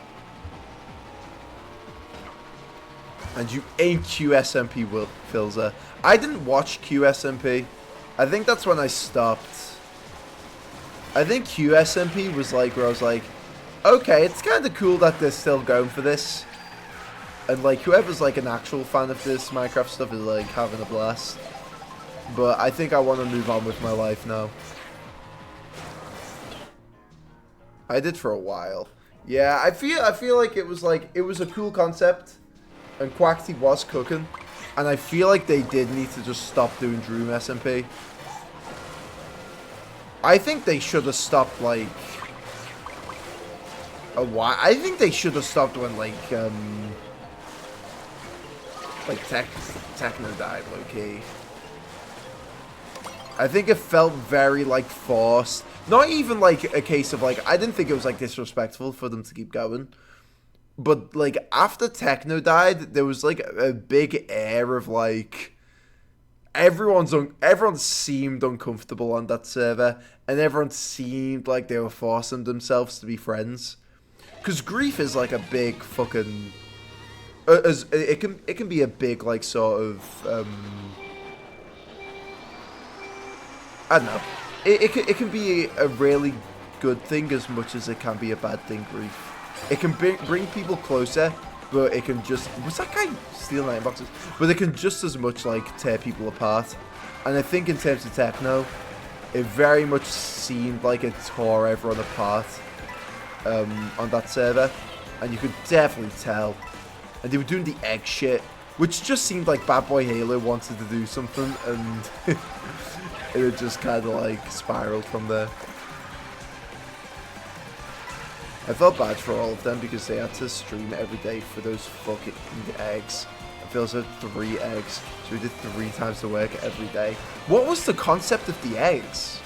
And you ain't QSMP, Filzer. I didn't watch QSMP. I think that's when I stopped. I think QSMP was like where I was like, okay, it's kind of cool that they're still going for this. And like whoever's like an actual fan of this Minecraft stuff is like having a blast. But I think I want to move on with my life now. I did for a while. Yeah, I feel like it was a cool concept, and Quackty was cooking, and I feel like they did need to just stop doing Dream SMP. I think they should have stopped like a while. I think they should have stopped when like Techno died, low key. I think it felt very like forced. Not even like a case of like, I didn't think it was like disrespectful for them to keep going. But like after Techno died, there was like a big air of like, everyone seemed uncomfortable on that server. And everyone seemed like they were forcing themselves to be friends. Because grief is like a big fucking, it can be a big like sort of, I don't know. It can be a really good thing as much as it can be a bad thing, grief. It can bring people closer, but it can just... Was that guy stealing item boxes? But it can just as much, like, tear people apart. And I think in terms of Techno, it very much seemed like it tore everyone apart on that server. And you could definitely tell. And they were doing the egg shit, which just seemed like Bad Boy Halo wanted to do something, and... it just kind of like spiraled from there. I felt bad for all of them because they had to stream every day for those fucking eggs. I feel so 3 eggs, so we did 3 times the work every day. What was the concept of the eggs?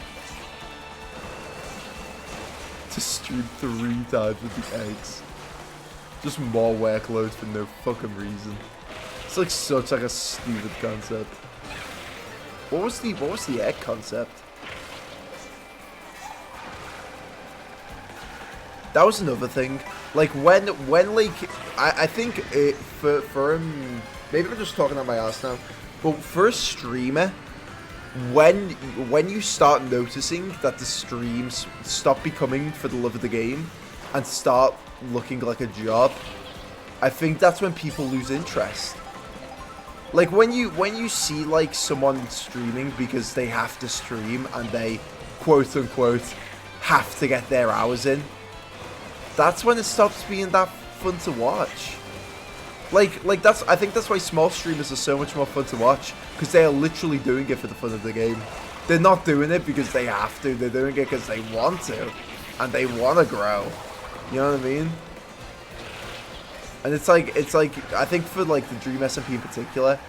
To stream 3 times with the eggs. Just more workload for no fucking reason. It's like such like a stupid concept. What was the egg concept? That was another thing. Like when like I think it for maybe I'm just talking out my ass now, but for a streamer, when you start noticing that the streams stop becoming for the love of the game and start looking like a job, I think that's when people lose interest. Like when you see like someone streaming because they have to stream and they quote unquote have to get their hours in, that's when it stops being that fun to watch. Like I think that's why small streamers are so much more fun to watch, because they are literally doing it for the fun of the game. They're not doing it because they have to. They're doing it because they want to, and they want to grow. You know what I mean? And it's like I think for like the Dream SMP in particular,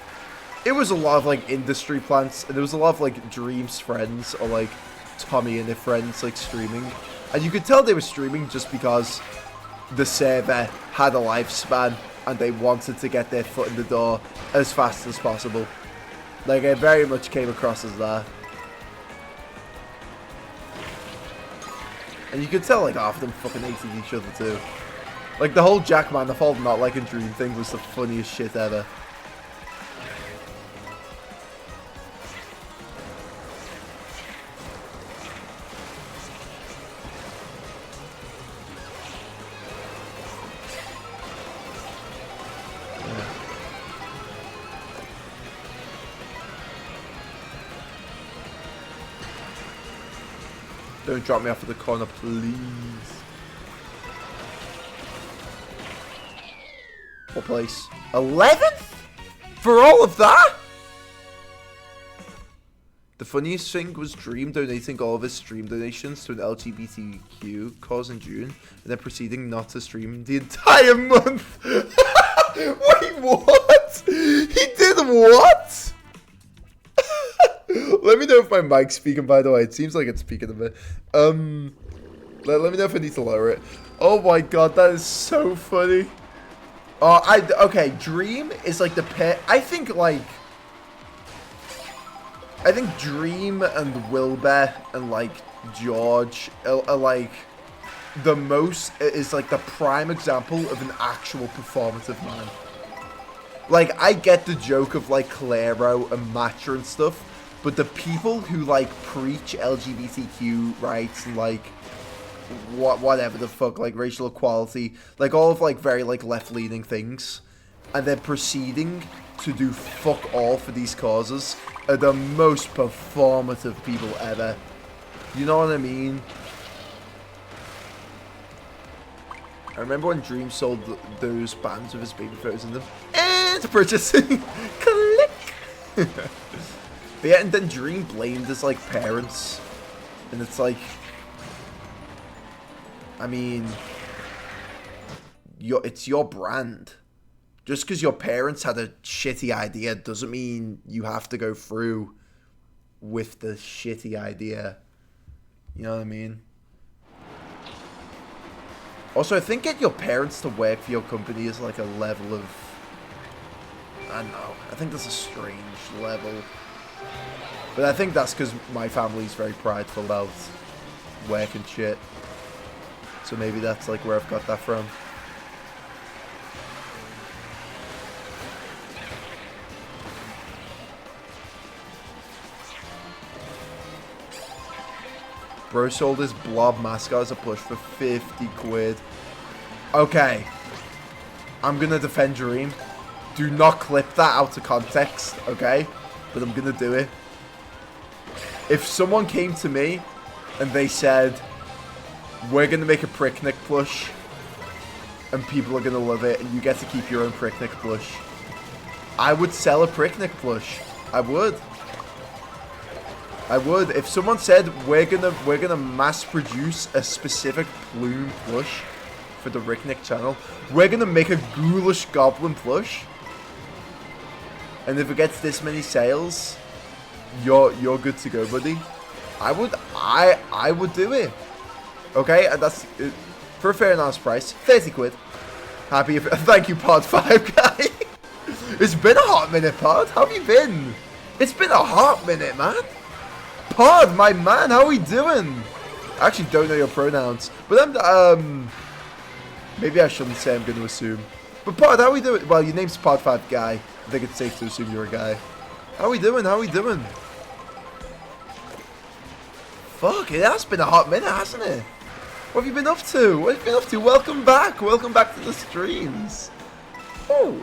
it was a lot of like industry plants, and there was a lot of like Dream's friends or like Tommy and their friends like streaming, and you could tell they were streaming just because the server had a lifespan and they wanted to get their foot in the door as fast as possible. Like it very much came across as that. And you could tell like half of them fucking hated each other too. Like the whole Jackman, the whole not liking Dream thing was the funniest shit ever. Don't drop me off at the corner, please. What place? 11th? For all of that? The funniest thing was Dream donating all of his stream donations to an LGBTQ cause in June, and then proceeding not to stream the entire month. Wait, what? He did what? Let me know if my mic's speaking, by the way. It seems like it's speaking a bit. Let me know if I need to lower it. Oh my god, that is so funny. Okay, Dream is like the pet. I think Dream and Wilbur and like George are like the most, is like the prime example of an actual performative man. Like, I get the joke of like Claro and Matcha and stuff, but the people who like preach LGBTQ rights and like whatever the fuck, like racial equality, like all of like very like left-leaning things, and they're proceeding to do fuck all for these causes, are the most performative people ever. You know what I mean? I remember when Dream sold those bands with his baby photos in them. And purchasing. Click! But yeah, and then Dream blamed his like parents. And it's like, I mean, it's your brand. Just because your parents had a shitty idea doesn't mean you have to go through with the shitty idea. You know what I mean? Also, I think getting your parents to work for your company is like a level of, I don't know, I think that's a strange level. But I think that's because my family's very prideful about work and shit. So maybe that's like where I've got that from. Bro sold his blob mascot as a push for 50 quid. Okay. I'm gonna defend Dream. Do not clip that out of context, okay? But I'm gonna do it. If someone came to me and they said, we're gonna make a Pricknick plush and people are gonna love it and you get to keep your own Pricknick plush, I would sell a Pricknick plush. I would. I would. If someone said we're gonna mass produce a specific plume plush for the Ricknick channel. We're gonna make a ghoulish goblin plush. And if it gets this many sales, you're good to go, buddy. I would do it. Okay, and that's for a fair and honest price, 30 quid. Happy if thank you, Pod 5 guy. It's been a hot minute, Pod. How have you been? It's been a hot minute, man. Pod, my man, how are we doing? I actually don't know your pronouns, but I'm maybe I shouldn't say. I'm going to assume. But Pod, how are we doing? Well, your name's Pod 5 guy. I think it's safe to assume you're a guy. How are we doing? How are we doing? Fuck, it has been a hot minute, hasn't it? What have you been up to? What have you been up to? Welcome back. Welcome back to the streams. Oh.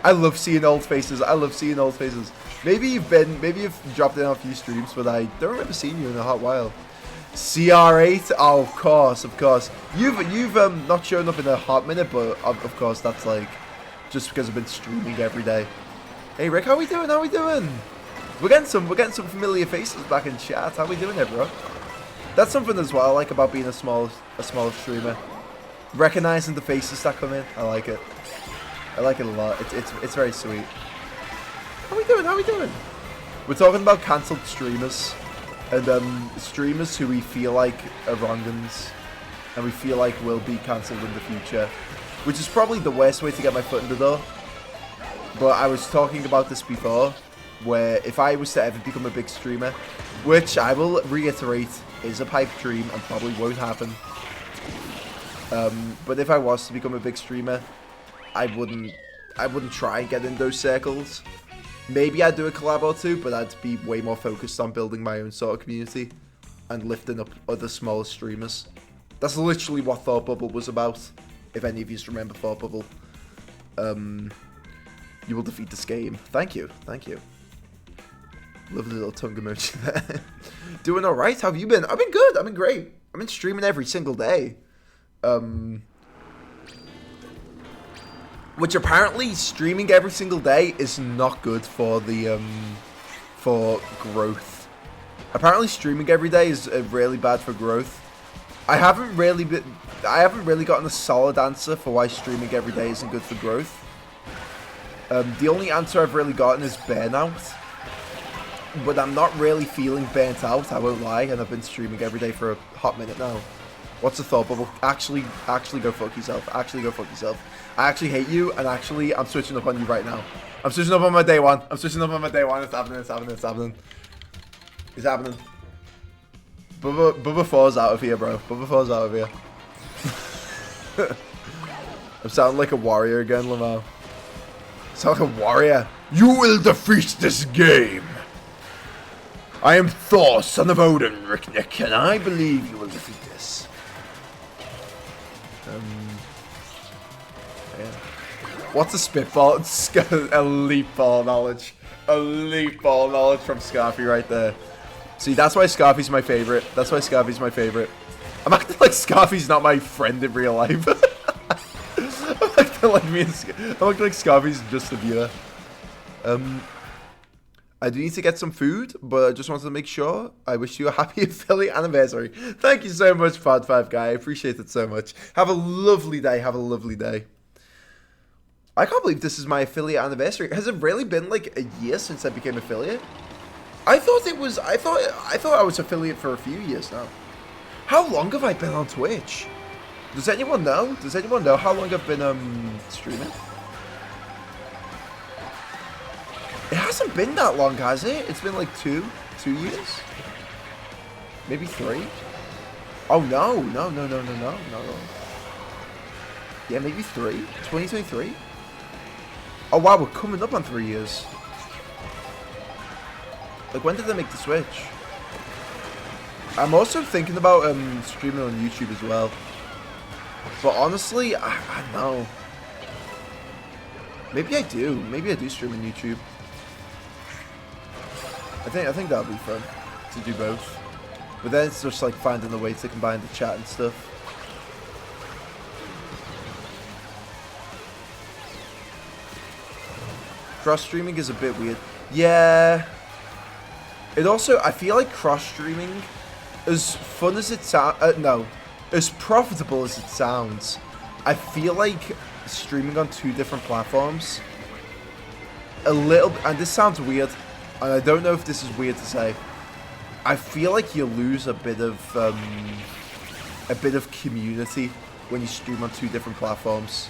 I love seeing old faces. I love seeing old faces. Maybe you've dropped in on a few streams, but I don't remember seeing you in a hot while. CR8? Oh, of course, of course. You've not shown up in a hot minute, but of course that's like just because I've been streaming every day. Hey Rick, how we doing? How we doing? We're getting some familiar faces back in chat. How we doing there, bro? That's something as well I like about being a small streamer. Recognizing the faces that come in. I like it. I like it a lot. It's very sweet. How we doing? How we doing? We're talking about cancelled streamers. And streamers who we feel like are wrong-uns. And we feel like will be cancelled in the future. Which is probably the worst way to get my foot in the door. But I was talking about this before. Where if I was to ever become a big streamer, which I will reiterate is a pipe dream and probably won't happen. But if I was to become a big streamer, I wouldn't try and get in those circles. Maybe I'd do a collab or two, but I'd be way more focused on building my own sort of community and lifting up other smaller streamers. That's literally what Thought Bubble was about. If any of you remember Thought Bubble, you will defeat this game. Thank you, thank you. Lovely little tongue emoji there. Doing alright, how have you been? I've been good, I've been great. I've been streaming every single day. Which apparently streaming every single day is not good for the, for growth. Apparently streaming every day is really bad for growth. I haven't really gotten a solid answer for why streaming every day isn't good for growth. The only answer I've really gotten is burnout. But I'm not really feeling burnt out, I won't lie, and I've been streaming every day for a hot minute now. What's the Thought Bubble? Actually go fuck yourself. Actually go fuck yourself. I actually hate you, and actually, I'm switching up on you right now. I'm switching up on my day one. I'm switching up on my day one. It's happening, it's happening, it's happening. It's happening. Bubba 4's out of here, bro. Bubba 4's out of here. I'm sounding like a warrior again, Lamar. Sound like a warrior. You will defeat this game. I am Thor, son of Odin, Ricknick, and I believe you will defeat this. Yeah. What's a spitball? It's elite ball knowledge. Elite ball knowledge from Scarfy right there. See, that's why Scarfy's my favorite. That's why Scarfy's my favorite. I'm acting like Scarfy's not my friend in real life. I'm acting like Scarfy's just a viewer. I do need to get some food, but I just wanted to make sure. I wish you a happy affiliate anniversary. Thank you so much, Pod5 guy. I appreciate it so much. Have a lovely day. Have a lovely day. I can't believe this is my affiliate anniversary. Has it really been like a year since I became affiliate? I thought it was. I thought I was affiliate for a few years now. How long have I been on Twitch? Does anyone know? Does anyone know how long I've been streaming? It hasn't been that long, has it? It's been like two years? Maybe 3? Oh, no. Yeah, maybe 3. 2023? Oh, wow, we're coming up on 3 years. Like, when did they make the switch? I'm also thinking about streaming on YouTube as well. But honestly, I don't know. Maybe I do. Maybe I do stream on YouTube. I think that'll be fun to do both. But then it's just like finding a way to combine the chat and stuff. Cross streaming is a bit weird. Yeah. It also, I feel like cross streaming, as fun as it sounds, no, as profitable as it sounds, I feel like streaming on 2 different platforms, a little, and this sounds weird, and I don't know if this is weird to say, I feel like you lose a bit of community when you stream on 2 different platforms.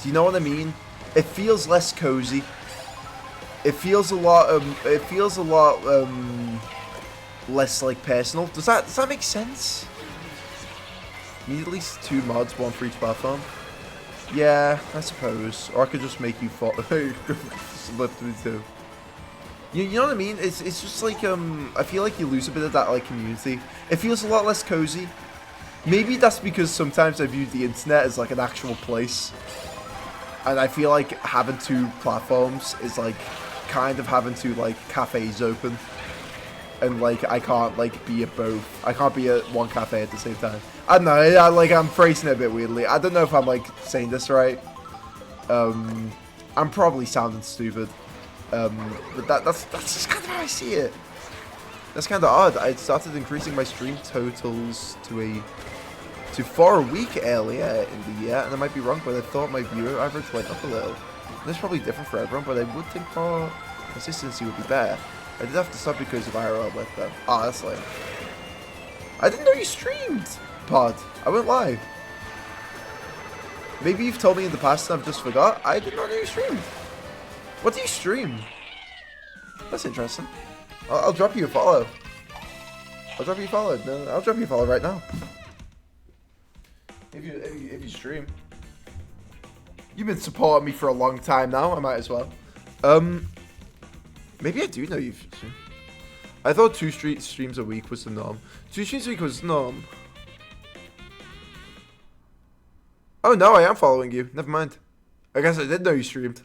Do you know what I mean? It feels less cozy. It feels a lot. Less like personal. Does that make sense? You need at least 2 mods, 1 for each platform. Yeah, I suppose. Or I could just make you slip through 2. You know what I mean? It's just like I feel like you lose a bit of that like community. It feels a lot less cozy. Maybe that's because sometimes I view the internet as like an actual place, and I feel like having 2 platforms is like kind of having 2 like cafes open, and like I can't like be at both. I can't be at one cafe at the same time. I don't know. I'm phrasing it a bit weirdly. I don't know if I'm like saying this right. I'm probably sounding stupid. But that's just kind of how I see it. That's kind of odd. I started increasing my stream totals to 4 a week earlier in the year, and I might be wrong, but I thought my viewer average went up a little. That's probably different for everyone, but I would think more consistency would be better. I did have to stop because of IRL with though. Oh, that's lame. I didn't know you streamed, Pod. I went live. Maybe you've told me in the past and I've just forgot. I did not know you streamed. What do you stream? That's interesting. I'll drop you a follow. I'll drop you a follow. No, I'll drop you a follow right now. If you stream. You've been supporting me for a long time now. I might as well. Maybe I do know you've streamed. I thought 2 streams a week was the norm. 2 streams a week was the norm. Oh no, I am following you. Never mind. I guess I did know you streamed.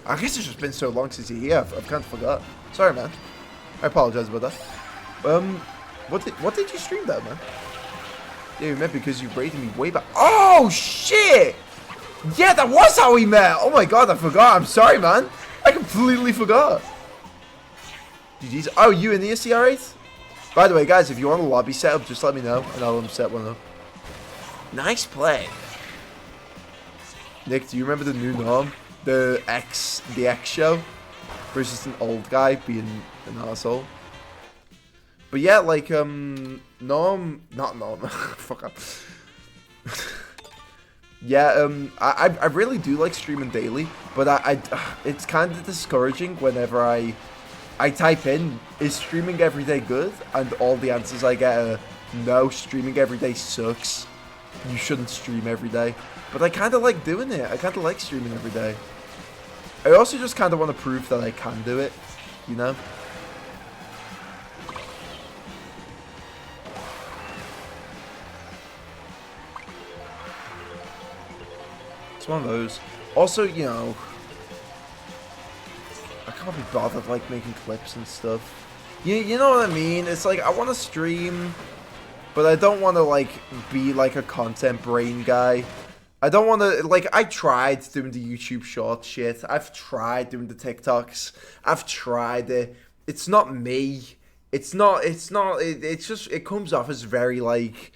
I guess it's just been so long since you're here. I've kind of forgot. Sorry, man. I apologize about that. What did you stream though, man? Yeah, we met because you rated me way back. Oh shit! Yeah, that was how we met. Oh my god, I forgot. I'm sorry, man. I completely forgot. GG's. Oh, you in the CR8? By the way, guys, if you want a lobby setup, just let me know and I'll set one up. Nice play. Nick, do you remember the new norm? The X show? Where it's just an old guy being an asshole. But yeah, like, Norm, not Norm, fuck up. Yeah, I really do like streaming daily, but it's kind of discouraging whenever I type in, is streaming every day good? And all the answers I get are, no, streaming every day sucks. You shouldn't stream every day. But I kind of like doing it. I kind of like streaming every day. I also just kind of want to prove that I can do it, you know? It's one of those. Also, you know, I can't be bothered like making clips and stuff. You know what I mean? It's like I want to stream, but I don't want to like be like a content brain guy. I don't want to, like, I tried doing the YouTube short shit. I've tried doing the TikToks. I've tried it. It's not me. It's just, it comes off as very, like,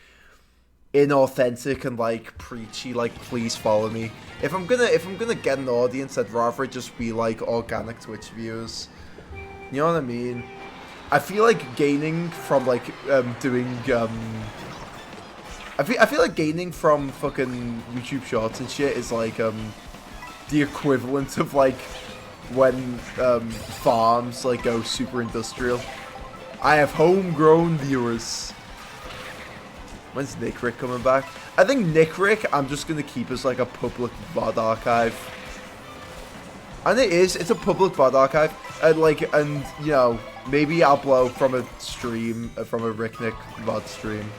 inauthentic and, like, preachy, like, please follow me. If I'm gonna get an audience, I'd rather it just be, like, organic Twitch viewers. You know what I mean? I feel like gaining from, like, I feel like gaining from fucking YouTube Shorts and shit is like the equivalent of like when farms like go super industrial. I have homegrown viewers. When's Nick Rick coming back? I think Nick Rick I'm just gonna keep as like a public VOD archive. And it's a public VOD archive. And you know, maybe I'll blow from a stream, from a Rick Nick VOD stream.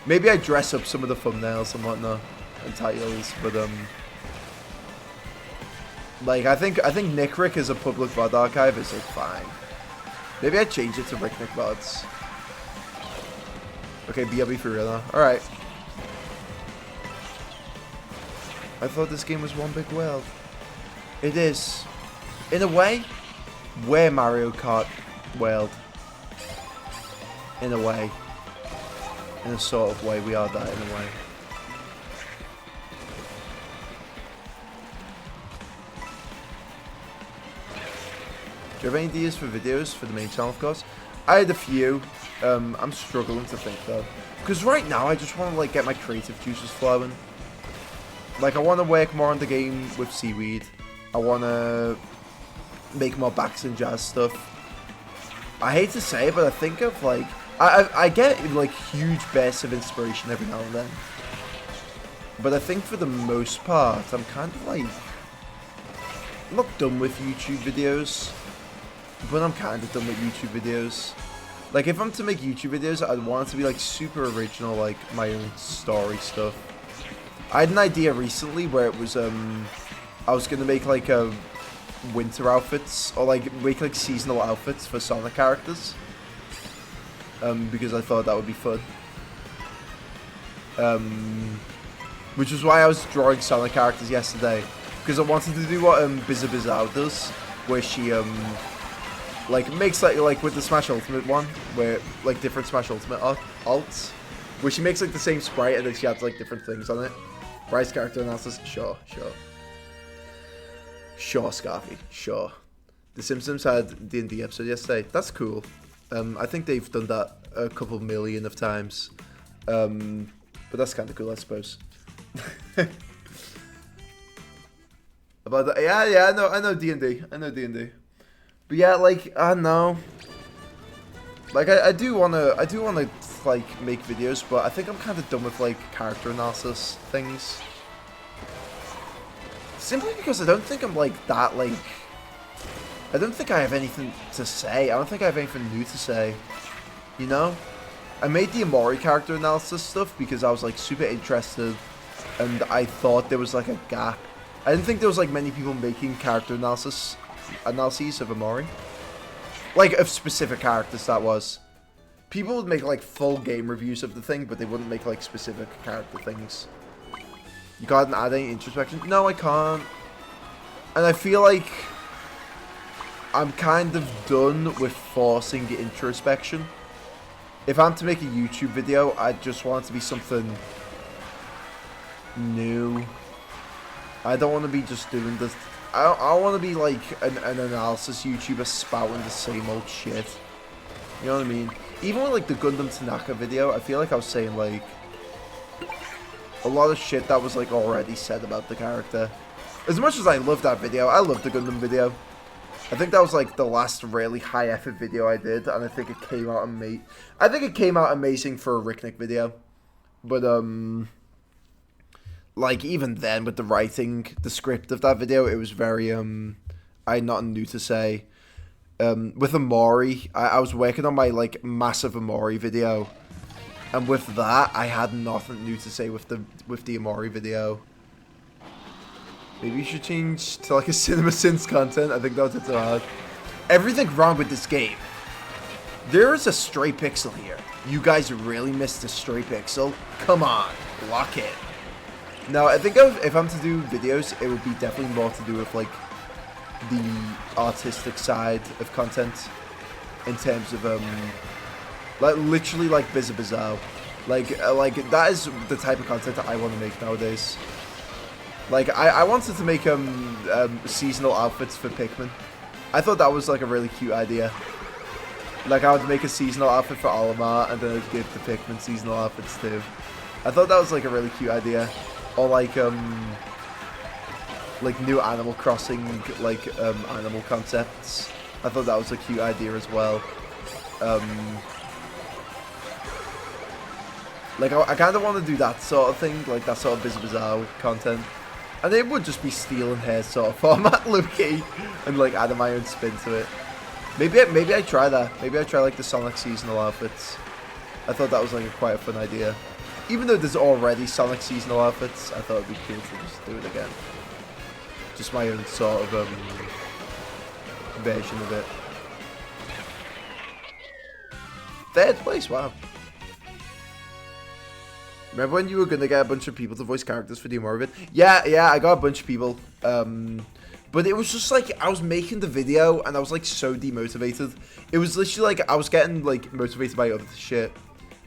Maybe I dress up some of the thumbnails and whatnot and titles, but like I think Nick Rick is a public VOD archive is like fine. Maybe I change it to Rick Nick VODs. Okay, BLB for real now. All right. I thought this game was one big world. It is, in a way, we're Mario Kart world. In a way. In a sort of way, we are that in a way. Do you have any ideas for videos for the main channel, of course? I had a few. I'm struggling to think, though. Because right now, I just want to, like, get my creative juices flowing. Like, I want to work more on the game with Seaweed. I want to make more backs and jazz stuff. I hate to say it, but I think of, like... I get, like, huge bursts of inspiration every now and then. But I think for the most part, I'm kind of, like... I'm not done with YouTube videos. But I'm kind of done with YouTube videos. Like, if I'm to make YouTube videos, I'd want it to be, like, super original, like, my own story stuff. I had an idea recently where it was, I was going to make, like, winter outfits, or, like, make, like, seasonal outfits for Sonic characters. Because I thought that would be fun. Which was why I was drawing Sonic characters yesterday. Because I wanted to do what, Bizarre does, where she, like, makes, like, with the Smash Ultimate one, where, like, different Smash Ultimate alts, where she makes, like, the same sprite, and then she adds, like, different things on it. Bryce character analysis, sure. Sure, Scarfy, sure. The Simpsons had D&D episode yesterday. That's cool. I think they've done that a couple million of times. But that's kind of cool, I suppose. About that, yeah, I know D&D. But yeah, like, I don't know. Like, I do wanna, like, make videos, but I think I'm kind of done with, like, character analysis things. Simply because I don't think I'm, like, that, like... I don't think I have anything to say. I don't think I have anything new to say. You know? I made the Amori character analysis stuff because I was, like, super interested, and I thought there was, like, a gap. I didn't think there was, like, many people making character analyses of Amori. Like, of specific characters, that was. People would make, like, full game reviews of the thing, but they wouldn't make, like, specific character things. You can't add any introspection? No, I can't. And I feel like I'm kind of done with forcing introspection. If I'm to make a YouTube video, I just want it to be something new. I don't want to be just doing this. I want to be like an analysis YouTuber spouting the same old shit. You know what I mean? Even with like the Gundam Tanaka video, I feel like I was saying like a lot of shit that was like already said about the character. As much as I love that video, I love the Gundam video. I think that was like the last really high effort video I did, and I think it came out amazing for a Ricknick video. But like, even then, with the writing, the script of that video, it was very, I had nothing new to say. With Amori, I was working on my, like, massive Amori video. And with that, I had nothing new to say with the Amori video. Maybe you should change to, like, a Cinema Sins content. I think that was it so hard. Everything wrong with this game. There is a stray pixel here. You guys really missed a stray pixel? Come on, lock it. No, I think if I'm to do videos, it would be definitely more to do with, like, the artistic side of content. In terms of, like, literally, like, Bizarre. Like, that is the type of content that I want to make nowadays. Like, I wanted to make, seasonal outfits for Pikmin. I thought that was, like, a really cute idea. Like, I would make a seasonal outfit for Olimar, and then I'd give the Pikmin seasonal outfits too. I thought that was, like, a really cute idea. Or like new Animal Crossing, like, animal concepts. I thought that was a cute idea as well. Like, I kind of want to do that sort of thing, like that sort of Bizarre content. And it would just be stealing hair sort of format, low-key, and like adding my own spin to it. Maybe I try that. Maybe I try like the Sonic seasonal outfits. I thought that was like quite a fun idea. Even though there's already Sonic seasonal outfits, I thought it'd be cool to just do it again. Just my own sort of version of it. Third place, wow. Remember when you were gonna get a bunch of people to voice characters for the Amori vid? Yeah, I got a bunch of people. But it was just like, I was making the video and I was like so demotivated. It was literally like, I was getting like motivated by other shit.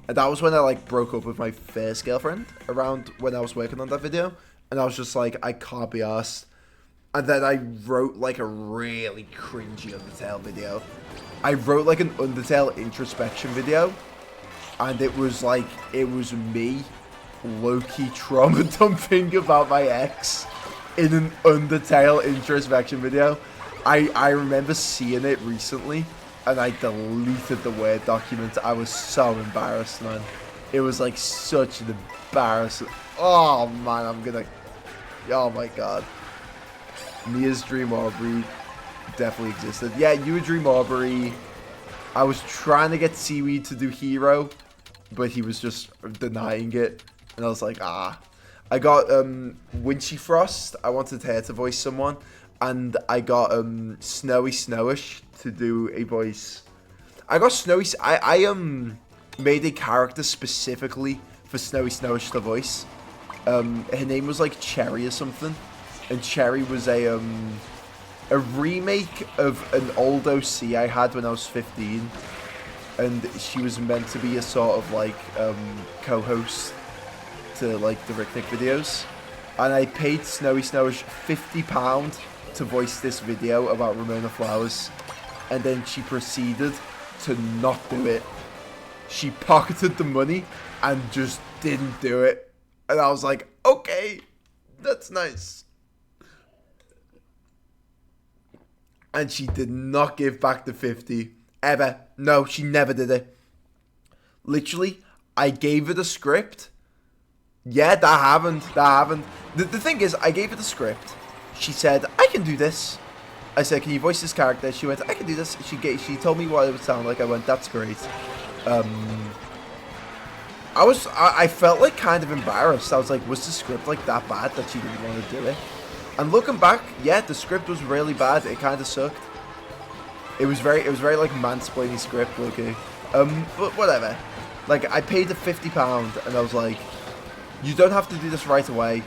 And that was when I like broke up with my first girlfriend around when I was working on that video. And I was just like, I can't be arsed. And then I wrote like a really cringy Undertale video. I wrote like an Undertale introspection video. And it was me low-key trauma dumping about my ex in an Undertale introspection video. I remember seeing it recently, and I deleted the Word document. I was so embarrassed, man. It was like such an embarrassment. Oh man, oh my god. Mia's Dream Aubrey definitely existed. Yeah, you and Dream Aubrey. I was trying to get Seaweed to do Hero, but he was just denying it. And I was like, ah. I got Winchy Frost. I wanted her to voice someone. And I got Snowy Snowish to do a voice. I got Snowy. I made a character specifically for Snowy Snowish to voice. Her name was like Cherry or something, and Cherry was a remake of an old OC I had when I was 15, and she was meant to be a sort of like co-host to like the Rick Nick videos, and I paid Snowy Snowish £50 to voice this video about Ramona Flowers, and then she proceeded to not do it. She pocketed the money and just didn't do it. And I was like, okay, that's nice. And she did not give back the 50 ever. No, she never did it. Literally, I gave her the script. Yeah, that happened. The thing is, I gave her the script. She said, I can do this. I said, can you voice this character? She went, I can do this. She told me what it would sound like. I went, that's great. I felt like kind of embarrassed. I was like, was the script like that bad that she didn't want to do it? And looking back, yeah, the script was really bad. It kind of sucked. It was very like mansplaining script, okay. But whatever. Like, I paid the £50 and I was like, you don't have to do this right away.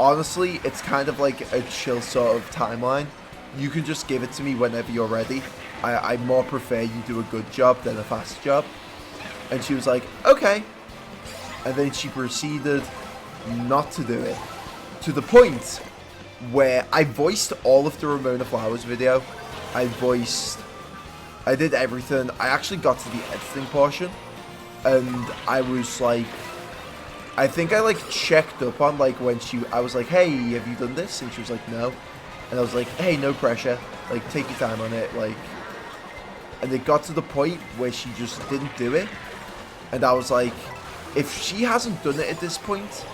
Honestly, it's kind of like a chill sort of timeline. You can just give it to me whenever you're ready. I more prefer you do a good job than a fast job. And she was like, okay. And then she proceeded not to do it. To the point where I voiced all of the Ramona Flowers video. I did everything. I actually got to the editing portion. And I was like, I think I like checked up on like when I was like, hey, have you done this? And she was like, no. And I was like, hey, no pressure. Like, take your time on it. Like, and it got to the point where she just didn't do it. And I was like, if she hasn't done it at this point,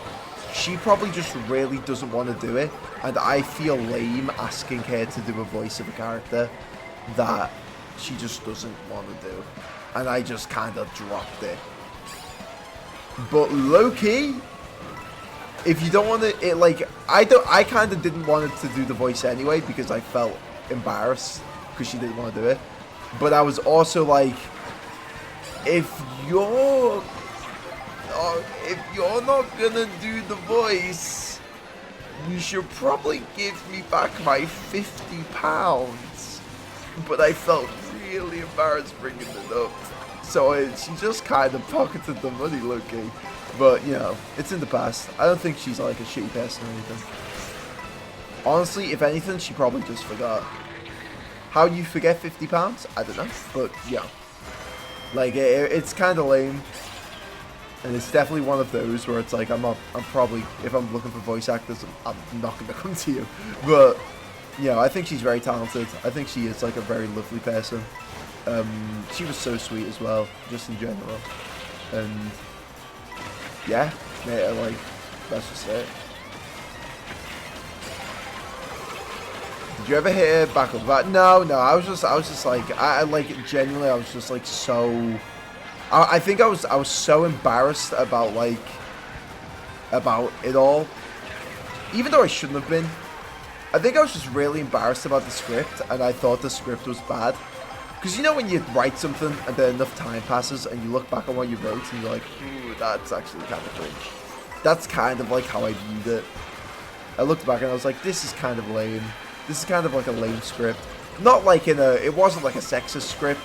she probably just really doesn't want to do it. And I feel lame asking her to do a voice of a character that she just doesn't want to do. And I just kind of dropped it. But low-key, if you don't want to, I kind of didn't want her to do the voice anyway because I felt embarrassed because she didn't want to do it. But I was also like, if you're not gonna do the voice, you should probably give me back my £50. But I felt really embarrassed bringing it up. So she just kind of pocketed the money, low-key. But, you know, it's in the past. I don't think she's like a shitty person or anything. Honestly, if anything, she probably just forgot. How you forget £50? I don't know. But, yeah. Like, it's kind of lame. And it's definitely one of those where it's like, I'm probably, if I'm looking for voice actors, I'm not going to come to you. But, you know, I think she's very talented. I think she is like a very lovely person. She was so sweet as well, just in general. And yeah, mate, like, that's just it. Did you ever hit her back up that? No, I was just like, I like, genuinely, I was just like so, I think I was so embarrassed about it all, even though I shouldn't have been. I think I was just really embarrassed about the script, and I thought the script was bad. Because you know when you write something and then enough time passes and you look back on what you wrote and you're like, ooh, that's actually kind of cringe. That's kind of like how I viewed it. I looked back and I was like, this is kind of lame. This is kind of like a lame script. Not like it wasn't like a sexist script.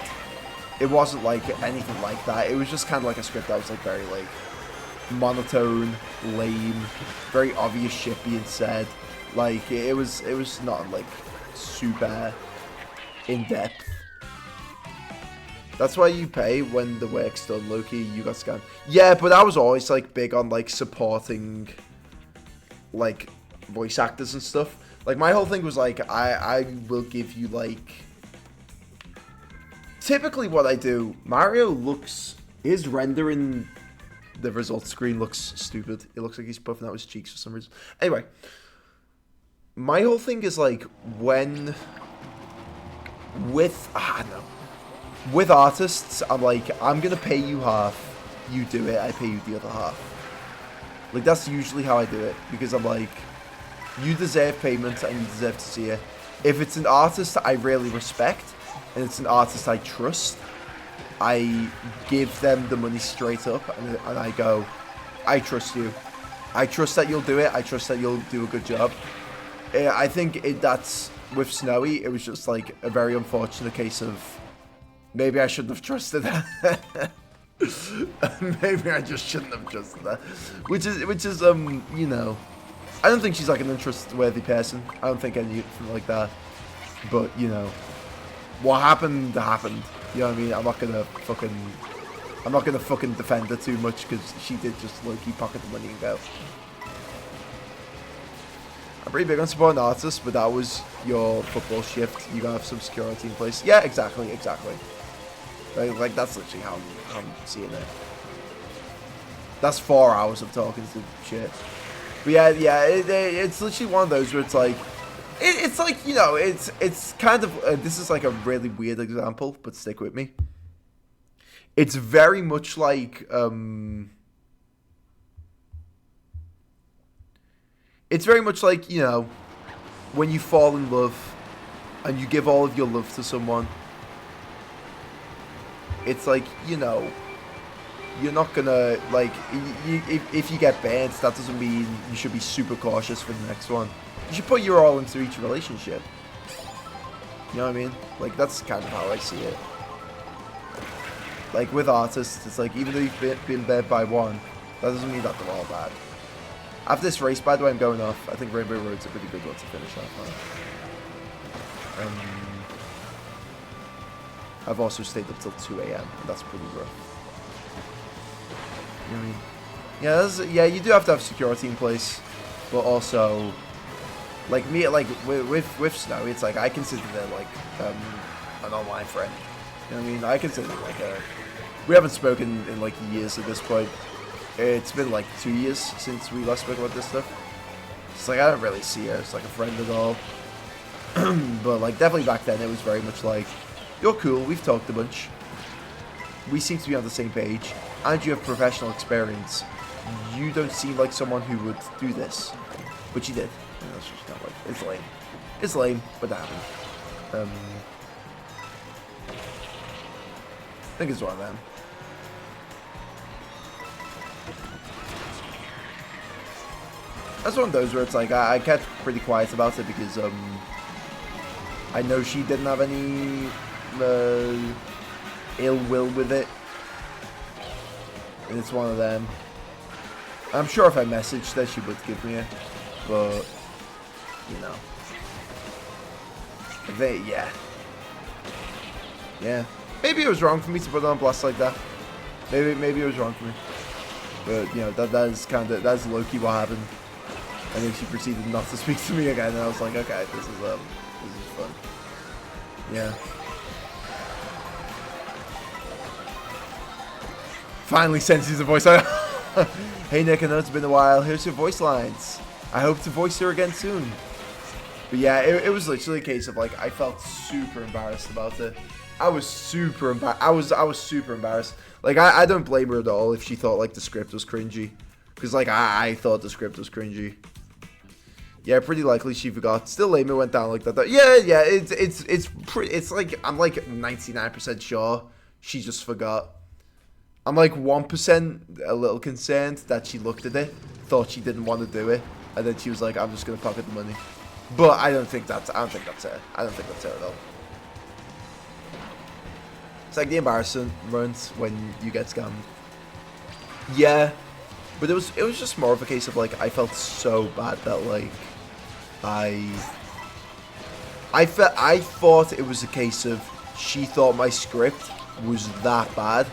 It wasn't like anything like that. It was just kind of like a script that was like very like monotone, lame, very obvious shit being said. Like, it was not, like, super in-depth. That's why you pay when the work's done, Loki. You got scammed. Yeah, but I was always, like, big on, like, supporting, like, voice actors and stuff. Like, my whole thing was, like, I will give you, like... Typically what I do, Mario looks... His rendering... The result screen looks stupid. It looks like he's puffing out his cheeks for some reason. Anyway. My whole thing is, like, when... With... no. With artists, I'm like, I'm gonna pay you half. You do it, I pay you the other half. Like, that's usually how I do it. Because I'm like... You deserve payment and you deserve to see it. If it's an artist I really respect, and it's an artist I trust, I give them the money straight up, and I go, I trust you. I trust that you'll do it. I trust that you'll do a good job. I think that's, with Snowy, it was just like a very unfortunate case of, maybe I shouldn't have trusted that. Maybe I just shouldn't have trusted that. Which is, you know, I don't think she's like an untrustworthy person. I don't think anything like that. But, you know, what happened, happened. You know what I mean? I'm not gonna fucking defend her too much because she did just low-key pocket the money and go. I'm pretty big on supporting artists, but that was your football shift. You gotta have some security in place. Yeah, exactly. Like that's literally how I'm seeing it. That's 4 hours of talking to shit. But yeah, it's literally one of those where it's like, it's like, you know, it's kind of, this is like a really weird example, but stick with me. It's very much like, it's very much like, you know, when you fall in love and you give all of your love to someone, it's like, you know, you're not gonna, like, if you get burnt, that doesn't mean you should be super cautious for the next one. You should put your all into each relationship. You know what I mean? Like, that's kind of how I see it. Like, with artists, it's like, even though you've been burnt by one, that doesn't mean that they're all bad. After this race, by the way, I'm going off. I think Rainbow Road's a pretty good one to finish off on. I've also stayed up till 2 a.m. and that's pretty rough. You know what I mean? Yeah, you do have to have security in place, but also, like me, like with Snow, it's like I consider them like an online friend. You know what I mean? I consider it like we haven't spoken in like years at this point. It's been like 2 years since we last spoke about this stuff. It's like I don't really see her as like a friend at all. But like definitely back then it was very much like, you're cool, we've talked a bunch. We seem to be on the same page, and you have professional experience. You don't seem like someone who would do this. But you did. You know, it's just not like, it's lame. It's lame, but that happened. I think it's one of them. That's one of those where it's like, I kept pretty quiet about it because, I know she didn't have any, ill will with it. And it's one of them. I'm sure if I messaged her, she would give me it. But, you know. Yeah. Maybe it was wrong for me to put it on blast like that. Maybe it was wrong for me. But, you know, that's low-key what happened. And then she proceeded not to speak to me again, and I was like, okay, this is fun. Yeah. Finally senses a voice. Hey Nick, I know it's been a while. Here's your voice lines. I hope to voice her again soon. But yeah, it was literally a case of like, I felt super embarrassed about it. I was super embarrassed. I was super embarrassed. Like, I don't blame her at all if she thought like the script was cringy. Because like, I thought the script was cringy. Yeah, pretty likely she forgot. Still lame it went down like that. Yeah, it's like, I'm like 99% sure she just forgot. I'm like 1% a little concerned that she looked at it, thought she didn't want to do it, and then she was like, I'm just gonna pocket the money. But I don't think that's her. I don't think that's her at all. It's like the embarrassment when you get scammed. Yeah. But it was just more of a case of like, I felt so bad that like, I thought it was a case of she thought my script was that bad,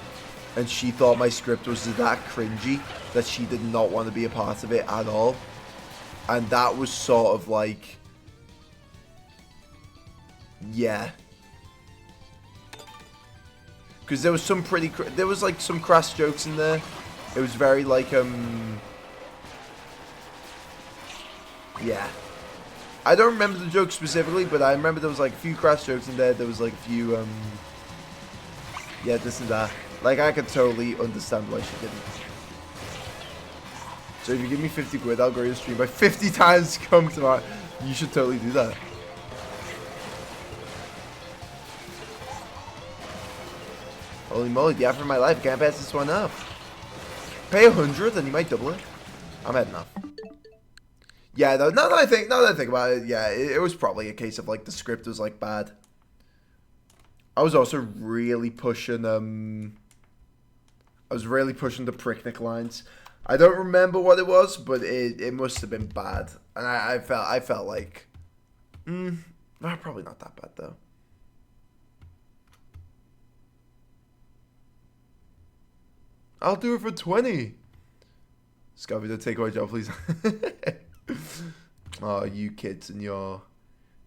and she thought my script was that cringy that she did not want to be a part of it at all. And that was sort of like, yeah. Because there was some there was like some crass jokes in there. It was very like, yeah. I don't remember the joke specifically, but I remember there was like a few crass jokes in there. There was like a few, yeah, this and that. Like, I could totally understand why she didn't. So if you give me 50 quid, I'll grow your stream by 50 times come tomorrow. You should totally do that. Holy moly, the offer of my life. I can't pass this one up. Pay 100 and you might double it. I'm heading off. Yeah, though, now that I think about it, yeah, it was probably a case of like the script was like bad. I was also really pushing the Pricknick lines. I don't remember what it was, but it must have been bad. And I felt like probably not that bad though. I'll do it for 20. Scubby, don't take away job, please. Oh, you kids and your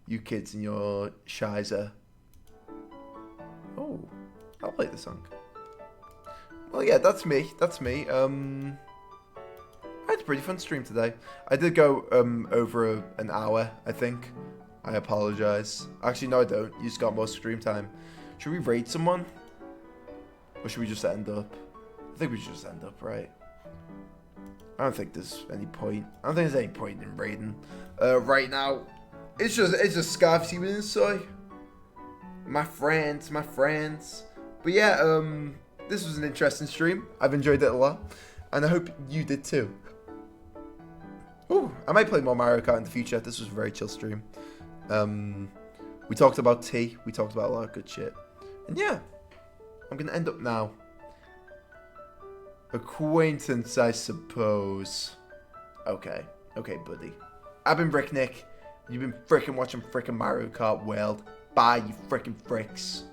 shizer. Oh, I'll play the song. Well, yeah, that's me. That's me. I had a pretty fun stream today. I did go over an hour, I think. I apologize. Actually, no, I don't. You just got more stream time. Should we raid someone? Or should we just end up? I think we should just end up, right? I don't think there's any point. I don't think there's any point in raiding. Right now, it's just Scarfy with inside. My friends. But yeah, this was an interesting stream. I've enjoyed it a lot, and I hope you did too. Ooh, I might play more Mario Kart in the future. This was a very chill stream. We talked about tea. We talked about a lot of good shit. And yeah, I'm gonna end up now. Acquaintance, I suppose. Okay, buddy. I've been Bricknick. You've been frickin' watching frickin' Mario Kart World. Bye, you frickin' fricks.